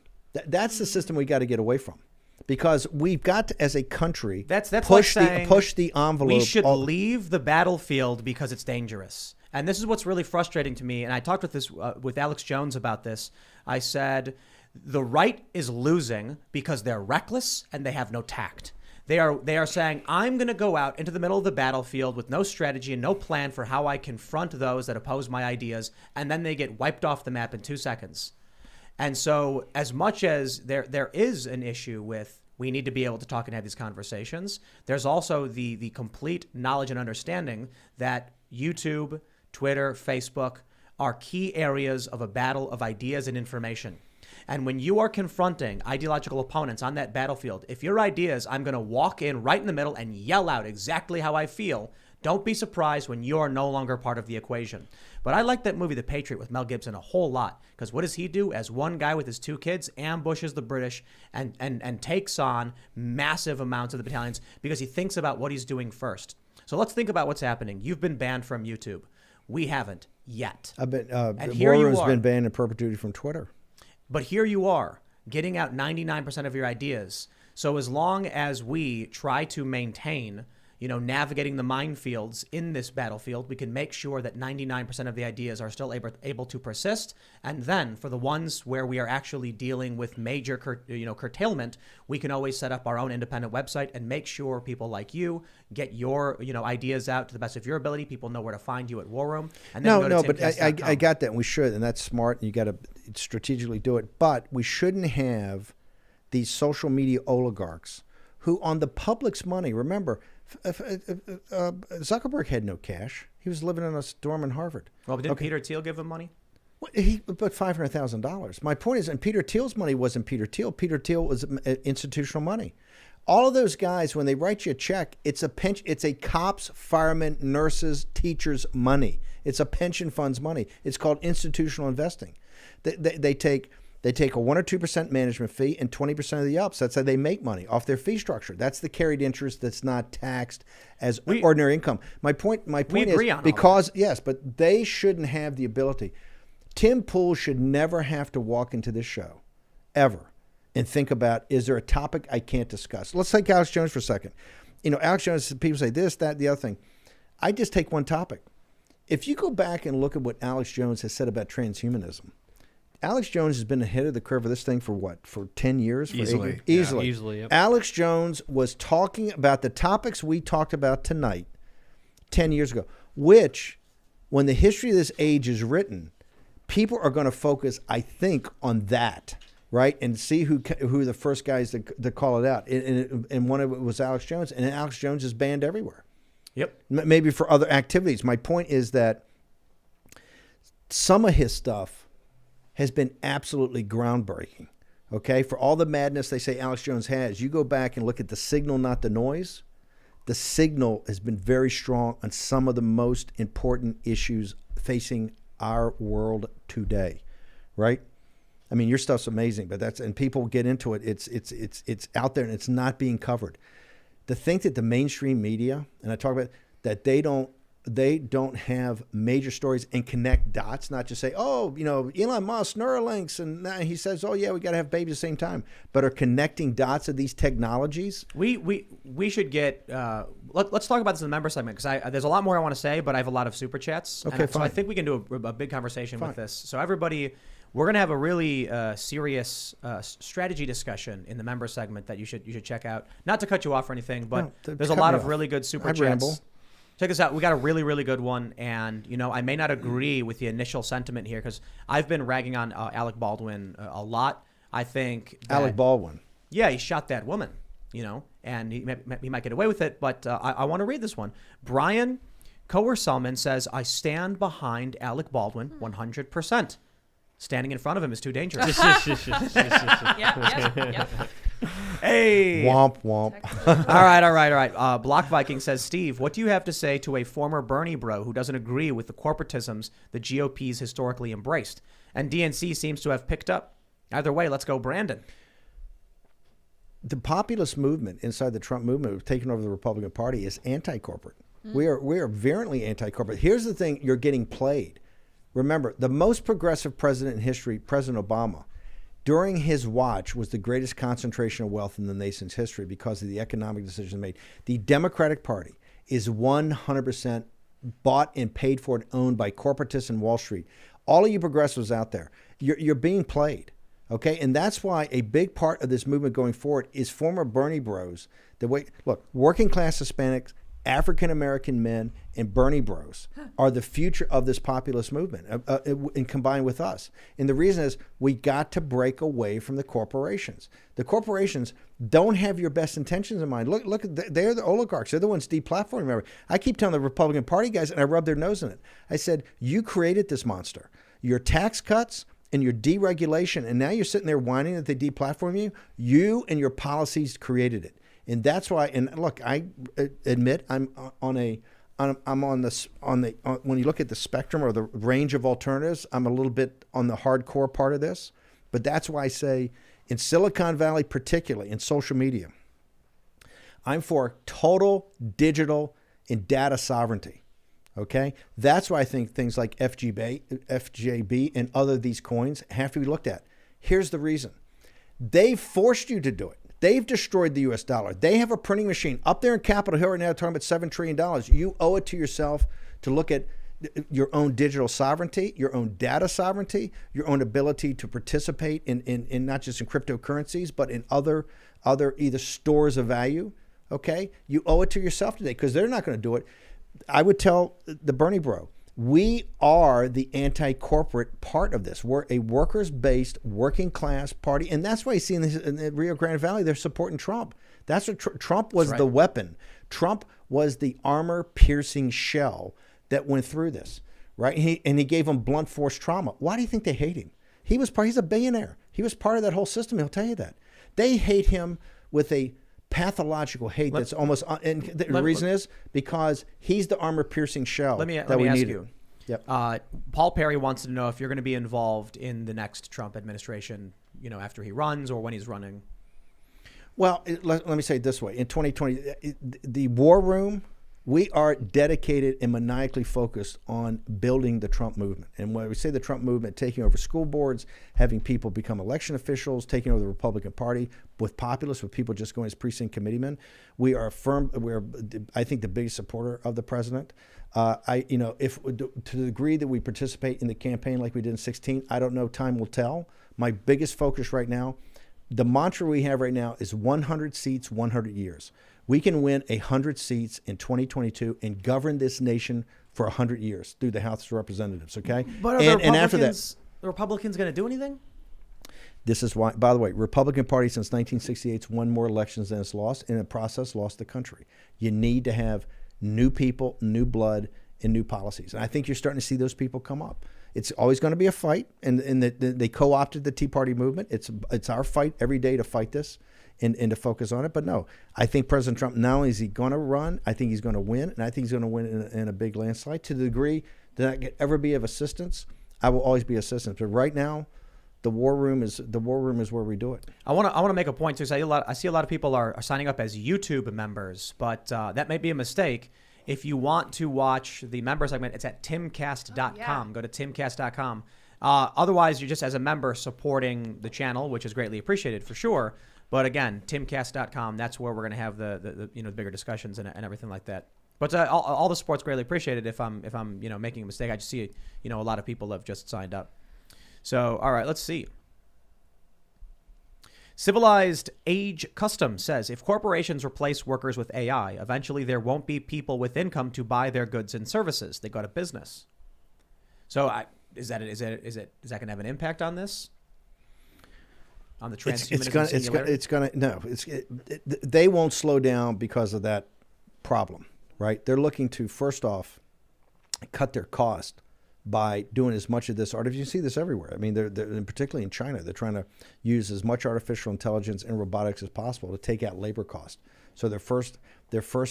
That's the system we got to get away from. Because we've got to, as a country, that's push like saying push the envelope. We should leave the battlefield because it's dangerous. And this is what's really frustrating to me. And I talked with Alex Jones about this. I said, the right is losing because they're reckless and they have no tact. They are saying, I'm going to go out into the middle of the battlefield with no strategy and no plan for how I confront those that oppose my ideas. And then they get wiped off the map in 2 seconds. And so as much as there is an issue with we need to be able to talk and have these conversations, there's also the complete knowledge and understanding that YouTube, Twitter, Facebook are key areas of a battle of ideas and information. And when you are confronting ideological opponents on that battlefield, if your ideas, I'm going to walk in right in the middle and yell out exactly how I feel, don't be surprised when you're no longer part of the equation. But I like that movie, The Patriot, with Mel Gibson a whole lot. Because what does he do? As one guy with his 2 kids, ambushes the British and takes on massive amounts of the battalions because he thinks about what he's doing first. So let's think about what's happening. You've been banned from YouTube. We haven't yet. I've been, and here you Warren's are. been banned in perpetuity from Twitter. But here you are, getting out 99% of your ideas. So as long as we try to maintain, navigating the minefields in this battlefield, we can make sure that 99% of the ideas are still able to persist. And then for the ones where we are actually dealing with major curtailment, we can always set up our own independent website and make sure people like you get your ideas out to the best of your ability. People know where to find you at War Room. And then No, but I got that. And we should, and that's smart. And you got to strategically do it. But we shouldn't have these social media oligarchs who, on the public's money, remember, Zuckerberg had no cash. He was living in a dorm in Harvard. Well, but didn't Peter Thiel give him money? Well, he put $500,000. My point is, and Peter Thiel's money wasn't Peter Thiel. Peter Thiel was institutional money. All of those guys, when they write you a check, it's a cops, firemen, nurses, teachers' money. It's a pension fund's money. It's called institutional investing. They take a 1 or 2% management fee and 20% of the ups. That's how they make money off their fee structure. That's the carried interest that's not taxed as ordinary income. My point is because yes, but they shouldn't have the ability. Tim Pool should never have to walk into this show, ever, and think about, is there a topic I can't discuss? Let's take Alex Jones for a second. Alex Jones, people say this, that, the other thing. I just take one topic. If you go back and look at what Alex Jones has said about transhumanism, Alex Jones has been ahead of the curve of this thing for what? For 10 years? Easily. Easily, yep. Alex Jones was talking about the topics we talked about tonight 10 years ago, which, when the history of this age is written, people are going to focus, I think, on that, right? And see who the first guys that call it out. And one of it was Alex Jones, and Alex Jones is banned everywhere. Yep. Maybe for other activities. My point is that some of his stuff has been absolutely groundbreaking, okay? For all the madness they say Alex Jones has, you go back and look at the signal, not the noise. The signal has been very strong on some of the most important issues facing our world today, right? I mean, your stuff's amazing, but and people get into it. It's out there and it's not being covered. To think that the mainstream media, and I talk about that, they don't have major stories and connect dots, not just say, Elon Musk, Neuralinks, and he says, oh, yeah, we got to have babies at the same time, but are connecting dots of these technologies. We should get, let's talk about this in the member segment, because there's a lot more I want to say, but I have a lot of super chats. Okay, fine. So I think we can do a big conversation with this. So everybody, we're going to have a really serious strategy discussion in the member segment that you should check out. Not to cut you off or anything, but there's a lot of really good super chats. Ramble. Check this out. We got a really, really good one. And, I may not agree with the initial sentiment here because I've been ragging on Alec Baldwin a lot. I think Alec Baldwin. Yeah, he shot that woman, and he might get away with it. But I want to read this one. Brian Coer-Selman says, I stand behind Alec Baldwin 100%. Standing in front of him is too dangerous. Yep. Hey. Womp, womp. All right. Block Viking says, Steve, what do you have to say to a former Bernie bro who doesn't agree with the corporatisms the GOP's historically embraced? and DNC seems to have picked up. Either way, let's go, Brandon. The populist movement inside the Trump movement, who've taken over the Republican Party, is anti-corporate. We are virulently anti-corporate. Here's the thing: you're getting played. Remember, the most progressive president in history, President Obama, during his watch was the greatest concentration of wealth in the nation's history because of the economic decisions made. The Democratic Party is 100% bought and paid for and owned by corporatists in Wall Street. All of you progressives out there, you're being played, okay? And that's why a big part of this movement going forward is former Bernie bros. Look, working class Hispanics, African-American men, and Bernie bros are the future of this populist movement and combined with us. And the reason is we got to break away from the corporations. The corporations don't have your best intentions in mind. Look, they're the oligarchs. They're the ones deplatforming. Remember, I keep telling the Republican Party guys, and I rub their nose in it. I said, you created this monster. Your tax cuts and your deregulation, and now you're sitting there whining that they deplatform you. You and your policies created it. And that's why, and look, I admit when you look at the spectrum or the range of alternatives, I'm a little bit on the hardcore part of this. But that's why I say in Silicon Valley, particularly in social media, I'm for total digital and data sovereignty. Okay? That's why I think things like FJB and other these coins have to be looked at. Here's the reason. They forced you to do it. They've destroyed the U.S. dollar. They have a printing machine up there in Capitol Hill right now talking about $7 trillion. You owe it to yourself to look at your own digital sovereignty, your own data sovereignty, your own ability to participate in not just in cryptocurrencies, but in other either stores of value. Okay? You owe it to yourself today because they're not going to do it. I would tell the Bernie bro, we are the anti-corporate part of this. We're a workers-based, working-class party, and that's why you see in the Rio Grande Valley they're supporting Trump. That's what Trump was the weapon. Trump was the armor-piercing shell that went through this, right? And he gave them blunt force trauma. Why do you think they hate him? He's a billionaire. He was part of that whole system. He'll tell you that. They hate him with a pathological hate that's almost, and the reason is because he's the armor-piercing shell Let me ask you. Yep. Paul Perry wants to know if you're going to be involved in the next Trump administration, after he runs or when he's running. Well, let me say it this way. In 2020, the war room, we are dedicated and maniacally focused on building the Trump movement. And when we say the Trump movement, taking over school boards, having people become election officials, taking over the Republican Party with populists, with people just going as precinct committeemen, we're, I think, the biggest supporter of the president. If to the degree that we participate in the campaign like we did in 2016, I don't know. Time will tell. My biggest focus right now, the mantra we have right now is 100 seats, 100 years. We can win 100 seats in 2022 and govern this nation for 100 years through the House of Representatives, okay? But are the Republicans going to do anything? This is why, by the way, Republican Party since 1968's won more elections than it's lost, in the process lost the country. You need to have new people, new blood, and new policies. And I think you're starting to see those people come up. It's always going to be a fight, and they co-opted the Tea Party movement. It's our fight every day to fight this. And to focus on it. But no, I think President Trump, not only is he going to run, I think he's going to win, and I think he's going to win in a big landslide. To the degree that I could ever be of assistance, I will always be assistance. But right now, the war room is where we do it. I want to make a point too. I see a lot of people are signing up as YouTube members, but that may be a mistake. If you want to watch the member segment, it's at timcast.com. Go to timcast.com. Otherwise, you're just as a member supporting the channel, which is greatly appreciated for sure. But again, timcast.com, that's where we're going to have the bigger discussions and everything like that. But all the support's greatly appreciated. If I'm making a mistake, I just see a lot of people have just signed up. So all right, let's see. Civilized Age Custom says, if corporations replace workers with AI, eventually there won't be people with income to buy their goods and services. They go to business. So is that going to have an impact on this? On the transhumanism they won't slow down because of that problem, right? They're looking to, first off, cut their cost by doing as much of this art. You see this everywhere. I mean, they're particularly in China, they're trying to use as much artificial intelligence and robotics as possible to take out labor cost. So their first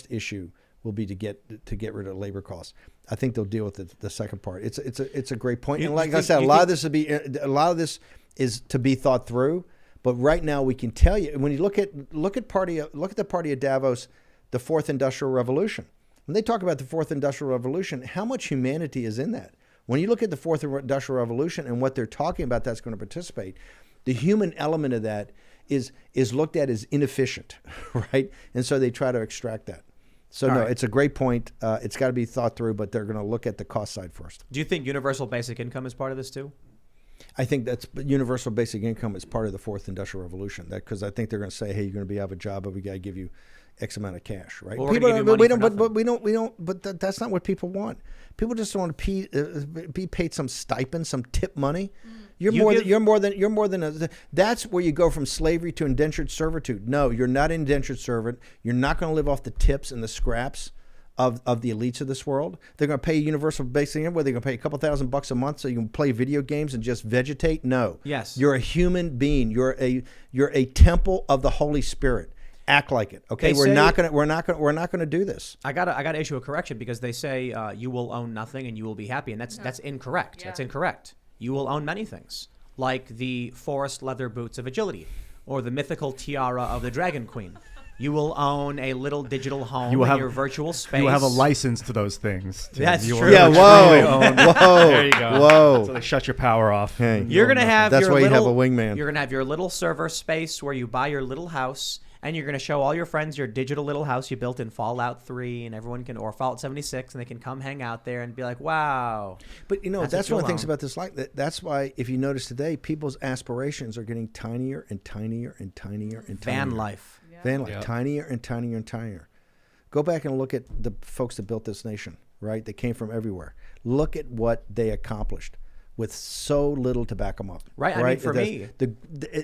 issue will be to get rid of labor costs. I think they'll deal with the second part. It's a great point. And like I said, a lot of this is to be thought through. But right now, we can tell you when you look at the party of Davos, the Fourth Industrial Revolution. When they talk about the Fourth Industrial Revolution, how much humanity is in that? When you look at the Fourth Industrial Revolution and what they're talking about that's going to participate, the human element of that is looked at as inefficient, right? And so they try to extract that. So All no, right. it's a great point. It's got to be thought through, but they're going to look at the cost side first. Do you think universal basic income is part of this too? I think that's universal basic income is part of the Fourth Industrial Revolution. Because I think they're going to say, hey, you're going to be out of a job, but we got to give you X amount of cash, right? Well, we're gonna give you money for nothing. But that's not what people want. People just don't want to be paid some stipend, some tip money. You're more than that's where you go from slavery to indentured servitude. No, you're not indentured servant. You're not going to live off the tips and the scraps of the elites of this world. They're going to pay universal basic income, where they're going to pay a couple $1,000 a month so you can play video games and just vegetate. No. Yes. You're a human being. You're a temple of the Holy Spirit. Act like it. Okay. We're not gonna do this. I gotta issue a correction because they say you will own nothing and you will be happy, and that's incorrect. Yeah. That's incorrect. You will own many things, like the forest leather boots of agility, or the mythical tiara of the Dragon Queen. You will own a little digital home in your virtual space. You will have a license to those things. That's you true. will Yeah. truly Whoa. own- Whoa. There you go. Whoa. So they shut your power off. Hey. You're gonna have That's your why you have little, a wingman. You're gonna have your little server space where you buy your little house, and you're gonna show all your friends your digital little house you built in Fallout 3, and everyone can, or Fallout 76, and they can come hang out there and be like, "Wow." But That's that's what one of the things you'll about this. That's why if you notice today, people's aspirations are getting tinier and tinier and tinier and tinier. Van life. Van life, Yeah. tinier and tinier and tinier. Go back and look at the folks that built this nation, right? They came from everywhere. Look at what they accomplished with so little to back them up. Right, I mean, for me-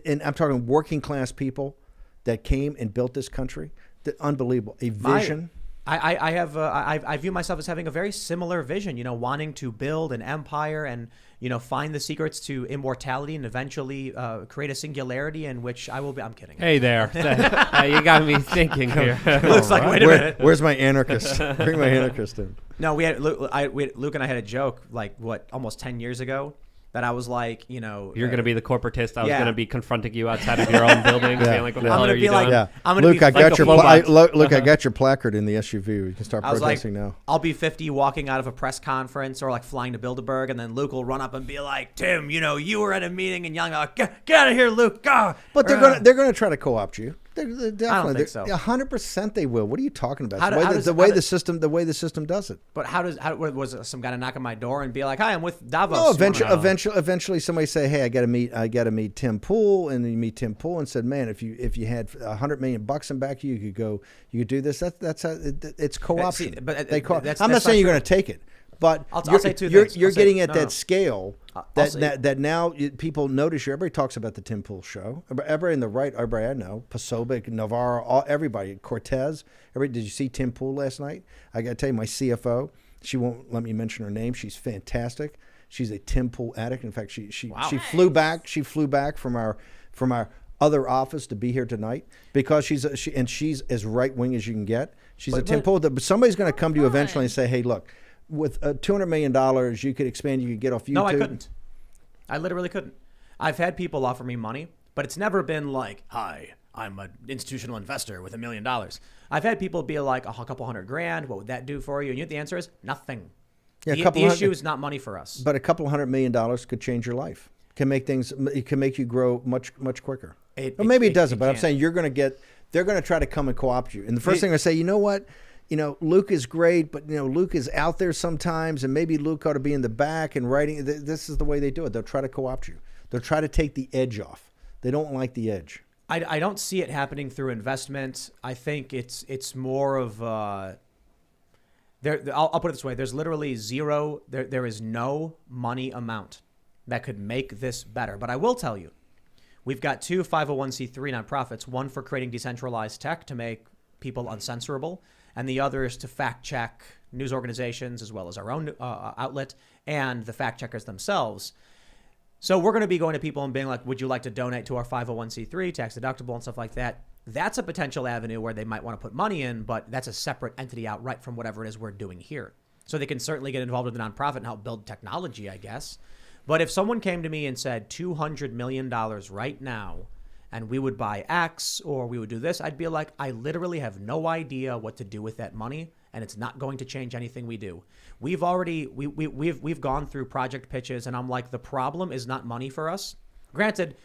and I'm talking working class people that came and built this country. Unbelievable. A vision. I view myself as having a very similar vision, wanting to build an empire and, find the secrets to immortality and eventually create a singularity in which I will be. I'm kidding. Hey there. You got me thinking here. Looks like, wait a minute. Where's my anarchist? Bring my anarchist in. No, Luke and I had a joke, almost 10 years ago, that I was like, You're going to be the corporatist. I was yeah. going to be confronting you outside of your own building, being like, what the Yeah. hell I'm are gonna you be like- doing? Yeah, I'm gonna Luke, be I like got a your robot. Luke, I got your placard in the SUV. You can start I was like, protesting now. I'll be 50 walking out of a press conference or flying to Bilderberg, and then Luke will run up and be like, Tim, you were at a meeting and yelling, get out of here, Luke. Go. But they're gonna try to co-opt you. They're definitely. I don't think so. 100% they will. What are you talking about? How does- the way the system does it. But how was some guy to knock on my door and be like, hi, I'm with Davos? No, You wanna- eventually somebody say, hey, I got to meet Tim Pool, and then you meet Tim Pool and said, man, if you had $100 million in back, you could do this. That's how it's co-option. See, but I'm not that's saying not you're going to take it. But I'll say two you're things. You're I'll say- getting at no, that no. scale I'll say- that now people notice you. Everybody talks about the Tim Pool show. Everybody in the right, everybody I know, Posobiec, Navarro, everybody, Cortez. Did you see Tim Pool last night? I got to tell you, my CFO, she won't let me mention her name. She's fantastic. She's a Tim Pool addict. In fact, she flew back. She flew back from our other office to be here tonight because she's as right wing as you can get. She's a Tim Pool. But somebody's going to come to you eventually and say, hey, look. With $200 million, you could expand. You could get off YouTube. No, I couldn't. I literally couldn't. I've had people offer me money, but it's never been like, hi, I'm an institutional investor with $1 million. I've had people be like, a couple $100,000. What would that do for you? And the answer is nothing. Yeah, the issue is not money for us. But a couple $100 million could change your life. It can make you grow much quicker. Or maybe it doesn't. But I'm saying they're going to try to come and co-opt you. And the first thing I say, you know what? Luke is great, but Luke is out there sometimes, and maybe Luke ought to be in the back and writing. This is the way they do it. They'll try to co-opt you. They'll try to take the edge off. They don't like the edge. I don't see it happening through investment. I think it's more of I'll put it this way. There's literally zero. There is no money amount that could make this better. But I will tell you, we've got 2 501c3 nonprofits. One for creating decentralized tech to make people uncensorable, and the other is to fact check news organizations as well as our own outlet and the fact checkers themselves. So we're going to be going to people and being like, would you like to donate to our 501c3, tax deductible and stuff like that? That's a potential avenue where they might want to put money in, but that's a separate entity outright from whatever it is we're doing here. So they can certainly get involved with the nonprofit and help build technology, I guess. But if someone came to me and said $200 million right now, and we would buy X or we would do this, I'd be like, I literally have no idea what to do with that money, and it's not going to change anything we do. We've already we've gone through project pitches, and I'm like, the problem is not money for us. Granted,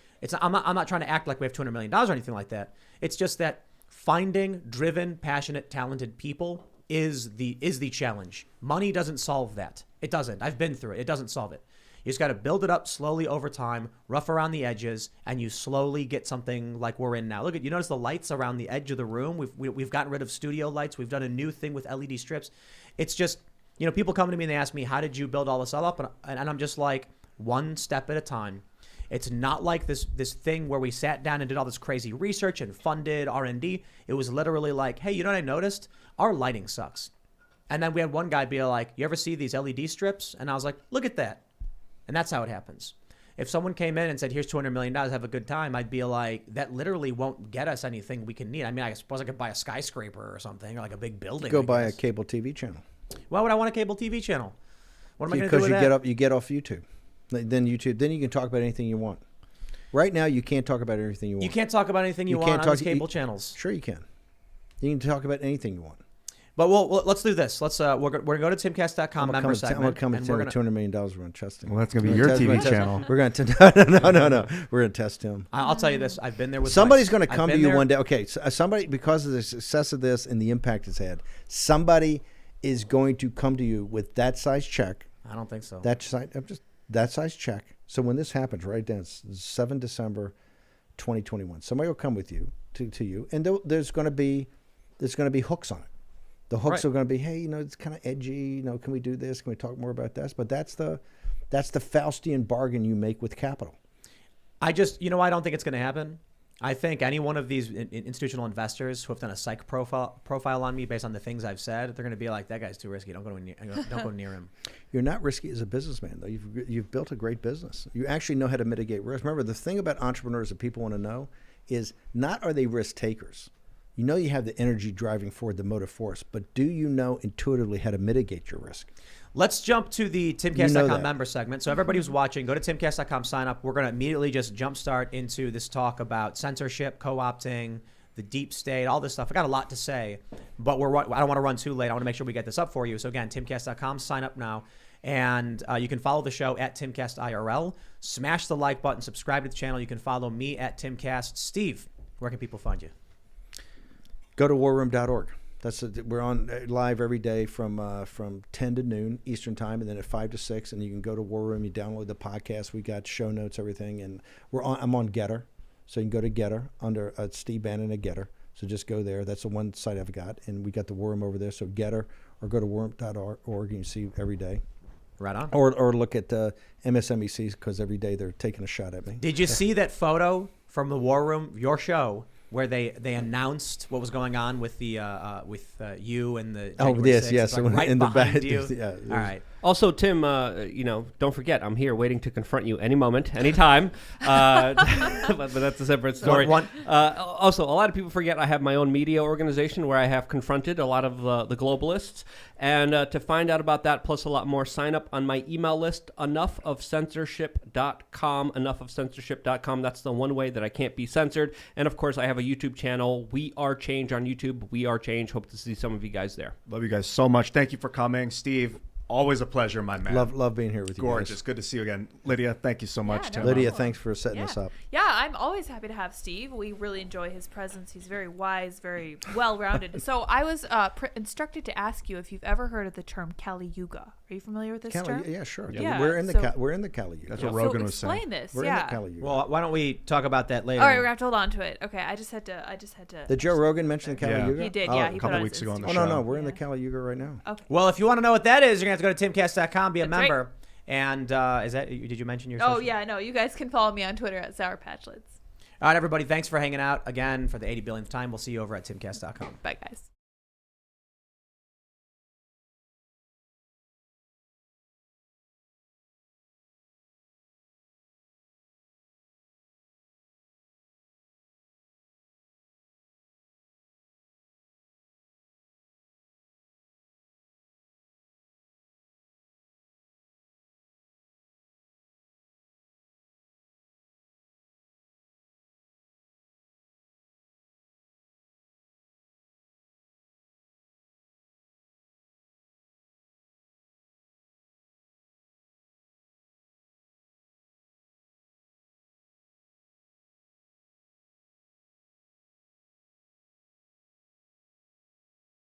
I'm not trying to act like we have $200 million or anything like that. It's just that finding driven, passionate, talented people is the challenge. Money doesn't solve that. It doesn't. I've been through it. It doesn't solve it. You just got to build it up slowly over time, rough around the edges, and you slowly get something like we're in now. Look at, you notice the lights around the edge of the room? We've gotten rid of studio lights. We've done a new thing with LED strips. It's just, people come to me and they ask me, how did you build all this all up? And I'm just like, one step at a time. It's not like this thing where we sat down and did all this crazy research and funded R&D. It was literally like, hey, you know what I noticed? Our lighting sucks. And then we had one guy be like, you ever see these LED strips? And I was like, look at that. And that's how it happens. If someone came in and said, here's $200 million, have a good time, I'd be like, that literally won't get us anything we can need. I mean, I suppose I could buy a skyscraper or something, or like a big building. Go buy a cable TV channel. Why would I want a cable TV channel? What am I going to do with that? Because you get off YouTube. Then you can talk about anything you want. Right now, you can't talk about anything you want. You can't talk about anything you want on these cable channels. Sure you can. You can talk about anything you want. But let's do this. We're going to go to timcast.com member segment. I'm going to come with $200 million. We're going to trust him. Well, that's going to be your TV channel. We're going to no. We're going to test him. I'll tell you this. I've been there with somebody's going to come to you one day. Okay, so somebody, because of the success of this and the impact it's had, somebody is going to come to you with that size check. I don't think so. That size check. So when this happens, write down 7 December 2021. Somebody will come with you to you, and there's going to be hooks on it. The hooks are going to be, hey, it's kind of edgy. Can we do this? Can we talk more about this? But that's the Faustian bargain you make with capital. I don't think it's going to happen. I think any one of these institutional investors who have done a psych profile on me based on the things I've said, they're going to be like, that guy's too risky. Don't go near him. You're not risky as a businessman, though. You've built a great business. You actually know how to mitigate risk. Remember, the thing about entrepreneurs that people want to know is not are they risk takers. You have the energy driving forward, the motive force, but do you know intuitively how to mitigate your risk? Let's jump to the Timcast.com member segment. So everybody who's watching, go to Timcast.com, sign up. We're going to immediately just jumpstart into this talk about censorship, co-opting, the deep state, all this stuff. I got a lot to say, but I don't want to run too late. I want to make sure we get this up for you. So again, Timcast.com, sign up now. And you can follow the show at Timcast IRL. Smash the like button, subscribe to the channel. You can follow me at Timcast. Steve, where can people find you? Go to warroom.org. We're on live every day from 10 to noon Eastern time, and then at 5 to 6. And you can go to War Room. You download the podcast. We got show notes, everything, and I'm on Getter, so you can go to Getter under Steve Bannon at Getter. So just go there. That's the one site I've got, and we got the War Room over there. So Getter or go to warroom.org, and you see every day. Right on. Or look at MSNBC because every day they're taking a shot at me. Did you see that photo from the War Room, your show, where they announced what was going on with the you and the January 6th? Yes, like right in the behind back. you. Yeah. All right. Also, Tim, don't forget, I'm here waiting to confront you any moment, anytime. But that's a separate story. Also, a lot of people forget I have my own media organization where I have confronted a lot of the globalists. And to find out about that, plus a lot more, sign up on my email list, enoughnofcensorship.com, enoughnofcensorship.com. That's the one way that I can't be censored. And, of course, I have a YouTube channel, We Are Change on YouTube. We Are Change. Hope to see some of you guys there. Love you guys so much. Thank you for coming. Steve, always a pleasure, my man. Love being here with you. Gorgeous. Good to see you again. Lydia, thank you so much. No Lydia, problem. thanks for setting this up. Yeah, I'm always happy to have Steve. We really enjoy his presence. He's very wise, very well-rounded. So I was instructed to ask you if you've ever heard of the term Kali Yuga. Are you familiar with this term? Yeah, sure. Yeah, We're in the Kali Yuga. That's what Rogan was explain saying. this. We're in the Kali Yuga. Well, why don't we talk about that later? All right, we're gonna have to hold on to it. Okay, I just had to. Did Joe Rogan mention the Kali Yeah. Yuga? He did. Oh, Yeah, he a put couple it on weeks his ago on the Instagram. show. No, we're in the Kali Yuga right now. Okay. Well, if you want to know what that is, you're going to have to go to timcast.com, be a That's right. member. And did you mention your Oh social? yeah, no. You guys can follow me on Twitter at Sour Patch Lids. All right, everybody. Thanks for hanging out again for the 80 billionth time. We'll see you over at timcast.com. Bye, guys.